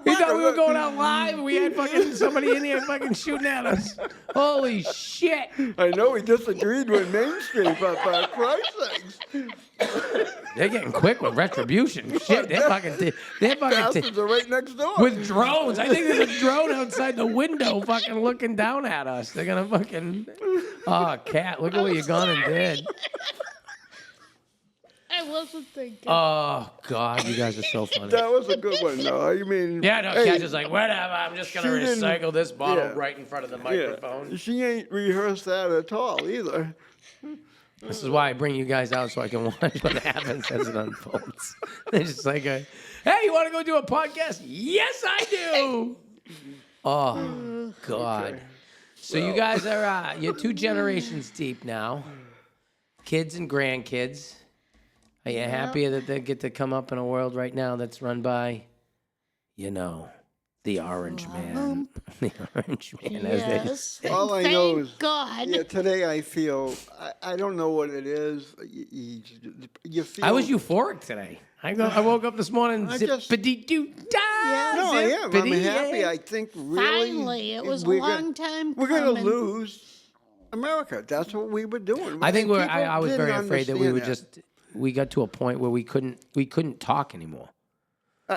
He thought we were going out live and we had fucking somebody in here fucking shooting at us. Holy shit. I know he disagreed with Main Street, but for Christ's sakes, They're getting quick with retribution. Shit, they're fucking bastards are right next door. with drones. I think there's a drone outside the window fucking looking down at us. They're gonna fucking, oh, Cat, look at what you gone and did. I wasn't thinking. Oh, God, you guys are so funny. That was a good one, though. I mean, Yeah, no, hey, Cat's just like, whatever, I'm just gonna she didn't- recycle this bottle yeah. right in front of the yeah, microphone. she ain't rehearsed that at all either. This is why I bring you guys out so I can watch what happens as it unfolds. They're just like, hey, you want to go do a podcast? Yes, I do. Oh, God. So you guys are, you're 2 generations deep now. Kids and grandkids. Are you happier that they get to come up in a world right now that's run by, you know, the orange man? The orange man, as they Yes. All I Thank know is, God. yeah, today I feel, I don't know what it is. You feel. I was euphoric today. I woke up this morning, I just- zippity-doo-dah. No, I am. I'm zippity, happy. yeah. I think really. Finally, it was a we're long gonna- time We're going to coming. lose America. That's what we were doing. I think And people I was didn't very afraid that we understand would we got to a point where we couldn't talk anymore.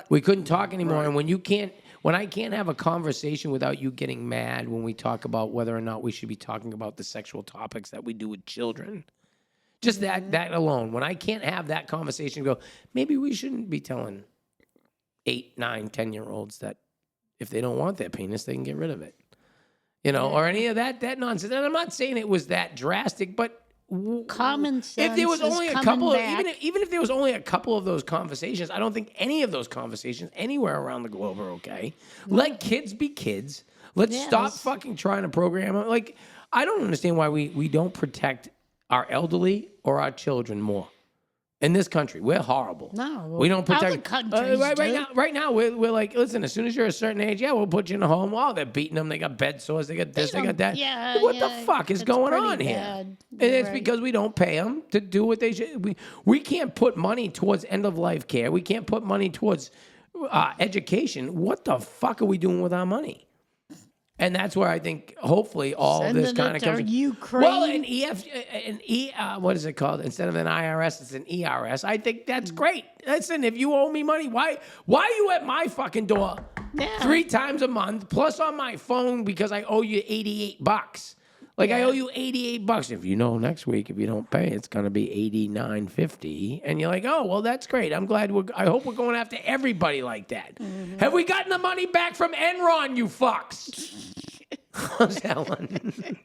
We couldn't talk anymore, and when I can't have a conversation without you getting mad when we talk about whether or not we should be talking about the sexual topics that we do with children, just that alone. When I can't have that conversation, go, maybe we shouldn't be telling 8, 9, 10-year-olds that if they don't want their penis, they can get rid of it. or any of that nonsense. And I'm not saying it was that drastic, but Common sense if there was only is a couple coming of, back. even if there was only a couple of those conversations, I don't think any of those conversations anywhere around the globe are okay. Let kids be kids. Let's stop Yes. fucking trying to program them. Like, I don't understand why we don't protect our elderly or our children more. In this country, we're horrible. No, we don't protect. other countries right now, we're like, listen. As soon as you're a certain age, we'll put you in a home. Oh, they're beating them. They got bed sores. They got this. They got that. Yeah, what yeah, the fuck is it's going pretty on here? bad. And You're it's right. because we don't pay them to do what they should. We can't put money towards end of life care. We can't put money towards education. What the fuck are we doing with our money? And that's where I think hopefully all Sending this kind it of to comes. Ukraine. Well, what is it called? Instead of an IRS, it's an ERS. I think that's great. Listen, if you owe me money, why are you at my fucking door Yeah. 3 times a month, plus on my phone because I owe you $88? Like I owe you $88. If you know next week, if you don't pay, it's gonna be $89.50. And you're like, oh well, that's great. I'm glad. I hope we're going after everybody like that. Mm-hmm. Have we gotten the money back from Enron? You fucks. How's that one?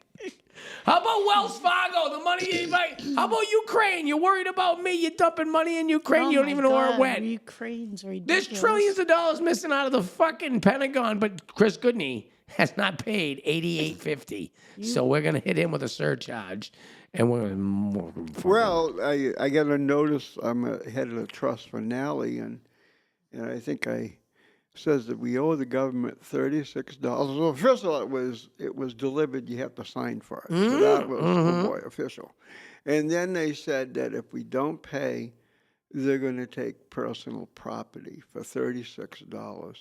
How about Wells Fargo? The money you invite. How about Ukraine? You're worried about me? You're dumping money in Ukraine. Oh you don't my even know where it God, went. Ukraine's There's ridiculous. trillions of dollars missing out of the fucking Pentagon, but Chris Goodney has not paid $88.50. So we're gonna hit him with a surcharge, and we're more. Well, I got a notice. I'm head of the trust for Nally, and I think says that we owe the government $36. Well, first of all, it was delivered. You have to sign for it. So that was oh boy, official. And then they said that if we don't pay, they're going to take personal property for $36.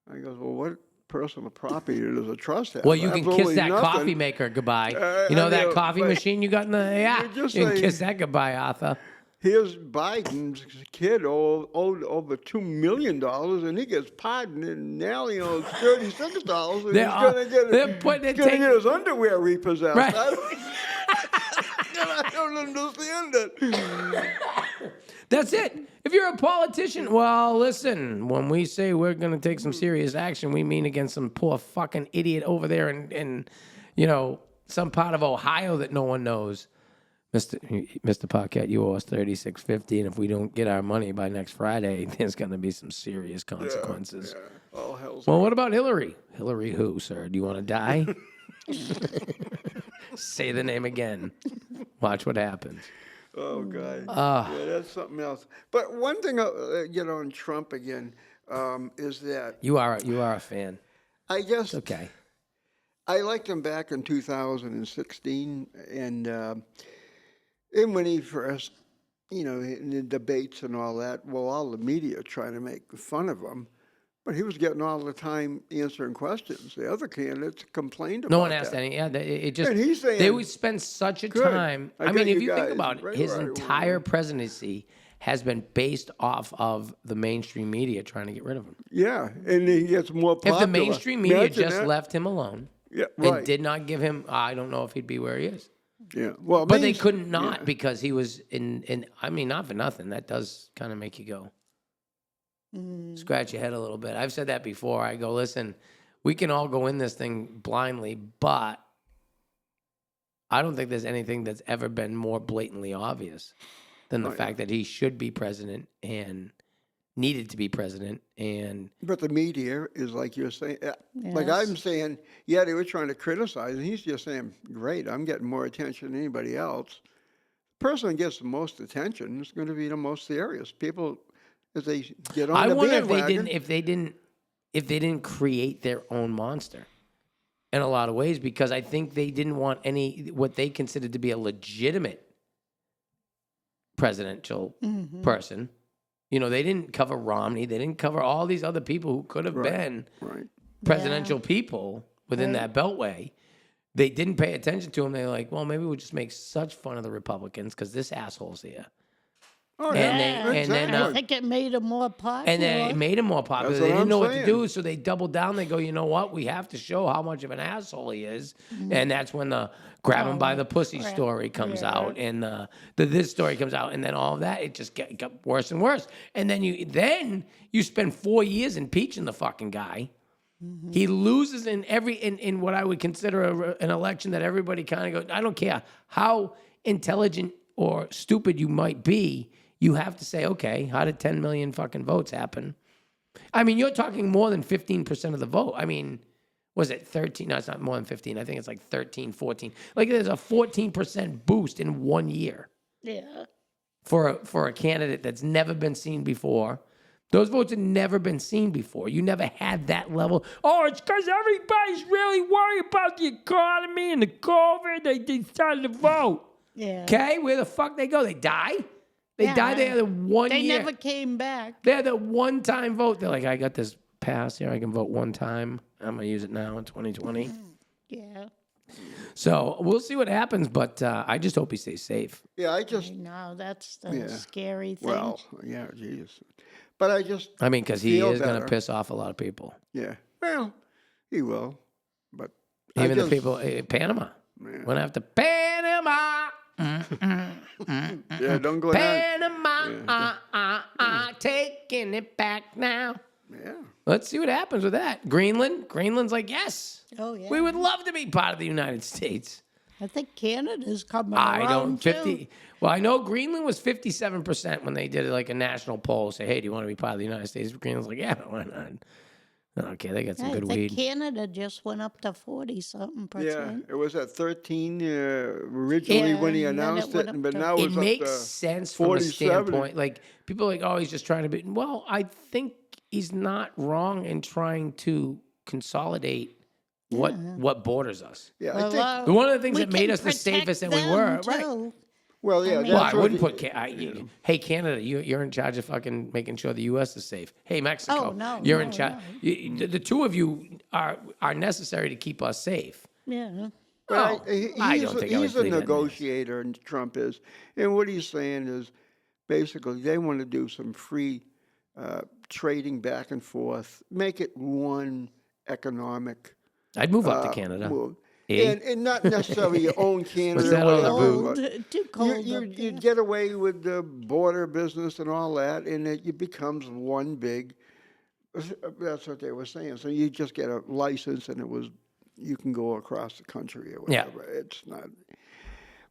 I goes, well, what personal property does a trust have? Well, you can kiss Absolutely that nothing. coffee maker goodbye. I that know, coffee but machine you got in the you just You can say- kiss that goodbye, Arthur. Here's Biden's kid owed over $2 million, and he gets pardoned, and now he owes $36, and They're, he's going to get his underwear repossessed. Right. I don't understand it. That's it. If you're a politician, well, listen, when we say we're going to take some serious action, we mean against some poor fucking idiot over there in some part of Ohio that no one knows. Mr. Paquette, you owe us $36.50, and if we don't get our money by next Friday, there's going to be some serious consequences. Yeah. All hell's Well, what about Hillary? Hillary who, sir? Do you want to die? Say the name again. Watch what happens. Oh, God. Yeah, that's something else. But one thing, on Trump again, is that You are a fan. I guess Okay. I liked him back in 2016, and when he first, in the debates and all that, well, all the media trying to make fun of him, but he was getting all the time answering questions. The other candidates complained about No one asked that. any. Yeah, it just And he's saying, they would spend such a "Good, time. I I got mean, if you you think guys about it, right his where I entire want." presidency has been based off of the mainstream media trying to get rid of him. Yeah, and he gets more popular. If the mainstream media Imagine just that. left him alone Yeah, right. and did not give him, I don't know if he'd be where he is. Yeah, well, But they couldn't not because he was in. I mean, not for nothing. That does kind of make you go scratch your head a little bit. I've said that before. I go, listen, we can all go in this thing blindly, but I don't think there's anything that's ever been more blatantly obvious than the fact that he should be president and needed to be president. And But the media is like you're saying, like Yes. I'm saying, yeah, they were trying to criticize, and he's just saying, great, I'm getting more attention than anybody else. The person that gets the most attention is going to be the most serious. People, as they get on I the wonder bandwagon, if they didn't create their own monster in a lot of ways, because I think they didn't want what they considered to be a legitimate presidential person. They didn't cover Romney. They didn't cover all these other people who could have been right. presidential people within that beltway. They didn't pay attention to him. They're like, well, maybe we'll just make such fun of the Republicans because this asshole's here. Oh, And yeah, they- and then, exactly. I think it made him more popular. And then it made him more popular. That's They what didn't I'm know what to saying. do, so they doubled down. They go, you know what? We have to show how much of an asshole he is. And that's when the grab him by the pussy story comes out, and the this story comes out, and then all of that, it just got worse and worse. And then you spend 4 years impeaching the fucking guy. He loses in in what I would consider an election that everybody kind of goes, I don't care how intelligent or stupid you might be, you have to say, okay, how did 10 million fucking votes happen? I mean, you're talking more than 15% of the vote. I mean, was it 13? No, it's not more than 15. I think it's like 13, 14. Like there's a 14% boost in 1 year. Yeah. For a candidate that's never been seen before. Those votes had never been seen before. You never had that level. Oh, it's because everybody's really worried about the economy and the COVID. They decided to vote. Yeah. Okay, where the fuck they go? They die? They die. They had the 1 They year. never came back. They had the one-time vote. They're like, I got this pass here. I can vote one time. I'm going to use it now in 2020. Yeah. So we'll see what happens, but I just hope he stays safe. Yeah, I just, No, that's the scary thing. well, yeah, geez. But I just, I mean, because he feel is going to better. piss off a lot of people. yeah, well, he will. But Even I the people in Panama. Went after Panama. yeah, don't go down. Panama, taking it back now. Yeah. Let's see what happens with that. Greenland's like, yes. Oh, yeah. We would love to be part of the United States. I think Canada's coming I around don't, too. 50. Well, I know Greenland was 57% when they did like a national poll. Say, hey, do you want to be part of the United States? Greenland's like, yeah, why not? Okay, they got some I good think weed. Canada just went up to 40-something Yeah, percent. it was at 13 originally when he and then announced it went it, up but to- now It it's makes up to sense from a 47. standpoint. Like, people are like, oh, he's just trying to be. Well, I think he's not wrong in trying to consolidate what borders us. Yeah, I Well, think. One of the things we that made can us the safest that we protect were, them, right? too. Well, yeah, I mean- Well, that's I what wouldn't he- put. Hey, Canada, you're in charge of fucking making sure the U.S. is safe. Hey, Mexico, Oh, no, you're no, in charge. no. The two of you are necessary to keep us safe. Yeah. Well, Oh, I don't think I would he's a believe that. negotiator, and Trump is. And what he's saying is basically they want to do some free trading back and forth, make it one economic I'd move up to Canada. move. Eh? And not necessarily your own Canada. that or all the whatever, booze? but Too cold you up there. get away with the border business and all that, and it becomes one big. That's what they were saying. So you just get a license, and you can go across the country or Yeah. whatever. It's not.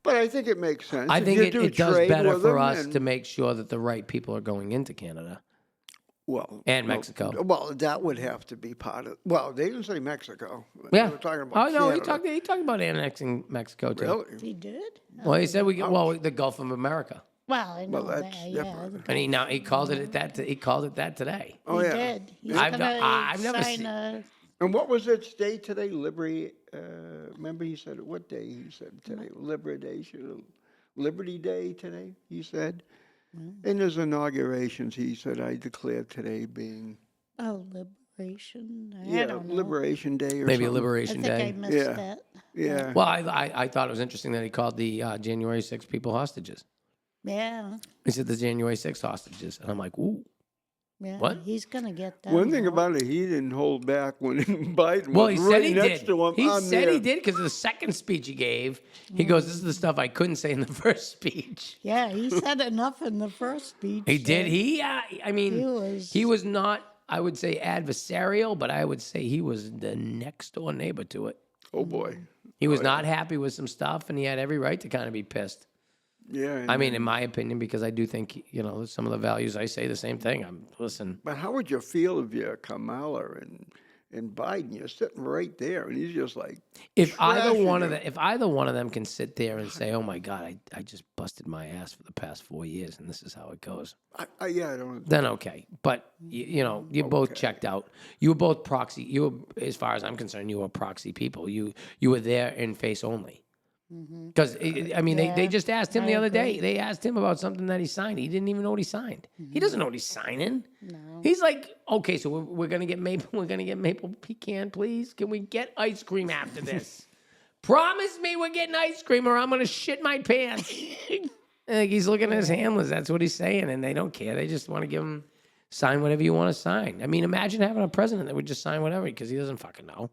But I think it makes sense. I If think you it do does trade better with for them us and- to make sure that the right people are going into Canada. Well, And Mexico. Well, that would have to be part of. Well, they didn't say Mexico. Yeah. They were talking about Oh no, he Canada. talked about annexing Mexico too. Really? He did? Well, he said the Gulf of America, Well, I know Well, that, that's yeah. different. and he called it that. He called it that today. Oh, He yeah. did. He's I've gonna I've never sign seen- a... And what was its day today? Remember he said, what day he said today? Liberty Day today, he said. In his inaugurations, he said, I declare today being, Oh, Liberation. I don't know. Liberation Day or Maybe a something. I Liberation think I Day. missed Yeah. that. Yeah. Well, I thought it was interesting that he called the January 6th people hostages. Yeah. He said the January 6th hostages, and I'm like, ooh. Yeah. What? He's going to get that. One thing now. about it, he didn't hold back when Biden Well, was he right said he next did. to him. He I'm said there. he did because the second speech he gave, he goes, "This is the stuff I couldn't say in the first speech." Yeah, he said enough in the first speech. He did. that- He, I mean, He was- was not. I would say adversarial, but I would say he was the next door neighbor to it. Oh, boy. He was not happy with some stuff, and he had every right to kind of be pissed. Yeah. I mean, in my opinion, because I do think some of the values I say the same thing. Listen. But how would you feel if you're Kamala and Biden? You're sitting right there, and he's just like, If either trashing one of you. them, if either one of them can sit there and say, "Oh my God, I just busted my ass for the past 4 years, and this is how it goes," yeah, I don't. then okay. But you both checked out. You were both proxy. You were, as far as I'm concerned, you were proxy people. You were there in face only. Because I mean, they Yeah, just asked him the I other day. agree. They asked him about something that he signed. He didn't even know what he signed. He doesn't know what he's signing. No. He's like, okay, so we're gonna get maple. We're gonna get maple pecan, please. Can we get ice cream after this? Promise me we're getting ice cream, or I'm gonna shit my pants. Like he's looking at his handlers. That's what he's saying, and they don't care. They just want to give him sign whatever you want to sign. I mean, imagine having a president that would just sign whatever because he doesn't fucking know.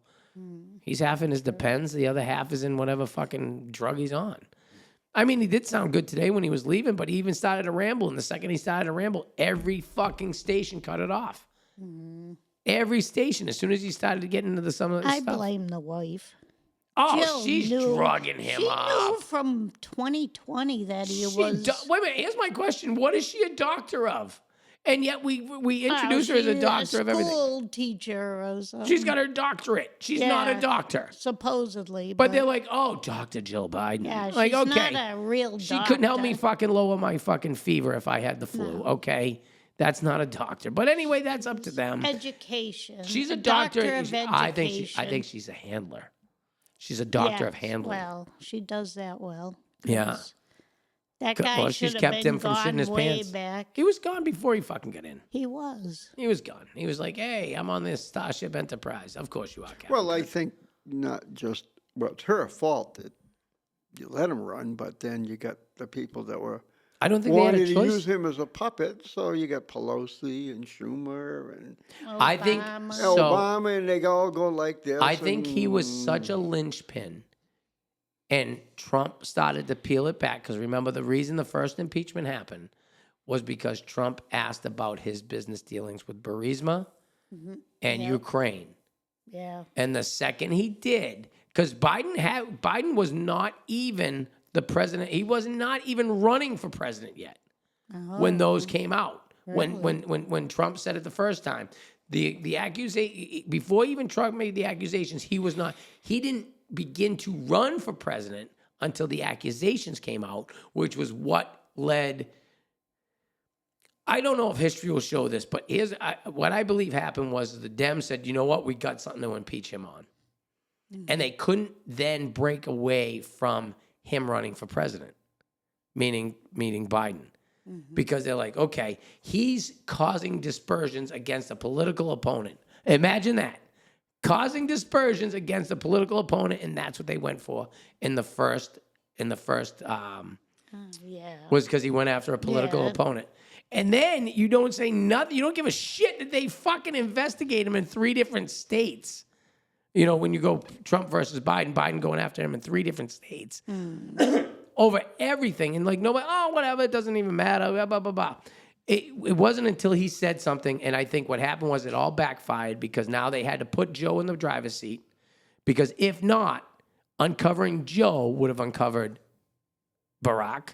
He's half in his Depends. The other half is in whatever fucking drug he's on. I mean, he did sound good today when he was leaving, but he even started to ramble. And the second he started to ramble, every fucking station cut it off. Every station. As soon as he started getting into some of this I stuff. blame the wife. Oh, Jill she's knew, drugging him she up. knew from 2020 that he was. Wait a minute. Here's my question. What is she a doctor of? And yet we introduce her as a she's doctor of everything. School teacher or something. She's got her doctorate. She's not a Yeah. doctor. Supposedly. But they're like, oh, Dr. Jill Biden. yeah, like, she's okay. not a real doctor. She couldn't help me fucking lower my fucking fever if I had the flu. Okay. That's not a doctor. But anyway, that's up to them. Education. She's a doctor. of education. I think she's a handler. She's a doctor of Yes, handling. Well, she does that well. Yeah. Yes. That guy Well, should she's have kept been him from gone shitting his way pants. back. He was gone before he fucking got in. He was. He was gone. He was like, hey, I'm on this Starship Enterprise. Of course you are, Captain. Well, I think not just, well, it's her fault that you let him run, but then you got the people that were I don't think they had wanted a to choice. use him as a puppet. So you got Pelosi and Schumer and I think Obama. so. Obama, and they all go like this. I think he was and- such a linchpin. And Trump started to peel it back because remember, the reason the first impeachment happened was because Trump asked about his business dealings with Burisma and Ukraine. Yeah. And the second he did, because Biden was not even the president. He was not even running for president yet when those came out. When Trump said it the first time, the accusation before even Trump made the accusations, he was not. He didn't begin to run for president until the accusations came out, which was what led. I don't know if history will show this, but what I believe happened was the Dems said, you know what, we got something to impeach him on. And they couldn't then break away from him running for president, meaning Biden. Because they're like, okay, he's causing dispersions against a political opponent. Imagine that. Causing dispersions against a political opponent, and that's what they went for in the first Yeah. was because he went after a political Yeah. opponent. And then you don't say nothing. You don't give a shit that they fucking investigate him in 3 different states. You know, when you go Trump versus Biden going after him in 3 different states over everything. And like, nobody, oh, whatever, it doesn't even matter, blah, blah, blah, blah. It wasn't until he said something, and I think what happened was it all backfired because now they had to put Joe in the driver's seat. Because if not, uncovering Joe would have uncovered Barack.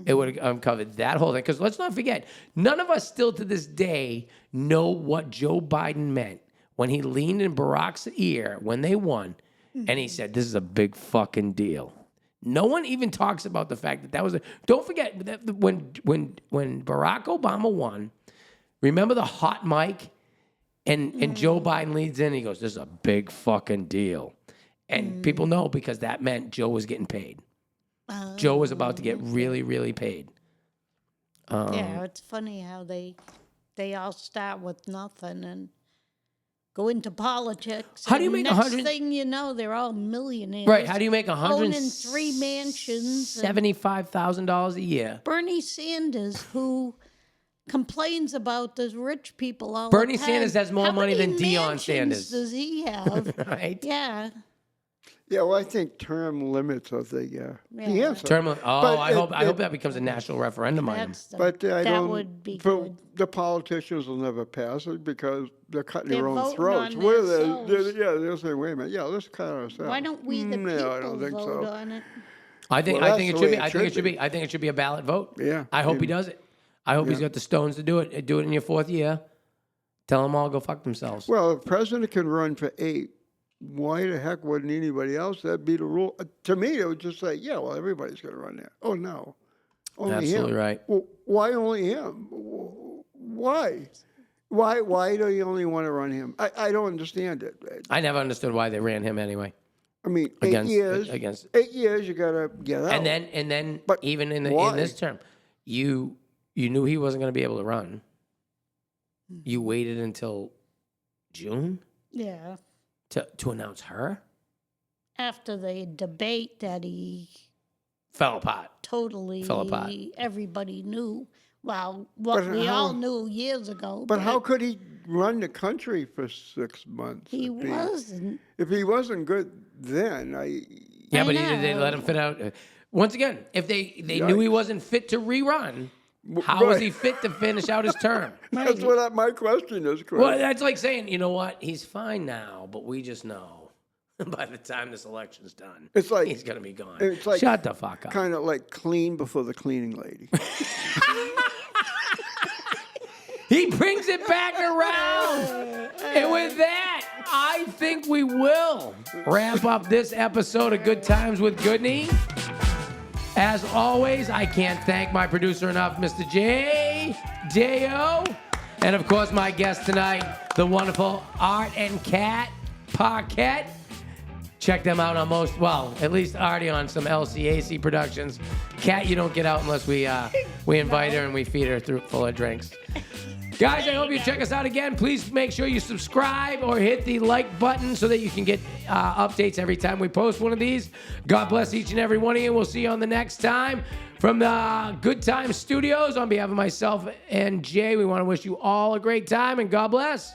It would have uncovered that whole thing. Because let's not forget, none of us still to this day know what Joe Biden meant when he leaned in Barack's ear when they won, and he said, this is a big fucking deal. No one even talks about the fact that was a. Don't forget that when Barack Obama won, remember the hot mic, and Joe Biden leads in. And he goes, "This is a big fucking deal," and people know because that meant Joe was getting paid. Joe was about to get really, really paid. Yeah, it's funny how they all start with nothing and go into politics. How do you and make next 100 thing you know, they're all millionaires. Right? How do you make owning 3 mansions? and $75,000 a year? Bernie Sanders, who complains about the rich people all Bernie the time. Sanders has more How money many than Deion mansions Sanders. does he have? Right? Yeah. Yeah, well, I think term limits are the answer. Term. Oh, But I it- hope that becomes a national referendum item. That's the, But I that don't. would be for- good. The politicians will never pass it because they're cutting their They're own voting throats. on We're themselves. they'll say, wait a minute, yeah, let's cut ourselves. Why don't we, the No, people, I don't think vote so. on it? I think Well, I think it that's should the be. way I it think it should should be. be. I think it should be a ballot vote. Yeah, I hope he yeah. does it. I hope he's got the stones to do it. Do it in your 4th year. Tell them all go fuck themselves. Well, if the president can run for 8, why the heck wouldn't anybody else? That'd be the rule. To me, it would just say, yeah, well, everybody's going to run there. Oh, no. Only Absolutely him. right. Well, why only him? Why? Why do you only want to run him? I don't understand it. I never understood why they ran him anyway. I mean, Against- 8 years. against- 8 years, you got to get out. And then But even in why? this term, you knew he wasn't going to be able to run. You waited until June Yeah. to announce her. After the debate that he Fell apart. totally, Fell apart. everybody knew. Well, what But we how- all knew years ago. But how could he run the country for 6 months? he wasn't. If he wasn't good then, Yeah, I but they know. let him fit out. Once again, if they knew he Yikes. wasn't fit to rerun, How is Right. he fit to finish out his term? That's what my question is, Chris. Well, that's like saying, you know what? He's fine now, but we just know by the time this election's done, It's like- he's going to be gone. it's like Shut the fuck up. Kind of like clean before the cleaning lady. He brings it back around. And with that, I think we will wrap up this episode of Good Times with Goodney. As always, I can't thank my producer enough, Mr. J.O. And of course, my guest tonight, the wonderful Art and Kat Parquette. Check them out on at least Artie on some LCAC productions. Kat, you don't get out unless we invite her and we feed her full of drinks. Guys, I hope you check us out again. Please make sure you subscribe or hit the like button so that you can get updates every time we post one of these. God bless each and every one of you. We'll see you on the next time. From the Good Times Studios, on behalf of myself and Jay, we want to wish you all a great time and God bless.